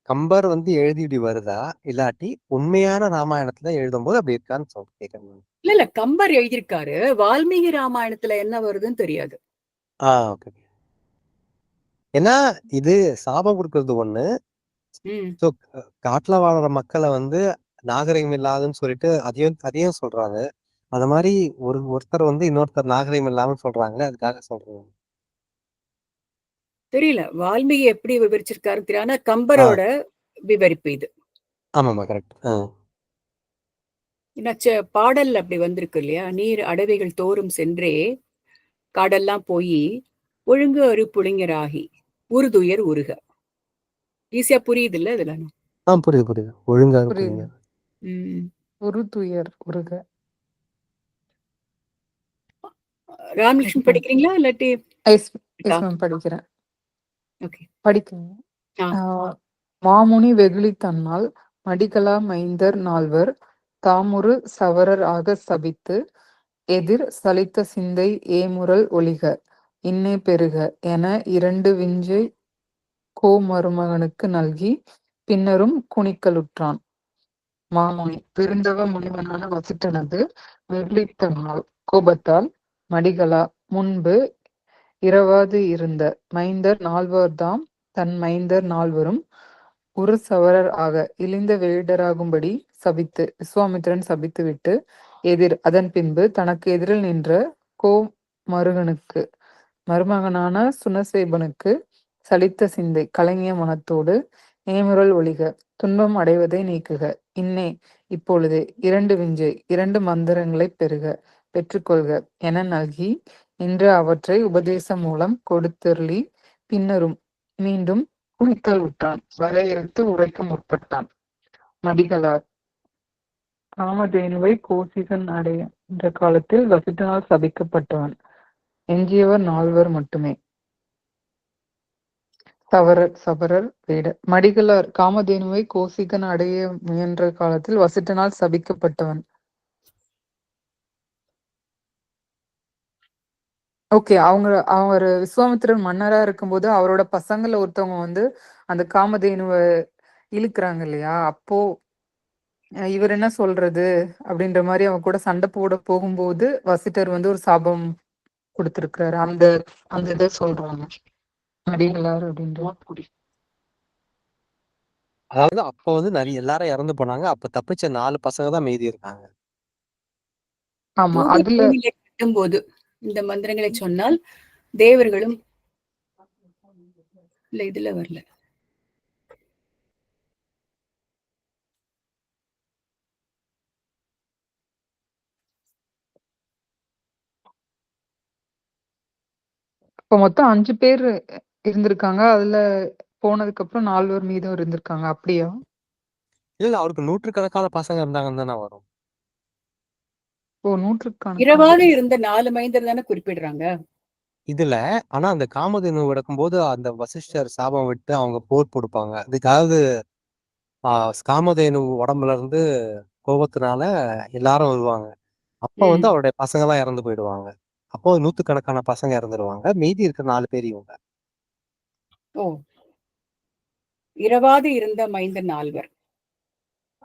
கம்பர் வந்து எழுதிட்டு வருதா இல்லாட்டி உண்மையான ராமாயணத்துல எழுதும் போது அப்படி இருக்கான்னு கேட்கணும். இல்ல கம்பர் எழுதியிருக்காரு, வால்மீகி ராமாயணத்துல என்ன வருதுன்னு தெரியாது. ஓகே. ஏன்னா இது சாபம் கொடுக்கறது ஒண்ணு, காட்டுல வாழற மக்களை வந்து நாகரிகம் இல்லாதுன்னு சொல்லிட்டு அதையும் சொல்றாங்க. அந்த மாதிரி ஒருத்தர் வந்து இன்னொருத்தர் நாகரிகம் இல்லாம சொல்றாங்களே, அதுக்காக சொல்றேன். தெரியல வால்மீகி எப்படி விவரிச்சிருக்காரு தெரியல, ஆனா கம்பரோட விவரிப்பு இது. ஆமாமா, கரெக்ட். பாடல் அப்படி வந்திருக்கு இல்லையா, நீர் அடவைகள் தோறும் சென்றே காடெல்லாம் போய் ஒழுங்கு அரு புளிஞராகி உறுதுயர் உருக. ஈஸியா புரியுது இல்ல இதுல? புரியுது. ஒழுங்கா புரியுது. உறுதுயர் உருக. ராமகிருஷ்ணன் படிக்கிறீங்களா இல்லாட்டி? படிக்கிறேன். மாமுனி வெகுளி தன்னால் மடிகளா மைந்தர் நால்வர் தாமுரு சவரர் ஆக சபித்து எதிர் சலித்த சிந்தை ஏமுரல் ஒளிக இன்னே பெருக என 2 விஞ்சை கோமருமகனுக்கு நல்கி பின்னரும் குனிக்கலுற்றான். மாமுனி பெருந்தவ முனிவனான வசிட்டனது வெகுளித்தன்னால் கோபத்தால் மடிகளா முன்பு இரவாது இருந்த மைந்தர் நால்வர்தாம் தன் மைந்தர் நால்வரும் ஒரு சவரர் ஆக இழிந்த வேடராகும்படி சபித்து விஸ்வாமித்திரன் சபித்து விட்டு அதன் பின்பு தனக்கு எதிரில் நின்ற கோமருகனுக்கு மருமகனான சுனசேபனுக்கு சலித்த சிந்தை கலங்கிய மனத்தோடு ஏமுரல் ஒளிக துன்பம் அடைவதை நீக்குக இன்னே இப்பொழுதே 2 விஞ்சை 2 மந்திரங்களை பெற்றுக்கொள்க என நல்கி இன்று அவற்றை உபதேசம் மூலம் கொடுத்தருளி பின்னரும் மீண்டும் குனித்தல் விட்டான். வரையறுத்து உரைக்க முற்பட்டான். மடிகளார் காமதேனுவை கோசிகன் அடைய என்ற காலத்தில் வசிட்டனால் சபிக்கப்பட்டவன். எஞ்சியவர் 4 மட்டுமே. சபரர் வேடர். மடிகளார் காமதேனுவை கோசிகன் அடைய முயன்ற காலத்தில் வசிட்டனால் சபிக்கப்பட்டவன். ஓகே, அவர் விஸ்வாமித்திரன் மன்னரா இருக்கும்போது அவரோட பசங்கள்ல ஒருத்தவங்க வந்து அந்த காமதேனுவை இழுக்கிறாங்க இல்லையா, அப்போ இவர் என்ன சொல்றது அப்படின்ற மாதிரி அவங்க கூட சண்டை போட போகும்போது வசிட்டர் வந்து ஒரு சாபம் கொடுத்திருக்கிறாரு. அந்த இதை சொல்றாங்க மடிகளார் அப்படின்ற. அதாவது அப்ப வந்து நிறைய எல்லாரும் இறந்து போனாங்க, அப்ப தப்பிச்ச 4 பசங்க தான் மீதி இருக்காங்க. ஆமா, அதுல கட்டும்போது இந்த மந்திரங்களை சொன்னால் தேவர்களும் இல்ல இதுல வரல. இப்ப மொத்தம் 5 பேர் இருந்திருக்காங்க, அதுல போனதுக்கு அப்புறம் 4 மீதம் இருந்திருக்காங்க. அப்படியா? இல்ல, அவருக்கு 100கணக்கான பசங்க இருந்தாங்கன்னு தானே வரும். ஓ, 100கணக்கான இரவாக இருந்த 4 மைந்தர் தானே குறிப்பிடுறாங்க. இதுல ஆனா அந்த காமதேனு எடுக்கும்போது அந்த வசிஷ்டர் சாபம் விட்டு அவங்க போர் கொடுப்பாங்க. அதுக்காவது காமதேனு உடம்புல இருந்து கோபத்தினால எல்லாரும் வருவாங்க. அப்ப வந்து ம். அவருடைய பசங்க எல்லாம் இறந்து போயிடுவாங்க. அப்போ நூத்துக்கணக்கான பசங்க இறந்துருவாங்க. மீதி இருக்கிற 4 பேர் இவங்க. ஓ! இரவாது இருந்த மைந்தன் 4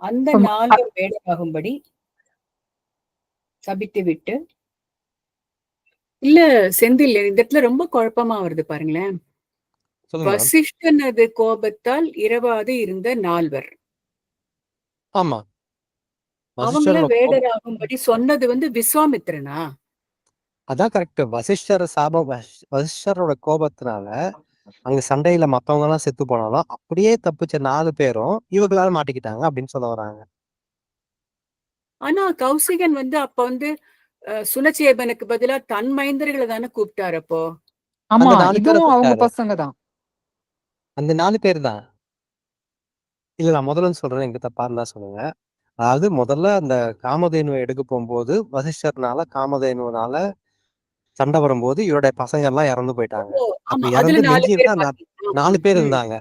அந்த ஆமா. 4 வேடராகும்படி சபித்துவிட்டு இல்ல செந்தில் இந்த இடத்துல ரொம்ப குழப்பமா வருது பாருங்களேன். சொல்லுங்க மேடம். வசிஷ்டனது கோபத்தால் இரவாது இருந்த 4 ஆமா. அவங்கள வசிஷ்டரோட வேடராகும்படி சொன்னது வந்து விஸ்வாமித்திரனா? அதான் கரெக்ட். வசிஷ்டரோட கோபத்தினால அங்க சண்டையில மத்தவங்க எல்லாம் செத்து போனாலும் அப்படியே தப்பிச்ச 4 பேரும் இவங்களால மாட்டிக்கிட்டாங்க அப்படின்னு சொல்ல வராங்க. ஆனா கௌசிகன் வந்து அப்ப வந்து சுனச்சேபனுக்கு பதிலா தன் மைந்தர்கள தானே கூப்பிட்டாரு அப்போ. ஆமா, அந்த 4 பேரை இதுவும் அவங்க கூப்பிட்டாரு. பசங்க தான். அந்த 4 பேர் தான். இல்ல நான் முதல்ல சொல்றேன், எங்க தப்பா இருந்தா சொல்லுங்க. அதாவது முதல்ல அந்த காமதேனுவை எடுக்க போகும்போது வசிஷ்டர்னால காமதேனுனால சண்டை வரும்போது இவருடைய பசங்க எல்லாம் இறந்து போயிட்டாங்க. ஓ! ஆமா. அப்படி அதுல இறந்து 4 மிஞ்சி பேர் இருந்தா பாக்கி. 4 பேர் ம். இருந்தாங்க.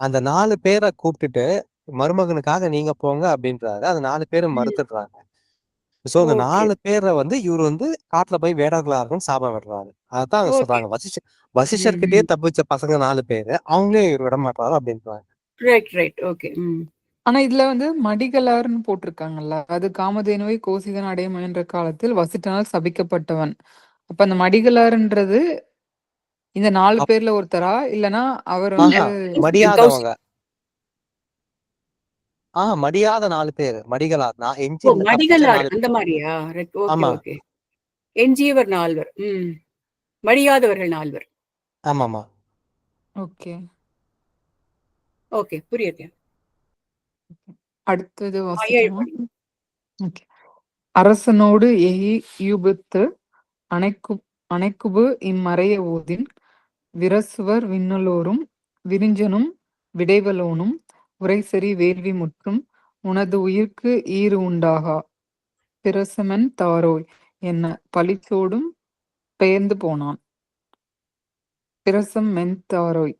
அந்த 4 பேரை கூப்பிட்டுட்டு மருமகனுக்காக நீங்க போங்க அப்படின்றாரு. அந்த 4 பேரும் ம். மறுத்துடுறாங்க. சோ அந்த ஓகே. 4 பேரை வந்து இவரு வந்து காட்டுல போய் வேடர்களா இருக்கும்னு சாபம் விடுறாரு. அதான் அவங்க ஓகே. சொல்றாங்க. வசிஷ்டர்கிட்டயே ம். தப்பிச்ச பசங்க 4 பேரு அவங்களே இவர் விட மாட்டாரு அப்படின்றாங்க. Right, right. ஓகே. ம். ஆனா இதுல வந்து மடிகளார்ன்னு போட்டிருக்காங்கல்ல. அது காமதேனுவை கோசிகன் அடைய முயன்ற காலத்தில் வசிட்டனால் சபிக்கப்பட்டவன். அப்ப அந்த மடிகளார்ன்றது இந்த 4 பேர்ல ஒருத்தரா? இல்லன்னா அவர் இல்ல. வந்து கௌசிகன், மடியாதவங்க. மடியாத 4 பேரு. மடிகளார். நான் ஓ! எஞ்சி தப்பிச்ச மடிகளார் 4 அந்த மாரியா? ரைட். ஓகே, ஆமா. ஓகே. எஞ்சியவர் 4 ம். மடியாதவர்கள் 4 ஆமாமா. ஓகே. ஓகே. புரியுது. அடுத்தது ஏழு வாசிக்கலாமா? படிங்க. ஓகே. அரசனோடு ஈயுபத்து அணைக்குபு இம்மறைய ஓதின் விரசுவர் விண்ணுளோரும் விரிஞ்சனும் விடைவலோனும் உரைசெறி வேள்வி முற்றும் உனது உயிர்க்கு ஈறு உண்டாகா பிரசமன் தாரோய் என்ன பழிச்சோடும் பெயர்ந்து போனான். பிரசம் மென்தாரோய்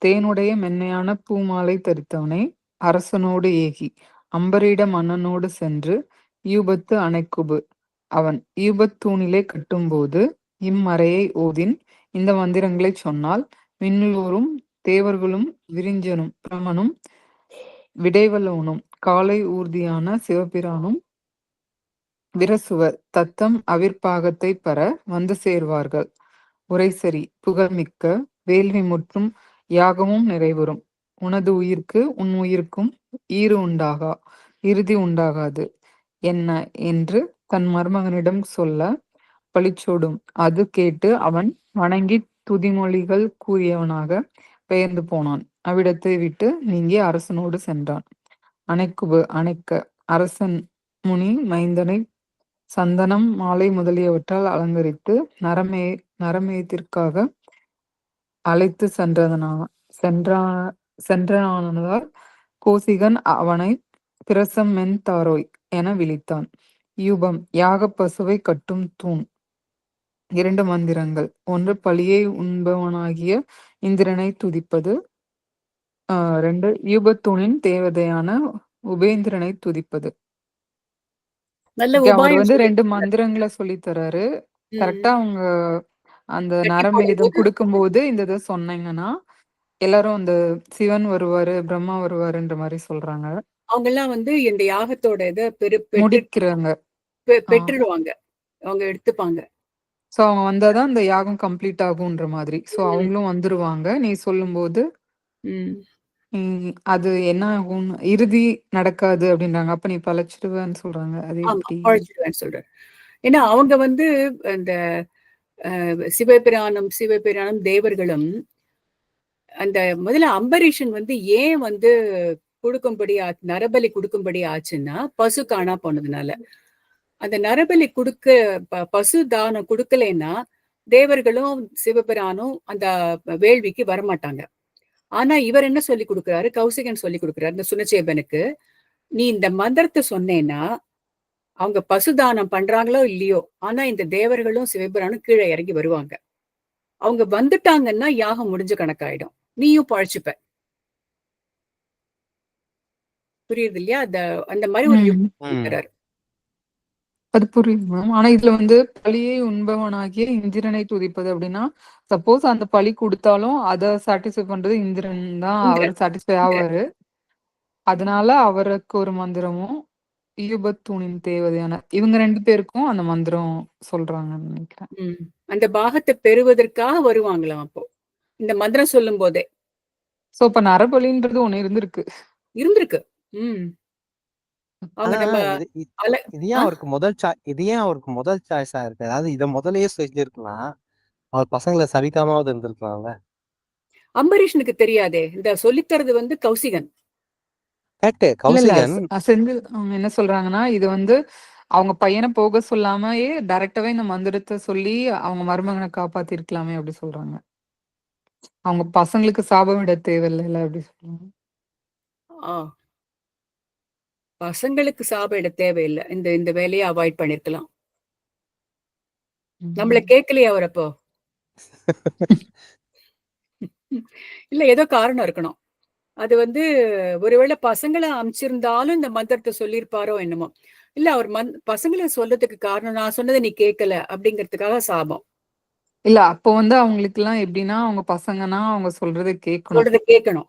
தேனுடைய மென்மையான பூமாலை தரித்தவனே அரசனோடு ஏகி அம்பரீட மன்னனோடு சென்று யூபத்து அணைக்குபு அவன் யூபத்தூணிலே கட்டும்போது இம்மறையை ஓதின் இந்த மந்திரங்களைச் சொன்னால் விண்ணுளோரும் தேவர்களும் விரிஞ்சனும் பிரமனும் விடைவலோனும் காலை ஊர்தியான சிவபிரானும் விரசுவர் தத்தம் அவிர்ப்பாகத்தை பெற வந்து சேர்வார்கள். உரைசரி புகழ்மிக்க வேள்வி முற்றும் யாகமும் நிறைவுறும். உனது உயிர்க்கு உன் உயிர்க்கும் ஈறு உண்டாகா இறுதி உண்டாகாது என்ன என்று தன் மருமகனிடம் சொல்ல பழிச்சோடும். அது கேட்டு அவன் வணங்கி துதிமொழிகள் கூறியவனாக பெயர்ந்து போனான். அவ்விடத்தை விட்டு நீங்கி அரசனோடு சென்றான். அணைக்க அரசன் முனி மைந்தனை சந்தனம் மாலை முதலியவற்றால் அலங்கரித்து நரமேயத்திற்காக அழைத்து சென்றானதால் கோசிகன் அவனை பிரசம் மென் தாரோய் என விளித்தான். யூபம் யாகப் பசுவை கட்டும் தூண். 2 மந்திரங்கள். 1 பலியை உண்பவனாகிய இந்திரனை துதிப்பது. 2 யூபத்தூணின் தேவதையான உபேந்திரனை துதிப்பது. நல்ல ஓகே, அவர் உபாயம் வந்து 2 சொல்லியிருக்காரு. மந்திரங்கள சொல்லித் தர்றாரு. ம். கரெக்ட்டா அவங்க அந்த கட்டி நரமேதம் போடும்போது குடுக்கும்போது இந்த இத சொன்னீங்கன்னா, எல்லாரும் அந்த சிவன் வருவாரு, பிரம்மா வருவாருன்ற மாரி சொல்றாங்க. அவங்கலாம் வந்து இந்த யாகத்தோட இத முடிக்கிறாங்க. ஆ. பெற்றுடுவாங்க. அவங்க எடுத்துப்பாங்க. சோ அவங்க வந்தா தான் அந்த யாகம் கம்ப்ளீட் ஆகுன்ற மாதிரி. சோ ம். அவங்களும் வந்துருவாங்க. நீ சொல்லும்போது, ம். அது என்ன ஆகும்? இறுதி நடக்காது அப்டின்றாங்க. அப்ப நீ பழச்சிடுவேன்னு சொல்றாங்க. அது ஆமா. எப்டி? பழச்சிடுவேன்னு சொல்றாரு. ஏன்னா அவங்க வந்து அந்த சிவபிரானும் தேவர்களும் அந்த முதல்ல அம்பரீஷன் வந்து ஏன் வந்து நரபலி குடுக்கும்படி ஆச்சுன்னா, பசு காணா போனதுனால. அந்த நரபலி பசு தானம் குடுக்கலைன்னா, தேவர்களும், சிவபிரானும் அந்த வேள்விக்கு வரமாட்டாங்க. ஆனா இவர் என்ன சொல்லிக் குடுக்குறாரு, கௌசிகன் சொல்லிக் குடுக்குறாரு இந்த சுனச்சேபனுக்கு. "நீ இந்த மந்திரத்த சொன்னேன்னா, அவங்க பசு தானம் பண்றாங்களோ இல்லையோ, ஆனா இந்த தேவர்களும், சிவபிரானும் கீழ இறங்கி வருவாங்க." அவங்க வந்துட்டாங்கன்னா யாகம் முடிஞ்ச கணக்காயிடும், நீயும் பழச்சுப்ப. புரியுது இல்லையா? அந்த மாதிரி ஒரு யுக்தி தராரு. அது புரியுது மேம். ஆனா இதுல வந்து பழியை உண்பவனாகிய இந்திரனை துதிப்பது அப்படின்னா, சப்போஸ் அந்த பழி கொடுத்தாலும் அத சாட்டிஸ்ஃபை பண்றது இந்திரன் தான். அவர் சாட்டிஸ்ஃபை ஆவாரு. அதனால அவருக்கு ஒரு மந்திரமும் ஈபத்தூணின் தேவதையான இவங்க 2 பேருக்கும் அந்த மந்திரம் சொல்றாங்கன்னு நினைக்கிறேன். அந்த பாகத்தை பெறுவதற்காக வருவாங்களாம் அப்போ இந்த மந்திரம் சொல்லும் போதே. சோ இப்ப நரபலின்றது ஒண்ணு இருந்திருக்கு. இருந்திருக்கு. அவங்க ஆனா நம்ம இது ஏன் அவருக்கு முதல் சாய்ஸா இருக்கு? அதாவது இத முதல்லயே செஞ்சிருக்கலாம். அவர் பசங்களை சபிக்காமாவது இருந்திருக்கலாம்ல. அம்பரீஷனுக்கு தெரியாதே. இந்த சொல்லித்தரது வந்து கௌசிகன். கௌசிகன் செந்தில் அவங்க என்ன சொல்றாங்கன்னா, இது வந்து அவங்க பையனை போக சொல்லாமயே டைரக்டாவே இந்த மந்திரத்தை சொல்லி அவங்க மருமகனை காப்பாத்தி இருக்கலாமே அப்படி சொல்றாங்க. அவங்க பசங்களுக்கு சாபம் விட தேவையில்லைல அப்படி சொல்றாங்க. பசங்களுக்கு சாபம் இட தேவையில்லை. இந்த வேலையை அவாய்ட் பண்ணிருக்கலாம். நம்மள கேட்கலையே அவர் அப்போ. இல்ல ஏதோ காரணம் இருக்கணும். அது வந்து ஒருவேளை பசங்களை அமைச்சிருந்தாலும் இந்த மந்திரத்தை சொல்லியிருப்பாரோ என்னமோ. இல்ல அவர் பசங்களை சொல்றதுக்கு காரணம் நான் சொன்னதை நீ கேட்கல அப்படிங்கிறதுக்காக சாபம். இல்ல அப்போ வந்து அவங்களுக்கு எல்லாம் எப்படின்னா அவங்க பசங்கன்னா அவங்க சொல்றதை கேட்கணும்.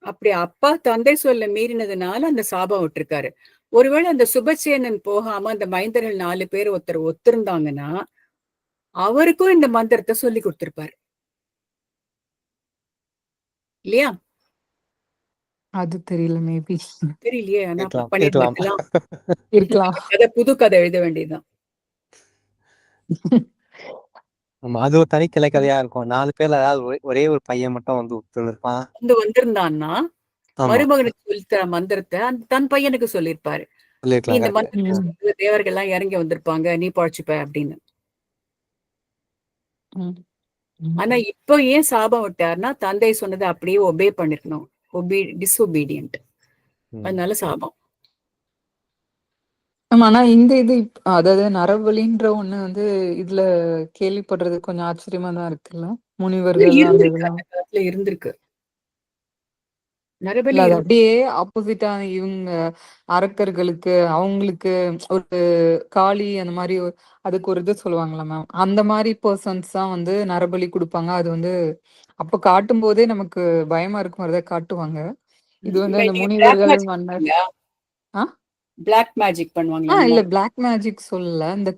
அப்படி அப்பா தந்தை சொல்ல மீறினதுனால அந்த சாபம் விட்டுருக்காரு. ஒருவேளை அந்த சுபசேனன் போகாம அந்த மைந்தர்கள் 4 பேர் ஒத்திருந்தாங்கன்னா அவருக்கும் இந்த மந்திரத்தை சொல்லி கொடுத்திருப்பாரு இல்லையா? அது தெரியல, மேபி தெரியலையே. ஆனா இருக்கலாம். புது கதை எழுத வேண்டியதுதான். அது ஒரு தனி கிளை கதையா இருக்கும். 4 பேர்ல அதாவது ஒரே ஒரு பையன் மட்டும் வந்து உட்கார்ந்திருப்பான். வந்திருந்தான்னா மருமகனுக்கு சொல்லித்தர மந்திரத்தை தன் பையனுக்கு சொல்லியிருப்பாரு. இந்த மந்திரத்தை தேவர்கள் எல்லாம் இறங்கி வந்திருப்பாங்க, நீ பழச்சுப்ப அப்படின்னு. ஆனா இப்போ ஏன் சாபம் விட்டாருன்னா தந்தை சொன்னதை அப்படியே ஒபே பண்ணிருக்கணும். டிஸ்ஒபீடியன்ட். அதனால சாபம். ஆனா இந்த இது அதாவது நரபலின்ற ஒண்ணு வந்து இதுல கேள்விப்படுறது கொஞ்சம் ஆச்சரியமா தான் இருக்குல்ல. முனிவர்கள் இருந்திருக்கு. இல்ல அது அப்படியே ஆப்போசிட்டா இவங்க அரக்கர்களுக்கு அவங்களுக்கு ஒரு காளி அந்த மாதிரி அதுக்கு ஒரு இது சொல்லுவாங்களா மேம். அந்த மாதிரி பர்சன்ஸ் தான் வந்து நரபலி கொடுப்பாங்க. அது வந்து அப்ப காட்டும் போதே நமக்கு பயமா இருக்கும், அதை காட்டுவாங்க. இது வந்து அந்த முனிவர்கள் பிளாக் மேஜிக் பண்ணுவாங்க. இல்ல பிளாக் மேஜிக் சொல்லல, இந்த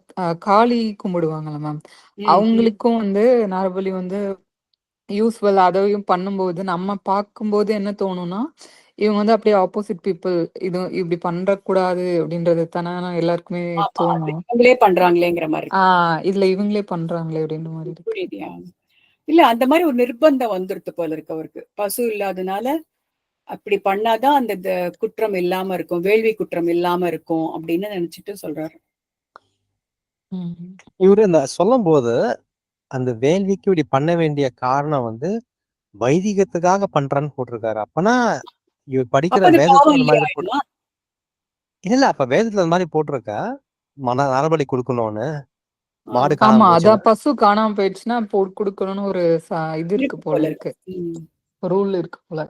காளி கும்பிடுவாங்கல்ல மேம், அவங்களுக்கும் வந்து நரபலி வந்து யூஸ்வல். அதையும் பண்ணும்போது நம்ம பார்க்கும்போது என்ன தோணும்னா இவங்க வந்து அப்படியே ஆப்போசிட் பீப்புள், இது இப்படி பண்ணக்கூடாது அப்படின்றது தானே எல்லாருக்குமே தோணும். இவங்களே பண்றாங்களேங்கிற மாதிரி. இதுல இவங்களே பண்றாங்களே அப்படின்ற மாதிரி புரியுதியா? இல்ல அந்த மாதிரி ஒரு நிர்பந்தம் வந்துருது போல இருக்கு அவருக்கு. பசு இல்லாதனால அப்படி பண்ணாதான் அந்த குற்றம் இல்லாம இருக்கும், வேள்வி குற்றம் இல்லாம இருக்கும் அப்படின்னு நினைச்சிட்டு சொல்றாரு. இவரு இந்த சொல்லும் போது அந்த வேள்விக்கு இப்படி பண்ண வேண்டிய காரணம் வந்து வைதிகத்துக்காக பண்றான்னு போட்டிருக்காரு. அப்பனா இவர் படிக்கிற வேதத்துல அந்த மாதிரி இல்ல, அப்ப வேதத்துல அந்த மாதிரி போட்டிருக்க நரபலி கொடுக்கணும்னு. மாடு ஆமா, அதான் பசு காணாம போயிடுச்சுன்னா கொடுக்கணும்னு ஒரு இது இருக்கு போல இருக்கு, ரூல் இருக்கு போல.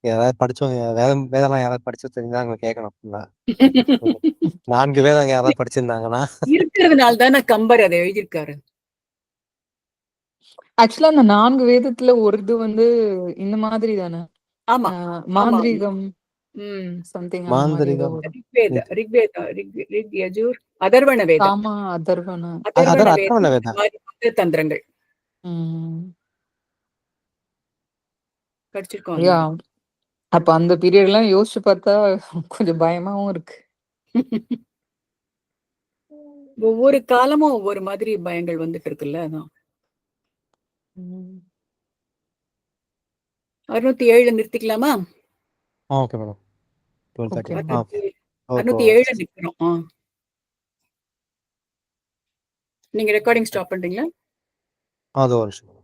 யாராவது படிச்சவங்க வேதம் யாராவது படிச்சு தெரிஞ்சா அவங்க கேட்கணும். 4 வேதம் யாராவது படிச்சிருந்தாங்கன்னா இருக்கிறதுனால தானே கம்பர் அதை எழுதியிருக்காரு. ஆக்சுவலா அந்த 4 வேதத்துல ஒரு இது வந்து இந்த மாதிரி தானே. ஆமா, மாந்திரீகம் சம்திங் அதர்வண வேதம். ஆமா, அதர்வண வேதம் தந்திரங்கள் படிச்சிருக்கோம். அப்ப அந்த பீரியட் எல்லாம் யோசிச்சு பார்த்தா கொஞ்சம் பயமாவும் இருக்கு. ஒவ்வொரு காலமும் ஒவ்வொரு மாதிரி பயங்கள் வந்துட்டு இருக்குல்ல. அதான் 607 நிறுத்திக்கலாமா? Okay madam. 607 நிக்கிறோம். நீங்க ரெக்கார்டிங் ஸ்டாப் பண்றீங்களா? அது ஒரு நிமிஷம்.